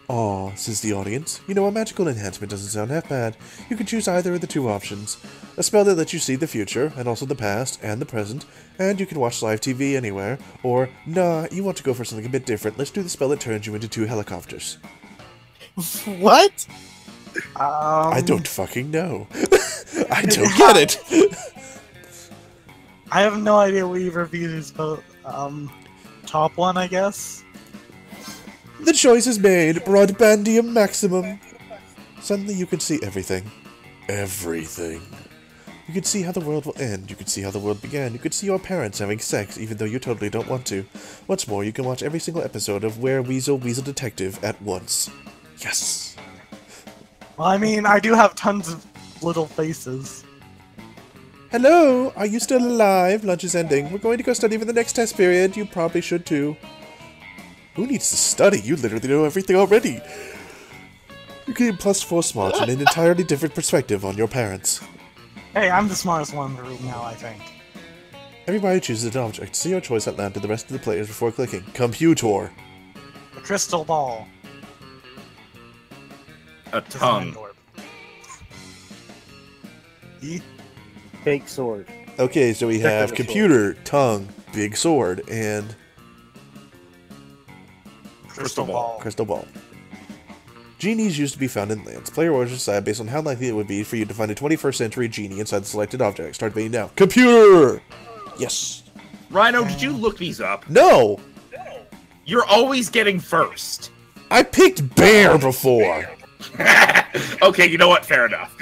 Aw, says the audience. You know, a magical enhancement doesn't sound half bad. You can choose either of the 2 options. A spell that lets you see the future, and also the past, and the present, and you can watch live TV anywhere. Or, nah, you want to go for something a bit different. Let's do the spell that turns you into 2 helicopters. What? I don't fucking know. I don't get it. I have no idea what you've reviewed as top one, I guess. The choice is made. Broadbandium maximum. Suddenly you can see everything. Everything. You can see how the world will end. You can see how the world began. You can see your parents having sex, even though you totally don't want to. What's more, you can watch every single episode of Where Weasel Detective at once. Yes. Well, I mean, I do have tons of little faces. Hello, are you still alive? Lunch is ending. We're going to go study for the next test period. You probably should too. Who needs to study? You literally know everything already. You gain +4 smarts and an entirely different perspective on your parents. Hey, I'm the smartest one in the room now, I think. Everybody chooses an object. Say your choice out loud to the rest of the players before clicking. Computer. A crystal ball. A tongue. E? Fake sword. Okay, so we have Technical computer, tongue, big sword, and Crystal ball. crystal ball. Genies used to be found in lands. Player orders decide based on how likely it would be for you to find a 21st century genie inside the selected object. Start betting now. Computer! Yes. Rhino, did you look these up? No! You're always getting first. I picked bear before! Okay, you know what? Fair enough.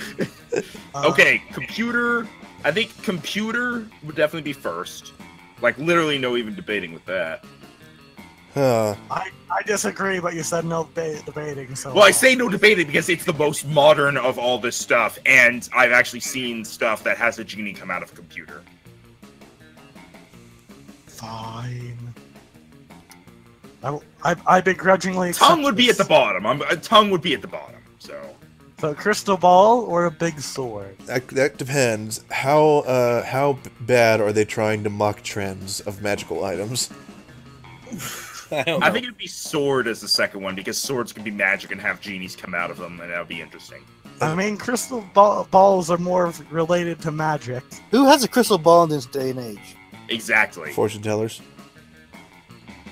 Okay, computer. I think computer would definitely be first. Like, literally no even debating with that. Huh. I disagree, but you said no debating, so... Well, I say no debating because it's the most modern of all this stuff, and I've actually seen stuff that has a genie come out of a computer. Fine. I begrudgingly accept Tongue would be at the this. bottom. Tongue would be at the bottom, so... So, a crystal ball or a big sword? That depends. How bad are they trying to mock trends of magical items? I think it'd be sword as the second one, because swords can be magic and have genies come out of them, and that would be interesting. I mean, crystal balls are more related to magic. Who has a crystal ball in this day and age? Exactly. Fortune tellers?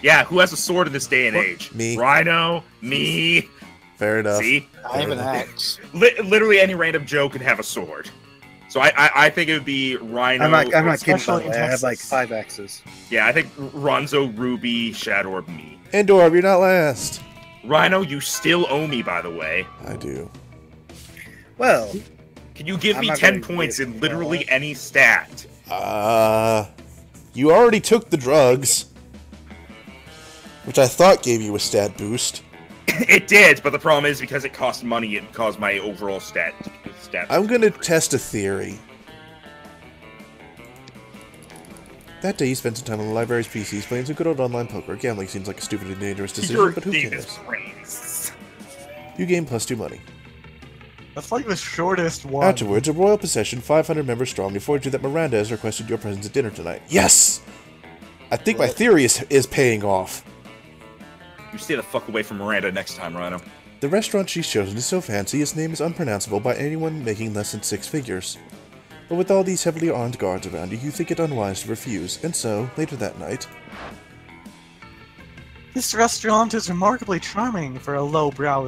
Yeah, who has a sword in this day and age? Me. Rhino, me. Fair enough. See? I have an axe. Literally any random Joe could have a sword. So I think it would be Rhino. I'm not kidding, by Especially the in way. I have like Texas. 5 axes. Yeah, I think Ronzo, Ruby, Shadorb, me. Andorb, you're not last. Rhino, you still owe me, by the way. I do. Well, Can you give I'm me not 10 gonna points get in it. literally any stat? You already took the drugs. Which I thought gave you a stat boost. It did, but the problem is because it cost money, it caused my overall stat. I'm gonna test a theory. That day, he spent some time on the library's PCs playing some good old online poker. Gambling seems like a stupid and dangerous decision, Your but who Davis cares? brains. You gain +2 money. That's like the shortest one. Afterwards, a royal procession, 500 members strong, informed you that Miranda has requested your presence at dinner tonight. Yes! I think my theory is paying off. You stay the fuck away from Miranda next time, Rhino. The restaurant she's chosen is so fancy, its name is unpronounceable by anyone making less than 6 figures. But with all these heavily armed guards around you, you think it unwise to refuse, and so, later that night... This restaurant is remarkably charming for a low-born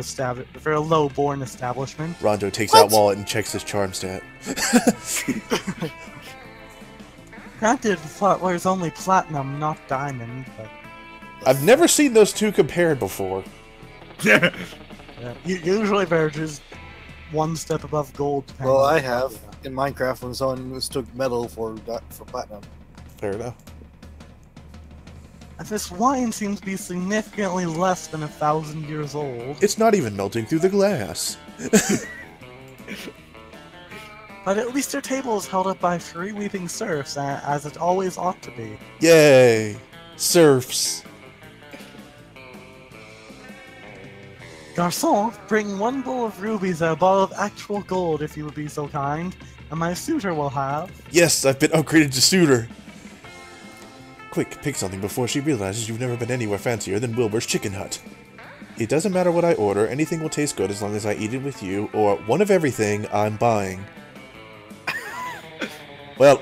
establishment. Rondo takes out wallet and checks his charm stat. Granted, Flatware's only platinum, not diamond, but... I've never seen those two compared before. Usually they're just one step above gold. depending Well, on I the have platinum. in Minecraft when someone mistook metal for platinum. Fair enough. And this wine seems to be significantly less than 1,000 years old. It's not even melting through the glass. But at least our table is held up by 3 weeping serfs, as it always ought to be. Yay! Serfs. Garçon, bring 1 bowl of rubies and a bottle of actual gold if you would be so kind, and my suitor will have. Yes, I've been upgraded to suitor. Quick, pick something before she realizes you've never been anywhere fancier than Wilbur's Chicken Hut. It doesn't matter what I order, anything will taste good as long as I eat it with you, or one of everything I'm buying. Well,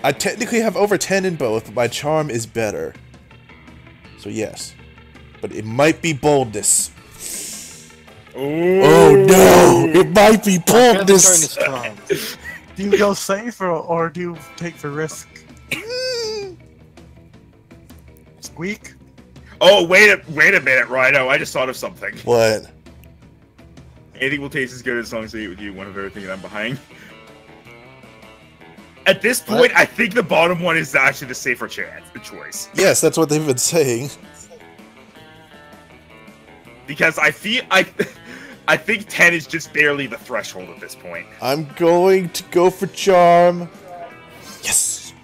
I technically have over 10 in both, but my charm is better. So yes. But it might be boldness. Oh no! It might be boldness! Do you go safe or do you take the risk? Squeak? Oh, wait a minute, Rhino. I just thought of something. What? Anything will taste as good as long as I eat with you, one of everything that I'm behind. At this point, I think the bottom one is actually the safer choice. Yes, that's what they've been saying. Because I think 10 is just barely the threshold at this point. I'm going to go for charm. Yes!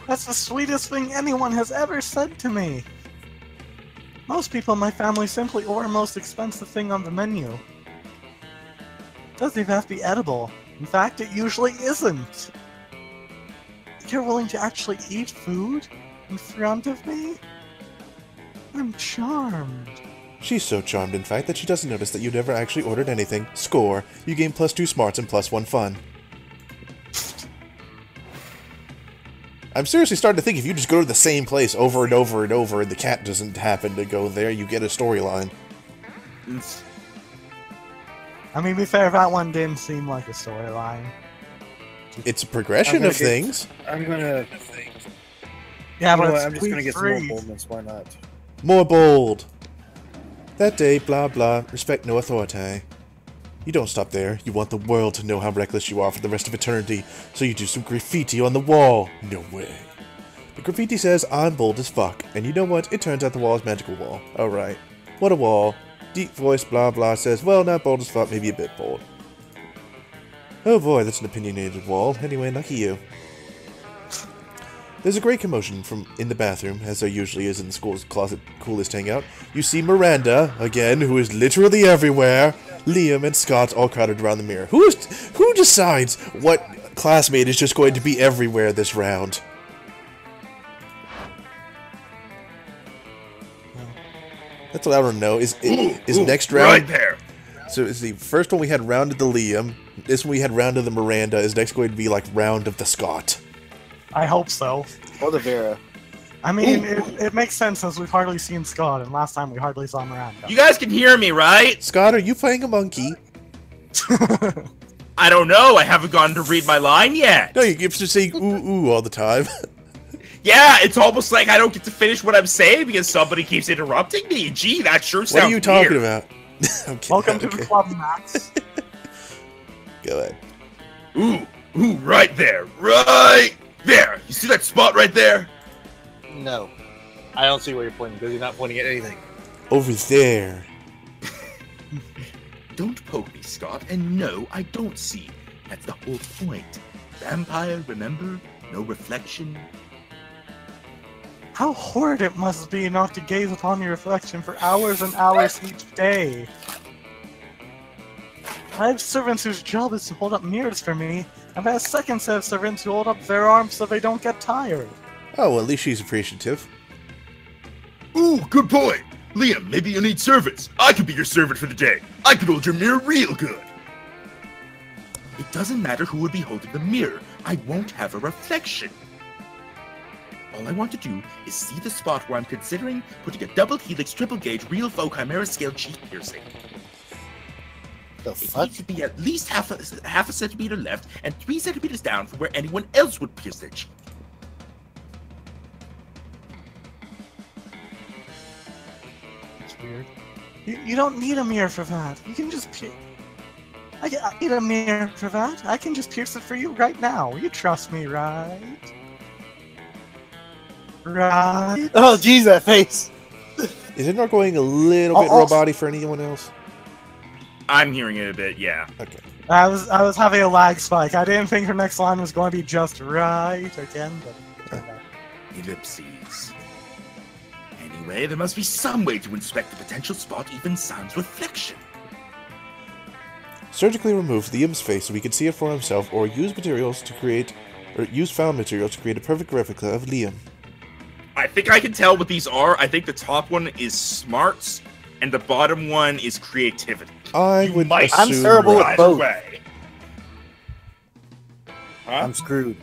That's the sweetest thing anyone has ever said to me. Most people in my family simply order most expensive thing on the menu. It doesn't even have to be edible. In fact, it usually isn't. You're willing to actually eat food in front of me? I'm charmed. She's so charmed, in fact, that she doesn't notice that you never actually ordered anything. Score. You gain +2 smarts and +1 fun. I'm seriously starting to think if you just go to the same place over and over and over and the cat doesn't happen to go there, you get a storyline. I mean, to be fair, that one didn't seem like a storyline. It's a progression of things. I'm gonna. Yeah, but I'm just gonna get some more boldness. Why not? More bold. That day, blah blah, respect no authority. You don't stop there. You want the world to know how reckless you are for the rest of eternity, so you do some graffiti on the wall. No way. The graffiti says, I'm bold as fuck, and you know what? It turns out the wall is magical wall. Alright. What a wall. Deep voice blah blah says, well, not bold as fuck, maybe a bit bold. Oh boy, that's an opinionated wall. Anyway, lucky you. There's a great commotion in the bathroom, as there usually is in the school's closet coolest hangout. You see Miranda, again, who is literally everywhere. Liam and Scott all crowded around the mirror. Who decides what classmate is just going to be everywhere this round? That's what I don't know. Is next round... Right there! So is the first one we had round of the Liam, this one we had round of the Miranda, is next going to be like round of the Scott? I hope so. Or the Vera. I mean, it makes sense as we've hardly seen Scott, and last time we hardly saw Miranda. You guys can hear me, right? Scott, are you playing a monkey? I don't know. I haven't gotten to read my line yet. No, you get to say ooh ooh all the time. Yeah, it's almost like I don't get to finish what I'm saying because somebody keeps interrupting me. Gee, that sure sounds What are you talking weird. about? Okay, Welcome to okay. the club, Max. Go ahead. Ooh, right there. Right there. You see that spot right there? No. I don't see where you're pointing because you're not pointing at anything. Over there. Don't poke me, Scott. And no, I don't see. That's the whole point. Vampire, remember? No reflection. How horrid it must be not to gaze upon your reflection for hours and hours each day. I have servants whose job is to hold up mirrors for me. I've had a second set of servants who hold up their arms so they don't get tired. Oh, well, at least she's appreciative. Ooh, good point. Liam, maybe you need servants. I could be your servant for the day. I could hold your mirror real good. It doesn't matter who would be holding the mirror. I won't have a reflection. All I want to do is see the spot where I'm considering putting a double helix triple gauge real faux chimera scale cheek piercing. The It fuck? needs to be at least half a centimeter left and 3 centimeters down from where anyone else would pierce their cheek. It's weird. You don't need a mirror for that. You can just pierce. I need a mirror for that. I can just pierce it for you right now. You trust me, right? Right? Oh, jeez, that face. Is it not going a little bit roboty for anyone else? I'm hearing it a bit, yeah. Okay. I was having a lag spike. I didn't think her next line was going to be just right again, but Ellipses. Anyway, there must be some way to inspect the potential spot even sans reflection. Surgically remove Liam's face so he can see it for himself, or use found materials to create a perfect replica of Liam. I think I can tell what these are. I think the top one is smarts, and the bottom one is creativity. I would might- assume I'm terrible right. at both. Way. Huh? I'm screwed.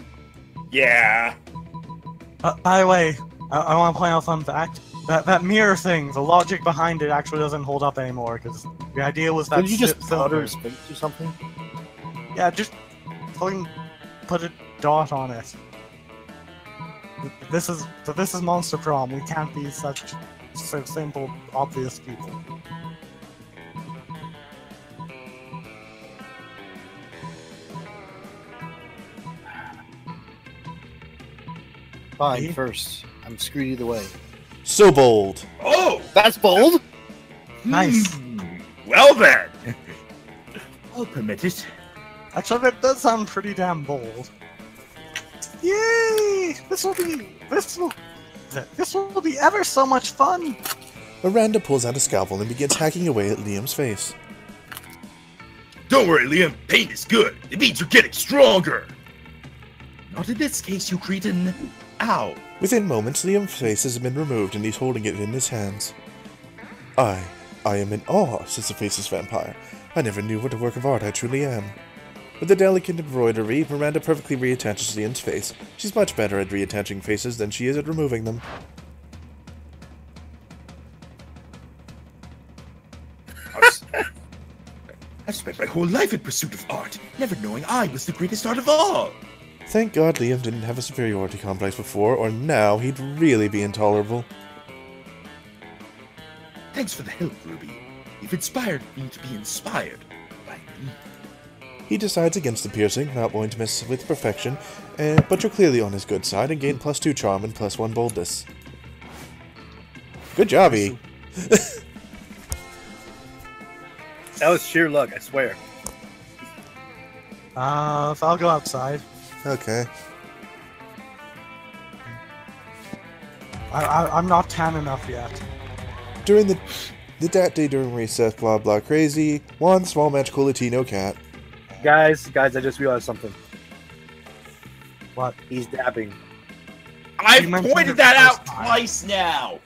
Yeah. by the way, I want to point out a fun fact. That mirror thing, the logic behind it actually doesn't hold up anymore, because the idea was that Did you just powder silver. his face or something? Yeah, just fucking put a dot on it. This is Monster Prom. We can't be such simple, obvious people. Fine, Me? first. I'm screwed either way. So bold. Oh! That's bold! Nice. Well then. I'll permit it. Actually, that does sound pretty damn bold. Yay! This will be ever so much fun. Miranda pulls out a scalpel and begins hacking away at Liam's face. Don't worry, Liam. Pain is good. It means you're getting stronger. Not in this case, you cretin. Ow. Within moments, Liam's face has been removed and he's holding it in his hands. I am in awe, says the faceless vampire. I never knew what a work of art I truly am. With the delicate embroidery, Miranda perfectly reattaches Liam's face. She's much better at reattaching faces than she is at removing them. I've spent my whole life in pursuit of art, never knowing I was the greatest art of all. Thank God Liam didn't have a superiority complex before, or now he'd really be intolerable. Thanks for the help, Ruby. You've inspired me to be inspired by me. He decides against the piercing, not wanting to mess with perfection, but you're clearly on his good side and gain +2 charm and +1 boldness. Good job, E. That was sheer luck, I swear. If I'll go outside. Okay. I'm not tan enough yet. During the dat day during recess, blah blah crazy. One small magical Latino cat. Guys, I just realized something. What? He's dabbing. I've You mentioned pointed it that the out first time. twice now.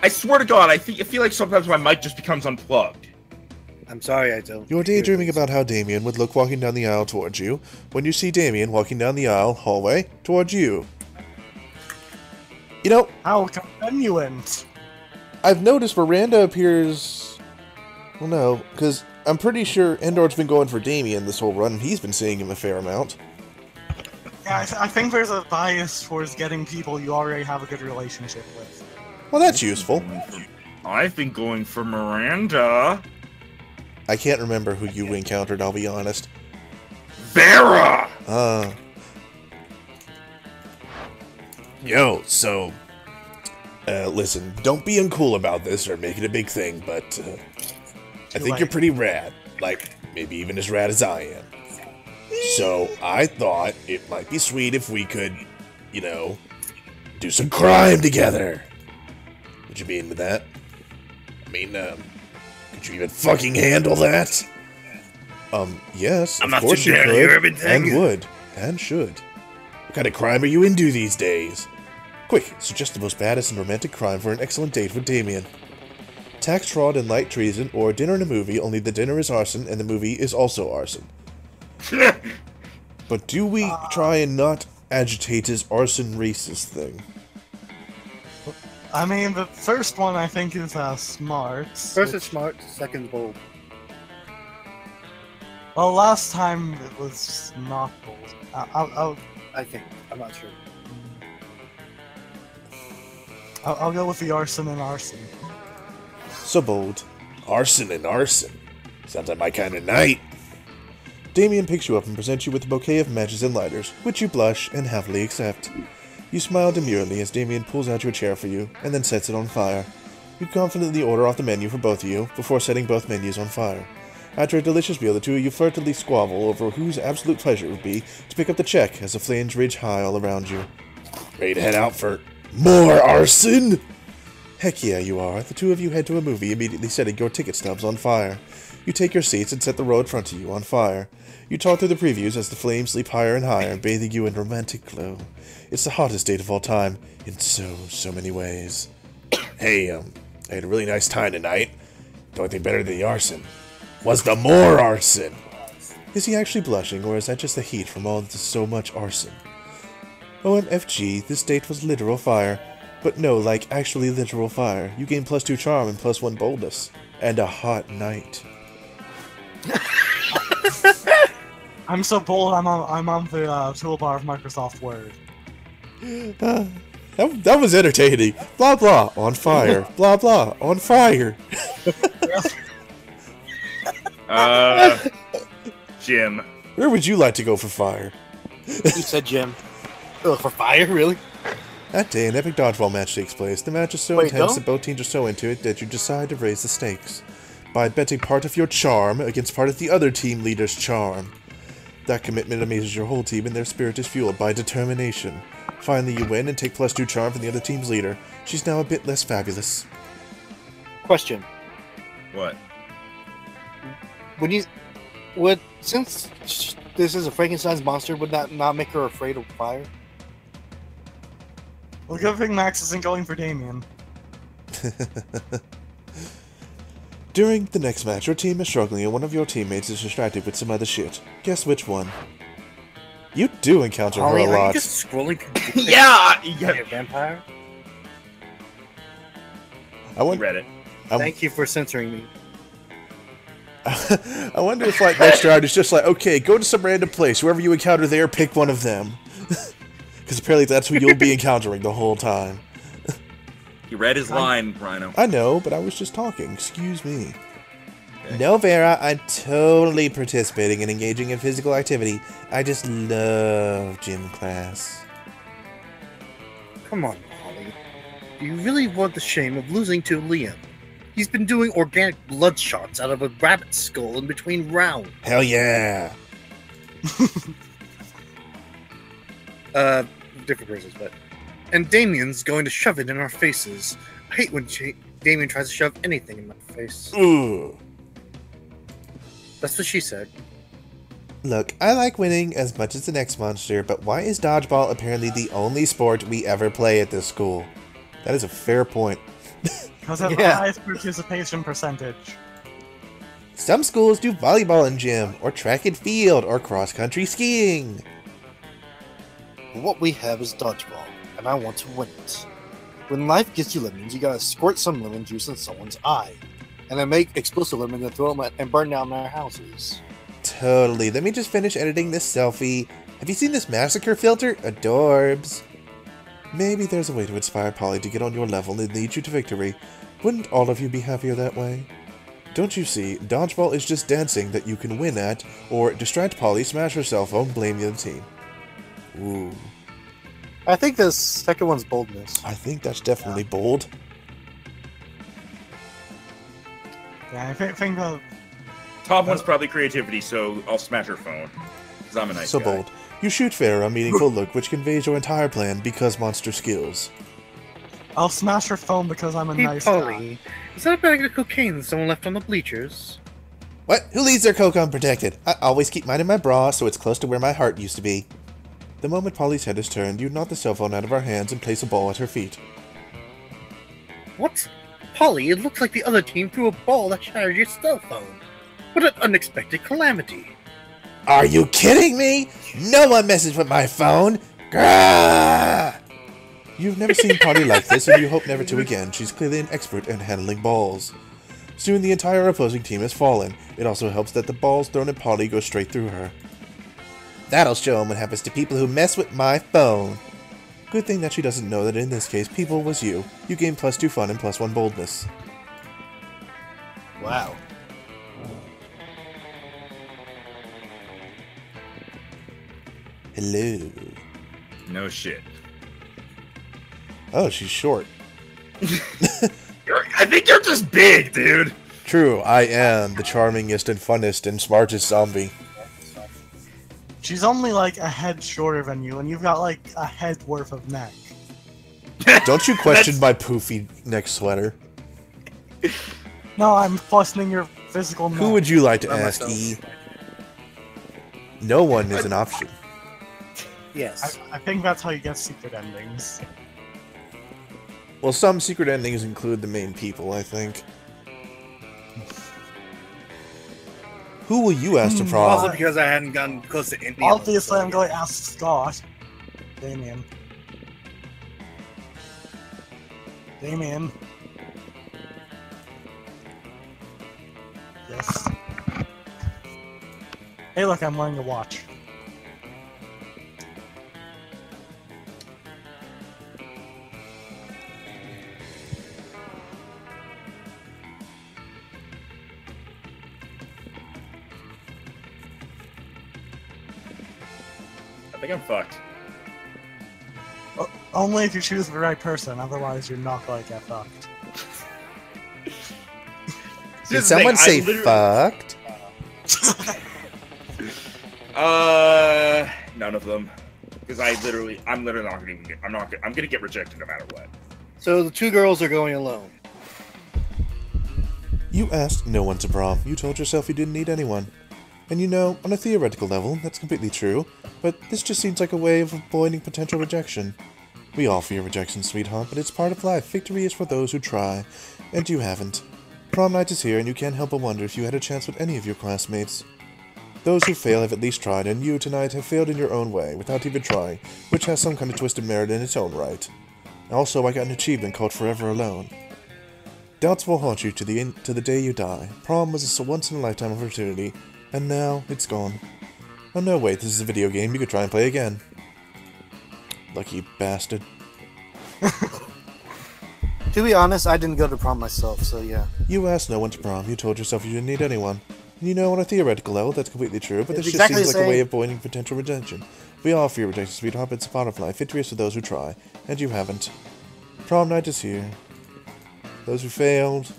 I swear to God, I feel like sometimes my mic just becomes unplugged. I'm sorry, I don't. You're daydreaming about how Damien would look walking down the aisle towards you when you see Damien walking down the aisle hallway towards you. You know, How convenient. I've noticed Miranda appears. Well, no, because I'm pretty sure Endor's been going for Damien this whole run, and he's been seeing him a fair amount. Yeah, I think there's a bias towards getting people you already have a good relationship with. Well, that's useful. I've been going for Miranda. I can't remember who you encountered, I'll be honest. Vera! Yo, so... listen, don't be uncool about this or make it a big thing, but, I think you're pretty rad. Like, maybe even as rad as I am. So, I thought it might be sweet if we could, you know, do some crime together. What you mean with that? I mean, could you even fucking handle that? Yes, I'm of not course too you down to could, hear everything. and would, and should. What kind of crime are you into these days? Quick, suggest the most baddest and romantic crime for an excellent date with Damien. Tax fraud and light treason, or dinner in a movie, only the dinner is arson and the movie is also arson. But do we try and not agitate his arson racist thing? I mean, the first one I think is smart. First is smart, second bold. Well, last time it was not bold. I think. I'm not sure. I'll go with the arson and arson. So bold. Arson and arson. Sounds like my kind of night. Damien picks you up and presents you with a bouquet of matches and lighters, which you blush and happily accept. You smile demurely as Damien pulls out your chair for you, and then sets it on fire. You confidently order off the menu for both of you, before setting both menus on fire. After a delicious meal, the two of you furtively squabble over whose absolute pleasure it would be to pick up the check as the flames rage high all around you. Ready to head out for more arson? Heck yeah, you are. The two of you head to a movie, immediately setting your ticket stubs on fire. You take your seats and set the row in front of you on fire. You talk through the previews as the flames leap higher and higher, bathing you in romantic glow. It's the hottest date of all time, in so many ways. Hey, I had a really nice time tonight. The only thing better than the arson was the more arson. Is he actually blushing, or is that just the heat from all the so much arson? OMFG, this date was literal fire. But no, like actually literal fire. You gain +2 charm and +1 boldness. And a hot night. I'm so bold. I'm on the toolbar of Microsoft Word. That was entertaining. Blah blah on fire. Blah blah on fire. Jim. Where would you like to go for fire? You said Jim. Oh, for fire, really? That day, an epic dodgeball match takes place. The match is so intense that both teams are so into it that you decide to raise the stakes by betting part of your charm against part of the other team leader's charm. That commitment amazes your whole team, and their spirit is fueled by determination. Finally, you win and take +2 charm from the other team's leader. She's now a bit less fabulous. Question. What? Since this is a Frankenstein's monster, would that not make her afraid of fire? Well, good thing Max isn't going for Damien. During the next match, your team is struggling and one of your teammates is distracted with some other shit. Guess which one? You do encounter her a Are you lot. just scrolling? Yeah! Yeah, vampire. I wonder, Read it. Thank you for censoring me. I wonder if, like, next round it's just like, okay, go to some random place. Whoever you encounter there, pick one of them. Because apparently that's who you'll be encountering the whole time. He read his line, Rhino. I know, but I was just talking. Excuse me. Okay. No, Vera, I'm totally participating and engaging in physical activity. I just love gym class. Come on, Holly. Do you really want the shame of losing to Liam? He's been doing organic blood shots out of a rabbit skull in between rounds. Hell yeah. Different persons, but... And Damien's going to shove it in our faces. I hate when Damien tries to shove anything in my face. Ooh. That's what she said. Look, I like winning as much as the next monster, but why is dodgeball apparently the only sport we ever play at this school? That is a fair point. Because of the highest participation percentage. Some schools do volleyball in gym, or track and field, or cross-country skiing. What we have is dodgeball, and I want to win it. When life gives you lemons, you gotta squirt some lemon juice in someone's eye, and then make explosive lemons and throw them and burn down their houses. Totally. Let me just finish editing this selfie. Have you seen this massacre filter? Adorbs. Maybe there's a way to inspire Polly to get on your level and lead you to victory. Wouldn't all of you be happier that way? Don't you see, dodgeball is just dancing that you can win at, or distract Polly, smash her cell phone, blame the other team. Ooh. I think the second one's boldness. I think that's definitely bold. Yeah, I think Top one's probably creativity, so I'll smash her phone. Because I'm a nice guy. So bold. You shoot Farah a meaningful look which conveys your entire plan because monster skills. I'll smash her phone because I'm a Hey, nice guy. Polly, is that a bag of cocaine that someone left on the bleachers? What? Who leaves their coke unprotected? I always keep mine in my bra so it's close to where my heart used to be. The moment Polly's head is turned, you knock the cell phone out of her hands and place a ball at her feet. What? Polly, it looks like the other team threw a ball that shattered your cell phone. What an unexpected calamity. Are you kidding me? No one messes with my phone! Grrrr! You've never seen Polly like this, and you hope never to again. She's clearly an expert in handling balls. Soon the entire opposing team has fallen. It also helps that the balls thrown at Polly go straight through her. That'll show 'em what happens to people who mess with my phone. Good thing that she doesn't know that in this case, people was you. You gain +2 fun and +1 boldness. Wow. Hello. No shit. Oh, she's short. I think you're just big, dude. True, I am the charmingest and funnest and smartest zombie. She's only like a head shorter than you, and you've got like a head worth of neck. Don't you question my poofy neck sweater? No, I'm questioning your physical neck. Who would you like to Not ask, myself. E? No one is an option. Yes. I think that's how you get secret endings. Well, some secret endings include the main people, I think. Who will you ask to Also prom? because I hadn't gotten close to India. Obviously, I'm going to ask Scott. Damien. Damien. Yes. Hey, look, I'm wearing a watch. I think I'm fucked. Only if you choose the right person, otherwise you're not going to get fucked. Did someone say fucked? None of them. Because I'm literally not gonna even get. I'm gonna get rejected no matter what. So the two girls are going alone. You asked no one to prom. You told yourself you didn't need anyone. And you know, on a theoretical level, that's completely true, but this just seems like a way of avoiding potential rejection. We all fear rejection, sweetheart, but it's part of life. Victory is for those who try, and you haven't. Prom night is here, and you can't help but wonder if you had a chance with any of your classmates. Those who fail have at least tried, and you tonight have failed in your own way, without even trying, which has some kind of twisted merit in its own right. Also, I got an achievement called Forever Alone. Doubts will haunt you to the day you die. Prom was a once-in-a-lifetime opportunity, and now it's gone. Oh no, wait, this is a video game. You could try and play again. Lucky bastard. To be honest, I didn't go to prom myself, so yeah. You asked no one to prom. You told yourself you didn't need anyone. And you know, on a theoretical level, that's completely true, but this It's just exactly seems the like a way same. of avoiding potential rejection. We all fear rejection, sweetheart, but it's a part of life. Victory is for those who try, and you haven't. Prom night is here. Those who failed,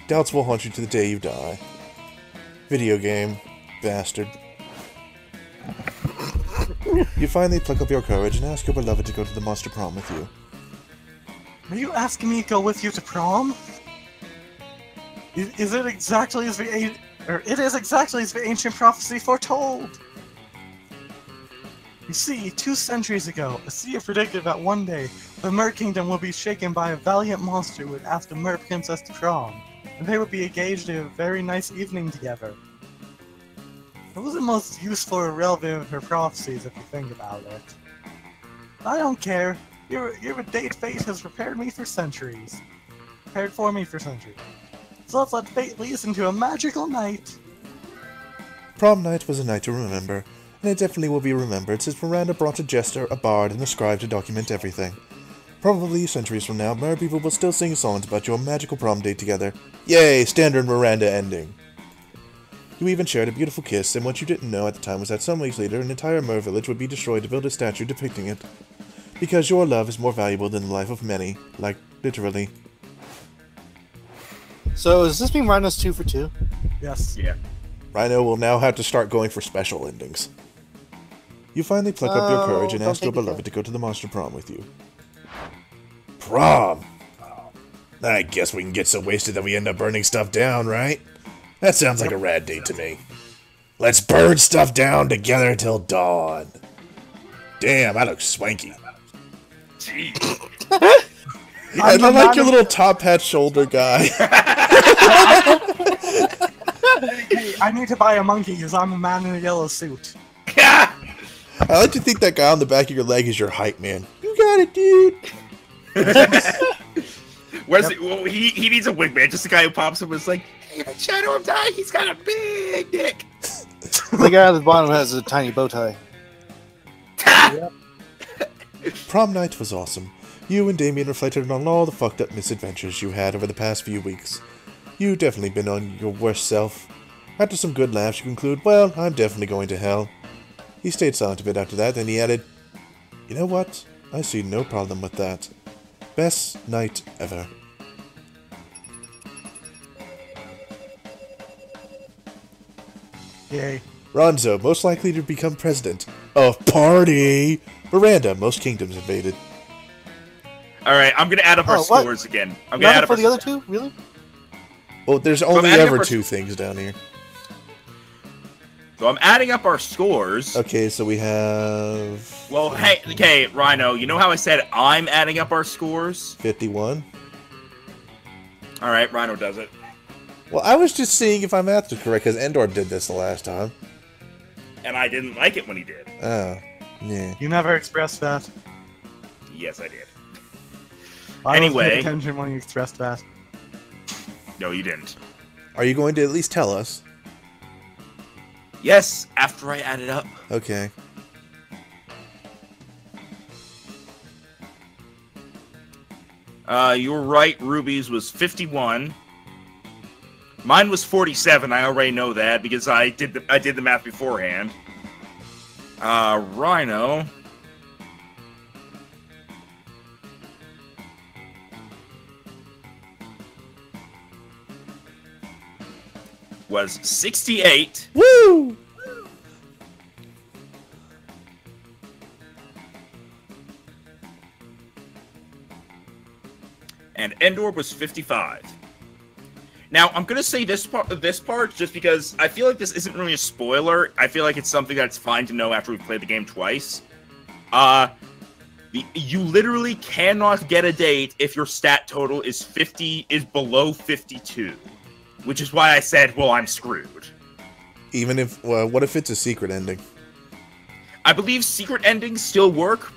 doubts will haunt you to the day you die. Video game, bastard. You finally pluck up your courage and ask your beloved to go to the monster prom with you. Are you asking me to go with you to prom? Is it exactly as it is exactly as the ancient prophecy foretold? You see, 2 centuries ago, a seer predicted that one day, the Mer Kingdom would be shaken by a valiant monster who would ask the Mer Princess to prom, and they would be engaged in a very nice evening together. It was the most useful or relevant of her prophecies if you think about it. I don't care. Your date fate has prepared me for centuries. Prepared for me for centuries. So let's let fate lead us into a magical night. Prom night was a night to remember, and it definitely will be remembered since Miranda brought a jester, a bard, and a scribe to document everything. Probably centuries from now, Mer people will still sing songs about your magical prom date together. Yay, standard Miranda ending. You even shared a beautiful kiss, and what you didn't know at the time was that some weeks later an entire Mer village would be destroyed to build a statue depicting it. Because your love is more valuable than the life of many. Like, literally. So is this being Rhino's 2 for 2? Yes. Yeah. Rhino will now have to start going for special endings. You finally pluck up your courage and ask your beloved to go to the monster prom with you. Prom? I guess we can get so wasted that we end up burning stuff down, right? That sounds like a rad date to me. Let's burn stuff down together till dawn. Damn, I look swanky. I like your little top hat shoulder guy. Hey, I need to buy a monkey because I'm a man in a yellow suit. I like to think that guy on the back of your leg is your hype man. You got it, dude. Where's it? Well, he needs a wig man. Just the guy who pops up and is like, hey, the shadow of die, he's got a big dick. The guy at the bottom has a tiny bow tie. Prom night was awesome. You and Damien reflected on all the fucked up misadventures you had over the past few weeks. You definitely been on your worst self. After some good laughs, you conclude, well, I'm definitely going to hell. He stayed silent a bit after that, then he added, you know what? I see no problem with that. Best night ever. Yay. Ronzo, most likely to become president of Party. Miranda, most kingdoms invaded. Alright, I'm gonna add up our what? scores again. I'm gonna add up for our the other two? Really? Well, there's I'm only adding ever up our- 2 things down here. So I'm adding up our scores. Okay, so we have... Well, hey, okay, Rhino, you know how I said I'm adding up our scores? 51. Alright, Rhino does it. Well, I was just seeing if my math was correct, because Endor did this the last time. And I didn't like it when he did. Oh, yeah. You never expressed that. Yes, I did. I Anyway. wasn't paying attention when you expressed that. No, you didn't. Are you going to at least tell us? Yes, after I add it up. Okay. You were right, Ruby's was 51. Mine was 47, I already know that, because I did the math beforehand. Rhino... was 68. Woo! And Endor was 55. Now, I'm gonna say this part just because I feel like this isn't really a spoiler. I feel like it's something that's fine to know after we've played the game twice. You literally cannot get a date if your stat total is below 52. Which is why I said, well, I'm screwed. Even if... what if it's a secret ending? I believe secret endings still work,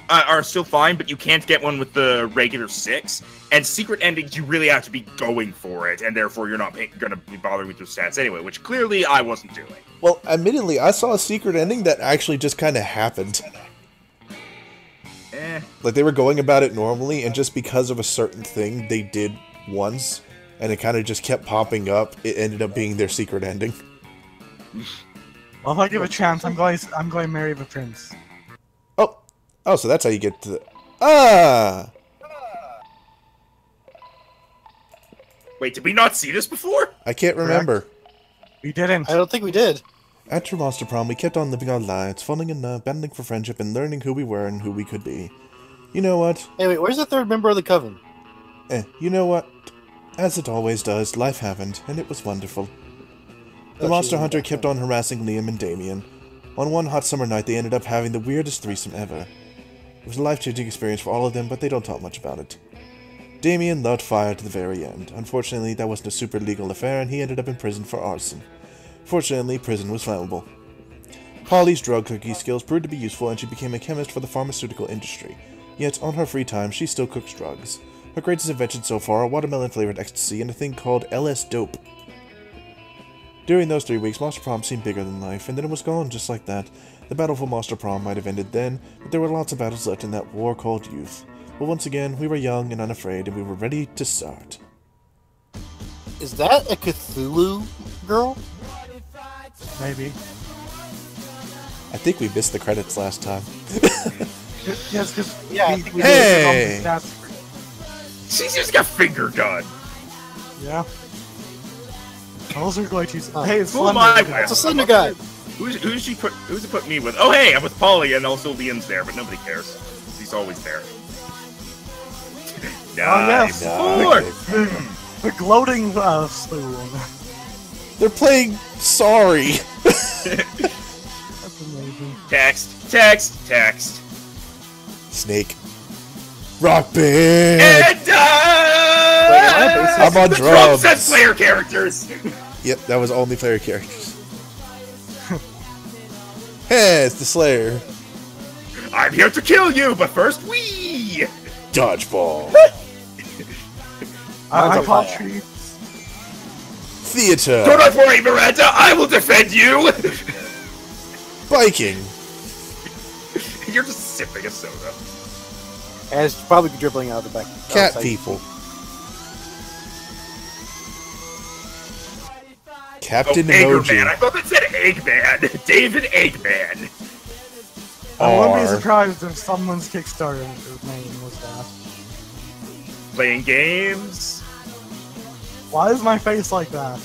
are still fine, but you can't get one with the regular 6. And secret endings, you really have to be going for it, and therefore you're not going to be bothering with your stats anyway, which clearly I wasn't doing. Well, admittedly, I saw a secret ending that actually just kind of happened. Like, they were going about it normally, and just because of a certain thing they did once... and it kind of just kept popping up. It ended up being their secret ending. Well, if I give a chance, I'm going to marry the prince. Oh, so that's how you get to the... Ah! Wait, did we not see this before? I can't remember. We didn't. I don't think we did. After Monster Prom, we kept on living our lives, falling in love, bending for friendship, and learning who we were and who we could be. You know what? Hey, wait, where's the third member of the coven? You know what? As it always does, life happened, and it was wonderful. The monster hunter kept on harassing Liam and Damien. On one hot summer night, they ended up having the weirdest threesome ever. It was a life-changing experience for all of them, but they don't talk much about it. Damien loved fire to the very end. Unfortunately, that wasn't a super legal affair, and he ended up in prison for arson. Fortunately, prison was flammable. Polly's drug cookie skills proved to be useful, and she became a chemist for the pharmaceutical industry. Yet, on her free time, she still cooks drugs. Her greatest invention so far are watermelon-flavored ecstasy and a thing called LS Dope. During those 3 weeks, Monster Prom seemed bigger than life, and then it was gone just like that. The battle for Monster Prom might have ended then, but there were lots of battles left in that war called youth. But once again, we were young and unafraid, and we were ready to start. Is that a Cthulhu girl? Maybe. I think we missed the credits last time. Yes, because Yeah, we Hey! did stats. She's just got finger gun. Yeah. Those are going to... Hey, it's Who am Slender. I with? It's a Slender guy. Who's it put me with? Oh, hey, I'm with Polly, and also Liam's there, but nobody cares. He's always there. Yes. Four. The gloating spoon. They're playing Sorry. That's amazing. Text. Snake. Rock Band. And I'm on the drums. drum set player characters. Yep, that was only player characters. Hey, it's the Slayer. I'm here to kill you, but first we. Dodgeball. I call treats. Theater. Do not worry, Miranda. I will defend you. Biking. You're just sipping a soda. And it's probably dribbling out of the back. Cat outside. people. Captain Eggman. Emoji. I thought it said Eggman. David Eggman. I wouldn't be R. surprised if someone's Kickstarter name was that. Playing games. Why is my face like that?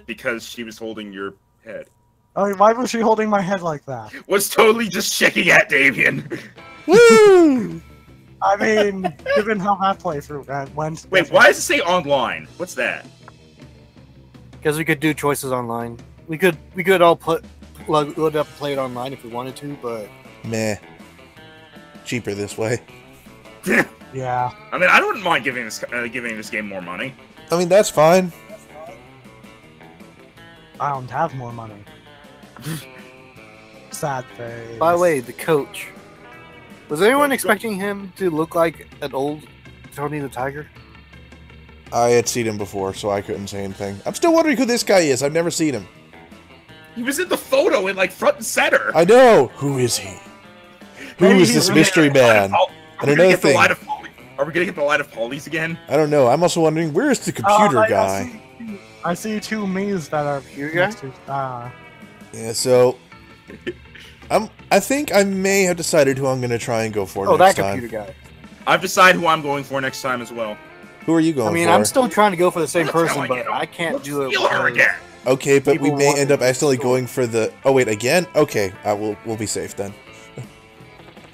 Because she was holding your head. I mean, why was she holding my head like that? Was totally just checking at Damien. Woo! I mean, given how that playthrough went. Wait, why does it say online? What's that? Because we could do choices online. We could all load up and play it online if we wanted to, but Meh. Cheaper this way. Yeah. I mean, I wouldn't mind giving this game more money. I mean, that's fine. I don't have more money. Sad face. by the way, the coach. Was anyone expecting him to look like an old Tony the Tiger? I had seen him before, so I couldn't say anything. I'm still wondering who this guy is. I've never seen him. He was in the photo in like front and center. I know. Who is he? Who Maybe is he's this really mystery man? And another thing. Are we gonna get the light of Polly's again? I don't know. I'm also wondering, where is the computer guy? I see two me's that are Computer next guy? to. Yeah, so I think I may have decided who I'm going to try and go for Oh, next that time. computer guy. I've decided who I'm going for next time as well. Who are you going I mean, for? I'm still trying to go for the same I'm person, telling but you, I can't do it. Steal her again. Okay, but we People may want end up to accidentally destroy. going for the... Oh, wait, again? Okay, we'll be safe then.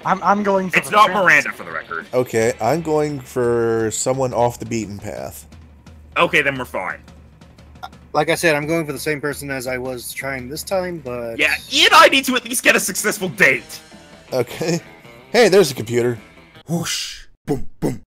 I'm going for It's the not trans- Miranda, for the record. Okay, I'm going for someone off the beaten path. Okay, then we're fine. Like I said, I'm going for the same person as I was trying this time, but Yeah, Ian and I need to at least get a successful date. Okay. Hey, there's a computer. Whoosh. Boom, boom.